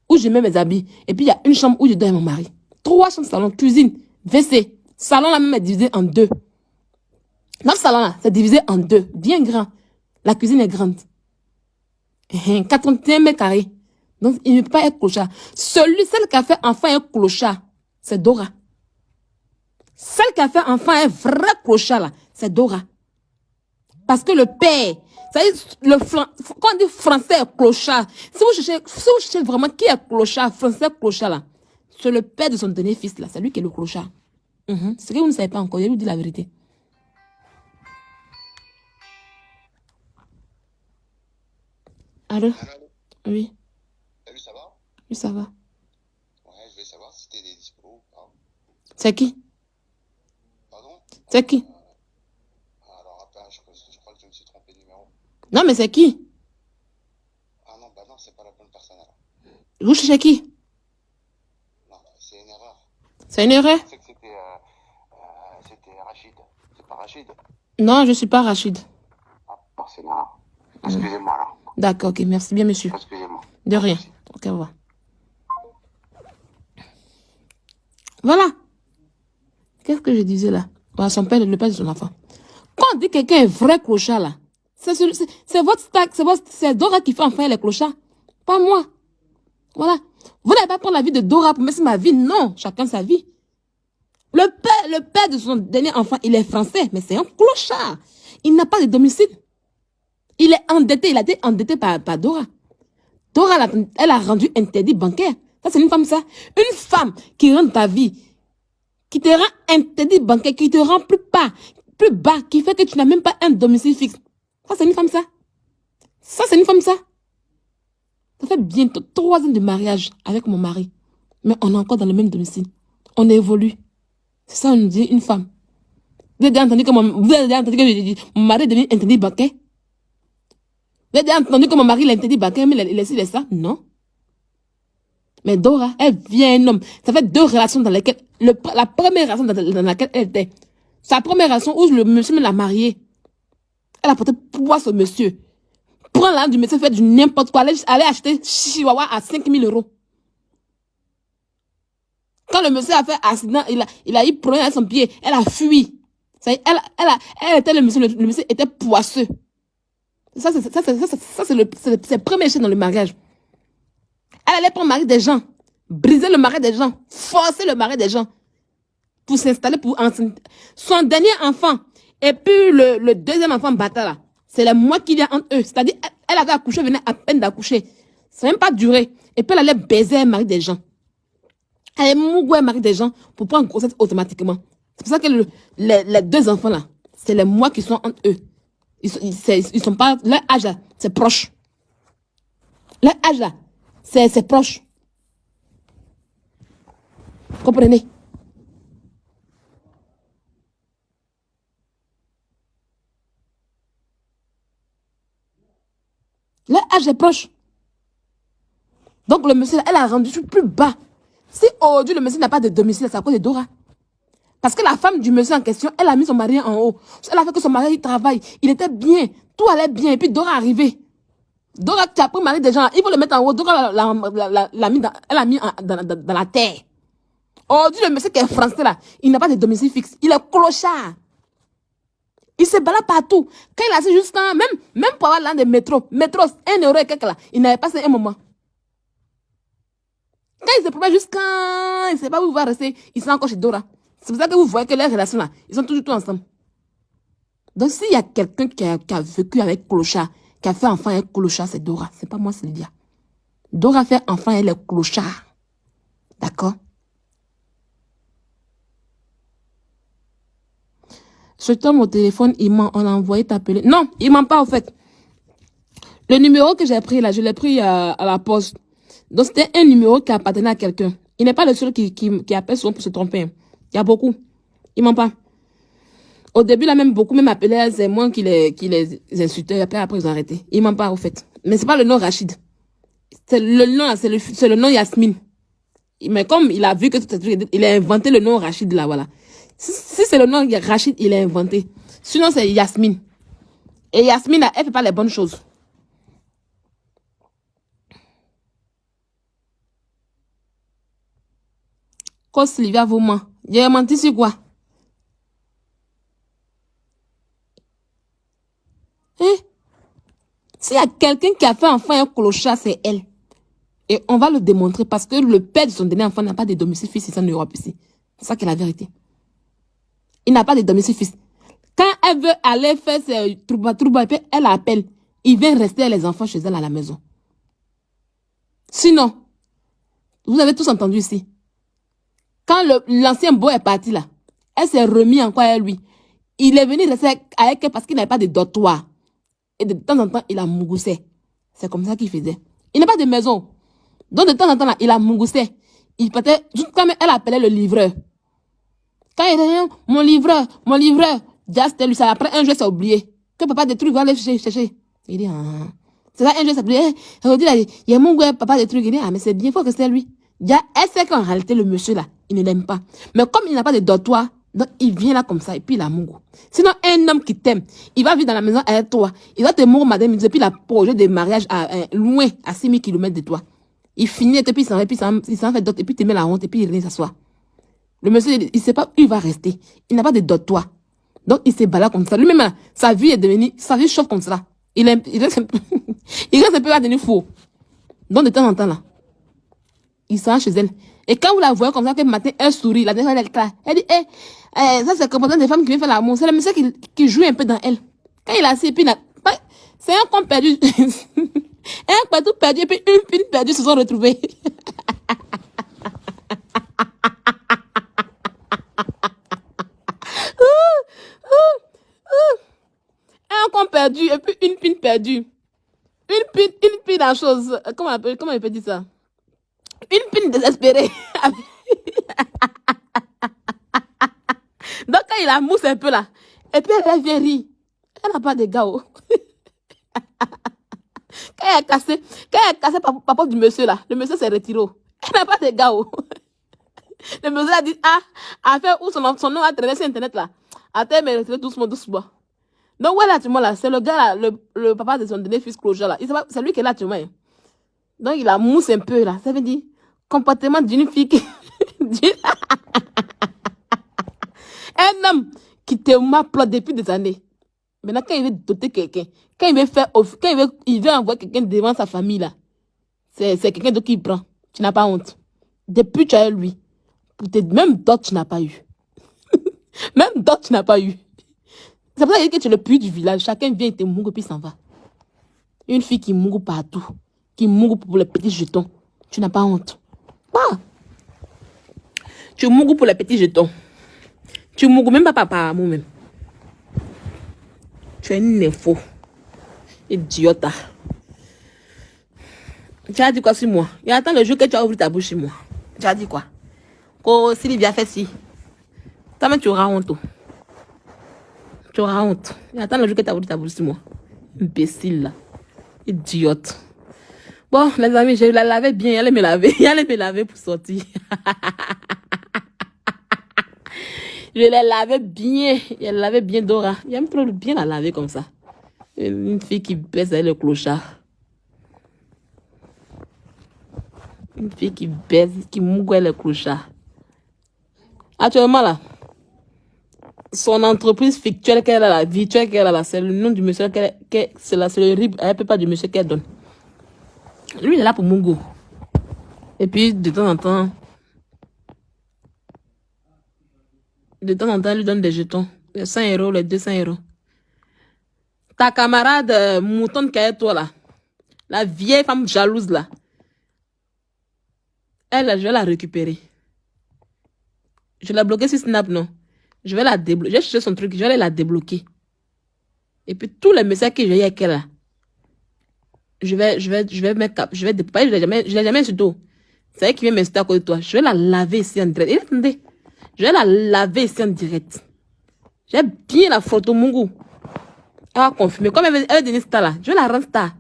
où je mets mes habits. Et puis il y a une chambre où je dors avec mon mari. 3 chambres salon, cuisine, WC. Salon là même est divisé en 2. Notre salon là, c'est divisé en 2. Bien grand. La cuisine est grande. 81 mètres carrés. Donc il ne peut pas être clochard. Celle qui a fait enfant un clochard, c'est Dora. Celle qui a fait enfant un vrai clochard là, c'est Dora. Parce que le père, quand on dit français clochard, si vous cherchez vraiment qui est clochard, français clochard là, c'est le père de son dernier fils là, c'est lui qui est le clochard. C'est que vous ne savez pas encore, je vous dis la vérité. Allô? Oui. Salut, ça va? Oui, ça va. Ouais, je voulais savoir si t'es dispo ou pas. C'est qui? Pardon? C'est qui? Alors, attends, je crois que je me suis trompé de numéro. Non, mais c'est qui? Ah non, bah non, c'est pas la bonne personne alors. Vous cherchez qui? Non, c'est une erreur. C'est une erreur? Je sais que c'était Rachid. C'est pas Rachid? Non, je suis pas Rachid. Ah, bon, c'est une erreur. Excusez-moi alors. D'accord, ok, merci bien, monsieur. Excusez-moi. De rien. Ok, au revoir. Voilà. Qu'est-ce que je disais là? Voilà, son père, le père de son enfant. Quand on dit quelqu'un est vrai clochard là, c'est votre stack, c'est Dora qui fait enfin les clochards. Pas moi. Voilà. Vous n'allez pas prendre la vie de Dora pour mettre ma vie. Non, chacun sa vie. Le père de son dernier enfant, il est français, mais c'est un clochard. Il n'a pas de domicile. Il est endetté, il a été endetté par Dora. Dora, elle a rendu interdit bancaire. Ça, c'est une femme, ça. Une femme qui rentre ta vie, qui te rend interdit bancaire, qui te rend plus bas, qui fait que tu n'as même pas un domicile fixe. Ça, c'est une femme, ça. Ça, c'est une femme, ça. Ça fait bientôt 3 ans de mariage avec mon mari. Mais on est encore dans le même domicile. On évolue. C'est ça, on nous dit une femme. Vous avez déjà entendu que mon mari est devenu interdit bancaire? Vous avez déjà entendu que mon mari l'interdit bancaire, mais il laisse ça? Non. Mais Dora, elle vient un homme. Ça fait 2 relations dans lesquelles... la première relation dans laquelle elle était. Sa première relation où le monsieur l'a mariée. Elle a porté poids au monsieur. Prends l'argent du monsieur, fait du n'importe quoi. Aller acheter Chihuahua à 5 000 €. Quand le monsieur a fait accident, il a eu problème avec son pied. Elle a fui. Elle était le monsieur était poisseux. Ça, c'est le premier échec dans le mariage. Elle allait prendre le mari des gens, briser le mari des gens, forcer le mari des gens pour s'installer, pour son dernier enfant. Et puis le deuxième enfant bâtard là, c'est le mois qu'il y a entre eux. C'est-à-dire, elle avait accouché, elle venait à peine d'accoucher. Ça n'a même pas duré. Et puis elle allait baiser le mari des gens. Elle allait mouiller le mari des gens pour prendre grossesse automatiquement. C'est pour ça que les 2 enfants là, c'est les mois qui sont entre eux. Ils sont pas, leur âge là, c'est proche. Leur âge là, c'est proche. Comprenez? Leur âge est proche. Donc le monsieur, elle a rendu plus bas. Si aujourd'hui le monsieur n'a pas de domicile, c'est à cause de Dora. Parce que la femme du monsieur en question, elle a mis son mari en haut. Elle a fait que son mari il travaille. Il était bien. Tout allait bien. Et puis Dora est arrivée. Dora, tu as pris le mari des gens. Il faut le mettre en haut. Dora l'a mis dans la terre. Aujourd'hui, le monsieur qui est français là, il n'a pas de domicile fixe. Il est clochard. Il se balade partout. Quand il a su jusqu'à même pour avoir l'un des métros, 1 € et quelques là, il n'avait pas un moment. Quand il se promène jusqu'à, il ne sait pas où il va rester, il sera encore chez Dora. C'est pour ça que vous voyez que les relations là, ils sont toujours tout ensemble. Donc s'il y a quelqu'un qui a vécu avec clochard, qui a fait enfant avec clochard, c'est Dora. C'est pas moi, c'est Lydia. Dora fait enfant avec les clochards. D'accord? Je tombe au téléphone, on a envoyé t'appeler. Non, il ment pas, en fait. Le numéro que j'ai pris là, je l'ai pris à la poste. Donc, c'était un numéro qui appartenait à quelqu'un. Il n'est pas le seul qui appelle souvent pour se tromper. Il y a beaucoup. Il ment pas. Au début, là, même beaucoup m'appelaient, c'est moi qui les insultais. Après, ils ont arrêté. Il ment pas, en fait. Mais c'est pas le nom Rachid. C'est le nom, c'est le nom Yasmine. Mais comme il a vu que tout ce truc, il a inventé le nom Rachid là, voilà. Si c'est le nom Rachid, il a inventé. Sinon, c'est Yasmine. Et Yasmine, là, elle fait pas les bonnes choses. Quand Sylvia vous ment, j'ai menti sur quoi? Hein? S'il y a quelqu'un qui a fait enfant un clochard, c'est elle. Et on va le démontrer parce que le père de son dernier enfant n'a pas de domicile fixe ici en Europe ici. C'est ça qui est la vérité. Il n'a pas de domicile fixe. Quand elle veut aller faire ses trouba, et puis elle appelle, il vient rester les enfants chez elle à la maison. Sinon, vous avez tous entendu ici. Quand l'ancien beau est parti là, elle s'est remis encore à lui. Il est venu rester avec elle parce qu'il n'avait pas de dortoir. Et de temps en temps, il a mougoussé. C'est comme ça qu'il faisait. Il n'a pas de maison. Donc de temps en temps, là, il a mougoussé. Il partait, juste comme elle appelait le livreur. Quand il dit, mon livreur, just lui, ça après un jour, ça a oublié. Que papa des trucs va aller chercher. Il dit, ah. C'est ça, un jour, ça a oublié. Il dit, il y a mon gars, papa des trucs. Il dit, ah, mais c'est bien, il faut que c'est lui. Elle sait qu'en réalité, le monsieur là, il ne l'aime pas. Mais comme il n'a pas de dortoir, donc il vient là comme ça, et puis il a mougou. Sinon, un homme qui t'aime, il va vivre dans la maison avec toi. Il va te mourir, madame, et puis il a projet de mariage loin, à 6 000 km de toi. Il finit, et puis il s'en fait d'autres, et puis il te met la honte, et puis il vient s'asseoir. Le monsieur, il ne sait pas où il va rester. Il n'a pas de dortoir. Donc, il se balade comme ça. Lui-même, sa vie est devenue, sa vie chauffe comme ça. Il reste un peu à devenir fou. Donc, de temps en temps, là, il s'en va chez elle. Et quand vous la voyez comme ça, que le matin, elle sourit, la dernière, elle claque. Elle dit, ça, c'est le comportement des femmes qui viennent faire l'amour. C'est le monsieur qui joue un peu dans elle. Quand il a assis, puis c'est un con perdu. Un partout perdu, et puis une pine perdue se sont retrouvés. Un con perdu et puis une pine perdue. Une pine en chose. Comment on peut dire ça? Une pine désespérée. Donc, quand il a mousse un peu là, et puis elle vient rire. Elle n'a pas de gars. Oh. Quand elle a cassé papa du monsieur là, le monsieur s'est retiré. Elle n'a pas de gars. Oh. Le monsieur a dit, a fait où son nom a traîné sur internet là. Attends, mais retiré doucement. Donc, voilà, actuellement là, c'est le gars là, le papa de son dernier fils Closure là. C'est lui qui est là actuellement. Hein. Donc, il a mousse un peu là. Ça veut dire, comportement d'une fille qui. Un homme qui te m'applaudit depuis des années. Maintenant, quand il veut doter quelqu'un, quand il veut envoyer quelqu'un devant sa famille, là, c'est quelqu'un d'autre qui il prend. Tu n'as pas honte. Depuis, tu as eu lui. Même d'autres, tu n'as pas eu. Même d'autres, tu n'as pas eu. C'est pour ça que tu es le puits du village. Chacun vient, il te mougue, puis s'en va. Une fille qui mougue partout, qui mougue pour les petits jetons. Tu n'as pas honte. Ah. Tu mougues pour les petits jetons. Tu mougues même pas par amour même. Tu es une info. Idiota. Tu as dit quoi sur moi? Il attend le jour que tu as ouvert ta bouche sur moi. Tu as dit quoi? Que Sylvia fait si. Toi-même, tu auras honte. Tu auras honte. Il attend le jour que tu as ouvert ta bouche sur moi. Imbécile là. Idiote. Bon, les amis, je la lavais bien. Elle allait me laver pour sortir. Je la lavais bien. Elle lavait bien Dora. J'aime trop bien la laver comme ça. Une fille qui baisse avec le clochard. Une fille qui baisse, qui mougue avec le clochard. Actuellement là, son entreprise fictuelle qu'elle a, la virtuelle qu'elle a là, c'est le nom du monsieur c'est le RIB, elle ne peut pas du monsieur qu'elle donne. Lui, il est là pour Mungo. Et puis, de temps en temps, elle lui donne des jetons. Les 100 euros, les 200 euros. Ta camarade mouton qui est toi là, la vieille femme jalouse là, elle, je vais la récupérer. Je l'ai bloquée sur Snap, non? Je vais la débloquer. J'ai cherché son truc, je vais aller la débloquer. Et puis, tous les messages que j'ai eu avec elle là, je vais mettre, je l'ai jamais insulté. C'est elle qui vient m'insulter à côté de toi. Je vais la laver ici en direct. Et attendez, je vais la laver ici en direct. J'ai bien la photo, Mungu. Elle va confirmer. Comme elle est devenue star là, je vais la rendre star.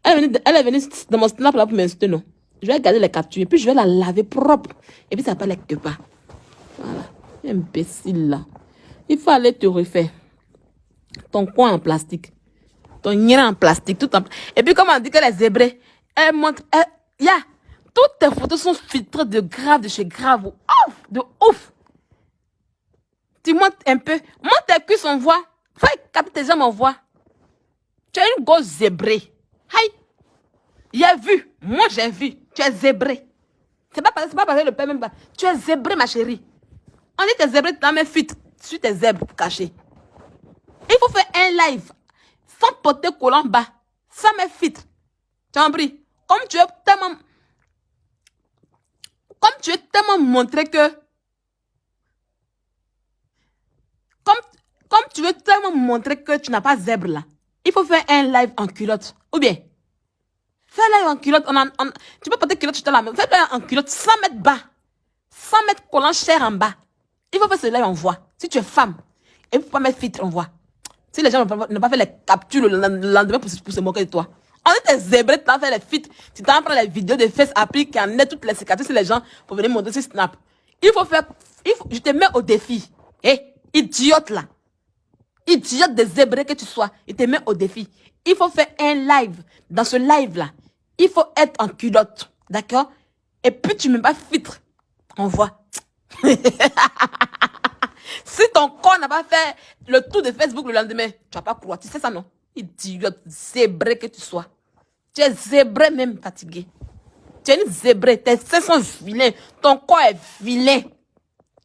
Elle est venue dans mon snap là pour m'insulter, non? Je vais garder les captures et puis je vais la laver propre. Et puis ça va pas quelque part. Voilà. Imbécile là. Il faut aller te refaire. Ton coin en plastique. Ton nien en plastique. Tout en... Et puis comme on dit que les zébrés, elles montrent... toutes tes photos sont filtrées de grave, de chez grave. Ouf! De ouf! Tu montes un peu. Monte tes cuisses, on voit. Fais capter tes jambes, on voit. Tu es une grosse zébrée. Aïe! J'ai vu. Moi, j'ai vu. Tu es zébré. C'est pas parce que le père même pas. Tu es zébré, ma chérie. On dit que zébré, tu as même fuite sur tes zèbres cachés. Il faut faire un live sans porter collant bas, sans mettre filtre. Tu as compris? Comme tu veux tellement montrer que... Comme tu veux tellement montrer que tu n'as pas zèbre là, il faut faire un live en culotte. Ou bien, fais live en culotte. Tu peux porter culotte sur la main. Fais live en culotte sans mettre bas. Sans mettre collant cher en bas. Il faut faire ce live en voix. Si tu es femme, il ne faut pas mettre filtre en voix. Si les gens n'ont pas fait les captures le lendemain pour se moquer de toi. On est des zébrés, tu as fait les filtres. Tu t'en prends les vidéos de Face Appli qui en est toutes les cicatrices sur les gens pour venir montrer sur Snap. Je te mets au défi. Idiote là. Idiote de zébré que tu sois. Il te met au défi. Il faut faire un live. Dans ce live-là, il faut être en culotte. D'accord? Et puis tu ne mets pas filtre. On voit. Si ton corps n'a pas fait le tour de Facebook le lendemain, tu vas pas croire. Tu sais ça, non? Idiote, zébré que tu sois. Tu es zébré même fatigué. Tu es une zébré. Tes seins sont vilains. Ton corps est vilain.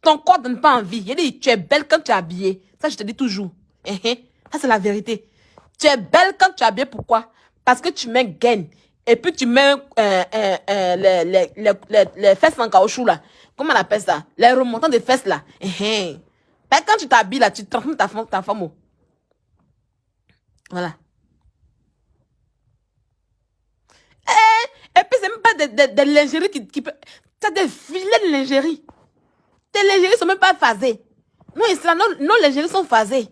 Ton corps ne donne pas envie. Il dit, tu es belle quand tu es habillée. Ça, je te dis toujours. Ça, c'est la vérité. Tu es belle quand tu es habillée. Pourquoi? Parce que tu mets gaine. Et puis, tu mets les fesses en caoutchouc là. comment on appelle ça? Les remontants de fesses là. Ben, quand tu t'habilles là, tu transformes ta femme. Voilà. Et puis, c'est même pas des lingeries qui peut. C'est des filets de lingerie. Tes lingeries sont même pas phasées. Non, nos lingeries sont phasées.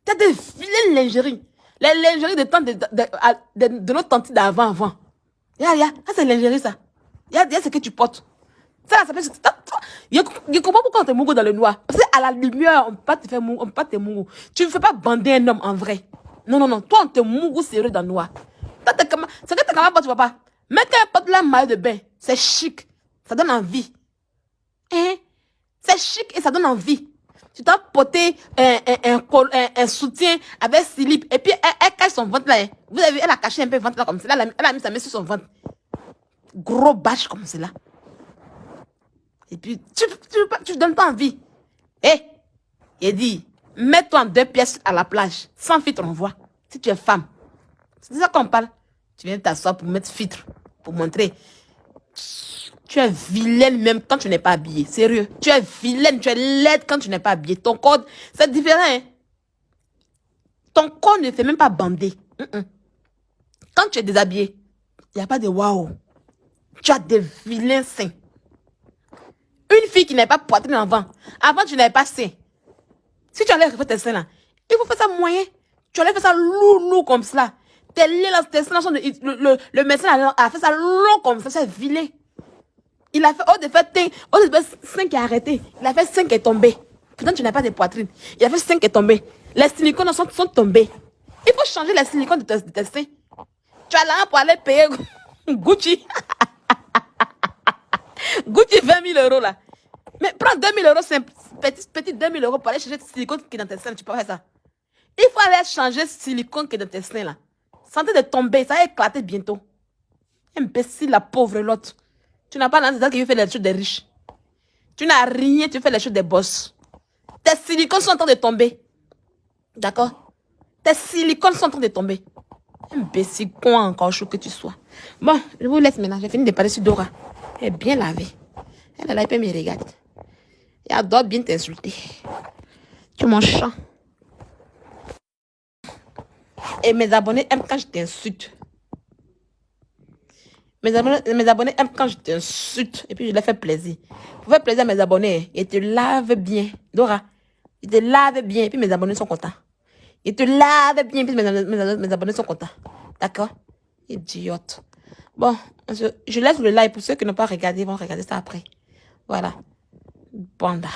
T'as des filets de lingerie. Les lingeries de nos tantes d'avant. Ça c'est lingerie, ça. Ce que tu portes. Ça, ça fait. Je comprends pourquoi on te mougo dans le noir. Parce qu'à la lumière, on peut pas te faire mougo, on peut pas te mougo. Tu ne fais pas bander un homme en vrai. Non. Toi, on te mougo sérieux dans le noir. C'est que t'es comment tu vois pas. Mais quand elle porte la maillot de bain, c'est chic. Ça donne envie. C'est chic et ça donne envie. Tu t'as porté un soutien avec slip. Et puis, elle cache son ventre là. Vous avez vu, elle a caché un peu le ventre là comme ça. Elle a mis sa main sur son ventre. Gros bâche comme cela. Et puis, tu donnes pas envie. Il dit, mets-toi en 2 pièces à la plage. Sans filtre, on voit. Si tu es femme. C'est de ça qu'on parle. Tu viens t'asseoir pour mettre filtre. Pour montrer. Tu es vilaine même quand tu n'es pas habillée. Sérieux. Tu es vilaine, tu es laide quand tu n'es pas habillée. Ton corps, c'est différent. Hein? Ton corps ne fait même pas bander. Quand tu es déshabillée, il n'y a pas de waouh. Tu as des vilains seins. Une fille qui n'a pas poitrine avant. Avant, tu n'avais pas seins. Si tu allais refaire tes seins là, il faut faire ça moyen. Tu allais faire ça lourd comme cela. Tes seins sont le médecin a fait ça long comme ça. C'est vilain. Il a fait, de faire 5 qui est arrêté. Il a fait 5 qui est tombé. Pourtant, tu n'as pas de poitrine. Il a fait 5 qui est tombé. Les silicones sont tombés. Il faut changer les silicones de tes seins. Tu as l'argent pour aller payer Gucci. Gucci 20 000 € là. Mais prends 2 000 €, c'est petit 2 000 € pour aller changer le silicone qui est dans tes seins. Tu peux faire ça. Il faut aller changer le silicone qui est dans tes seins là. Santé de tomber, ça va éclater bientôt. Imbécile, la pauvre l'autre. Tu n'as pas l'entité qui fait les choses des riches. Tu n'as rien, tu fais les choses des boss. Tes silicones sont en train de tomber. D'accord? Tes silicones sont en train de tomber. Imbécile, con encore chaud que tu sois. Bon, je vous laisse maintenant. J'ai fini de parler sur Dora. Elle est bien lavée. Elle est là, elle peut me regarder. Elle adore bien t'insulter. Tu es mon chat. Et mes abonnés aiment quand je t'insulte. Mes abonnés aiment quand je t'insulte. Et puis je leur fais plaisir. Pour faire plaisir à mes abonnés, ils te lavent bien. Dora, ils te lavent bien. Et puis mes abonnés sont contents. Ils te lavent bien. Et puis mes abonnés sont contents. D'accord? Idiote. Bon, je laisse le live pour ceux qui n'ont pas regardé. Ils vont regarder ça après. Voilà. Banda.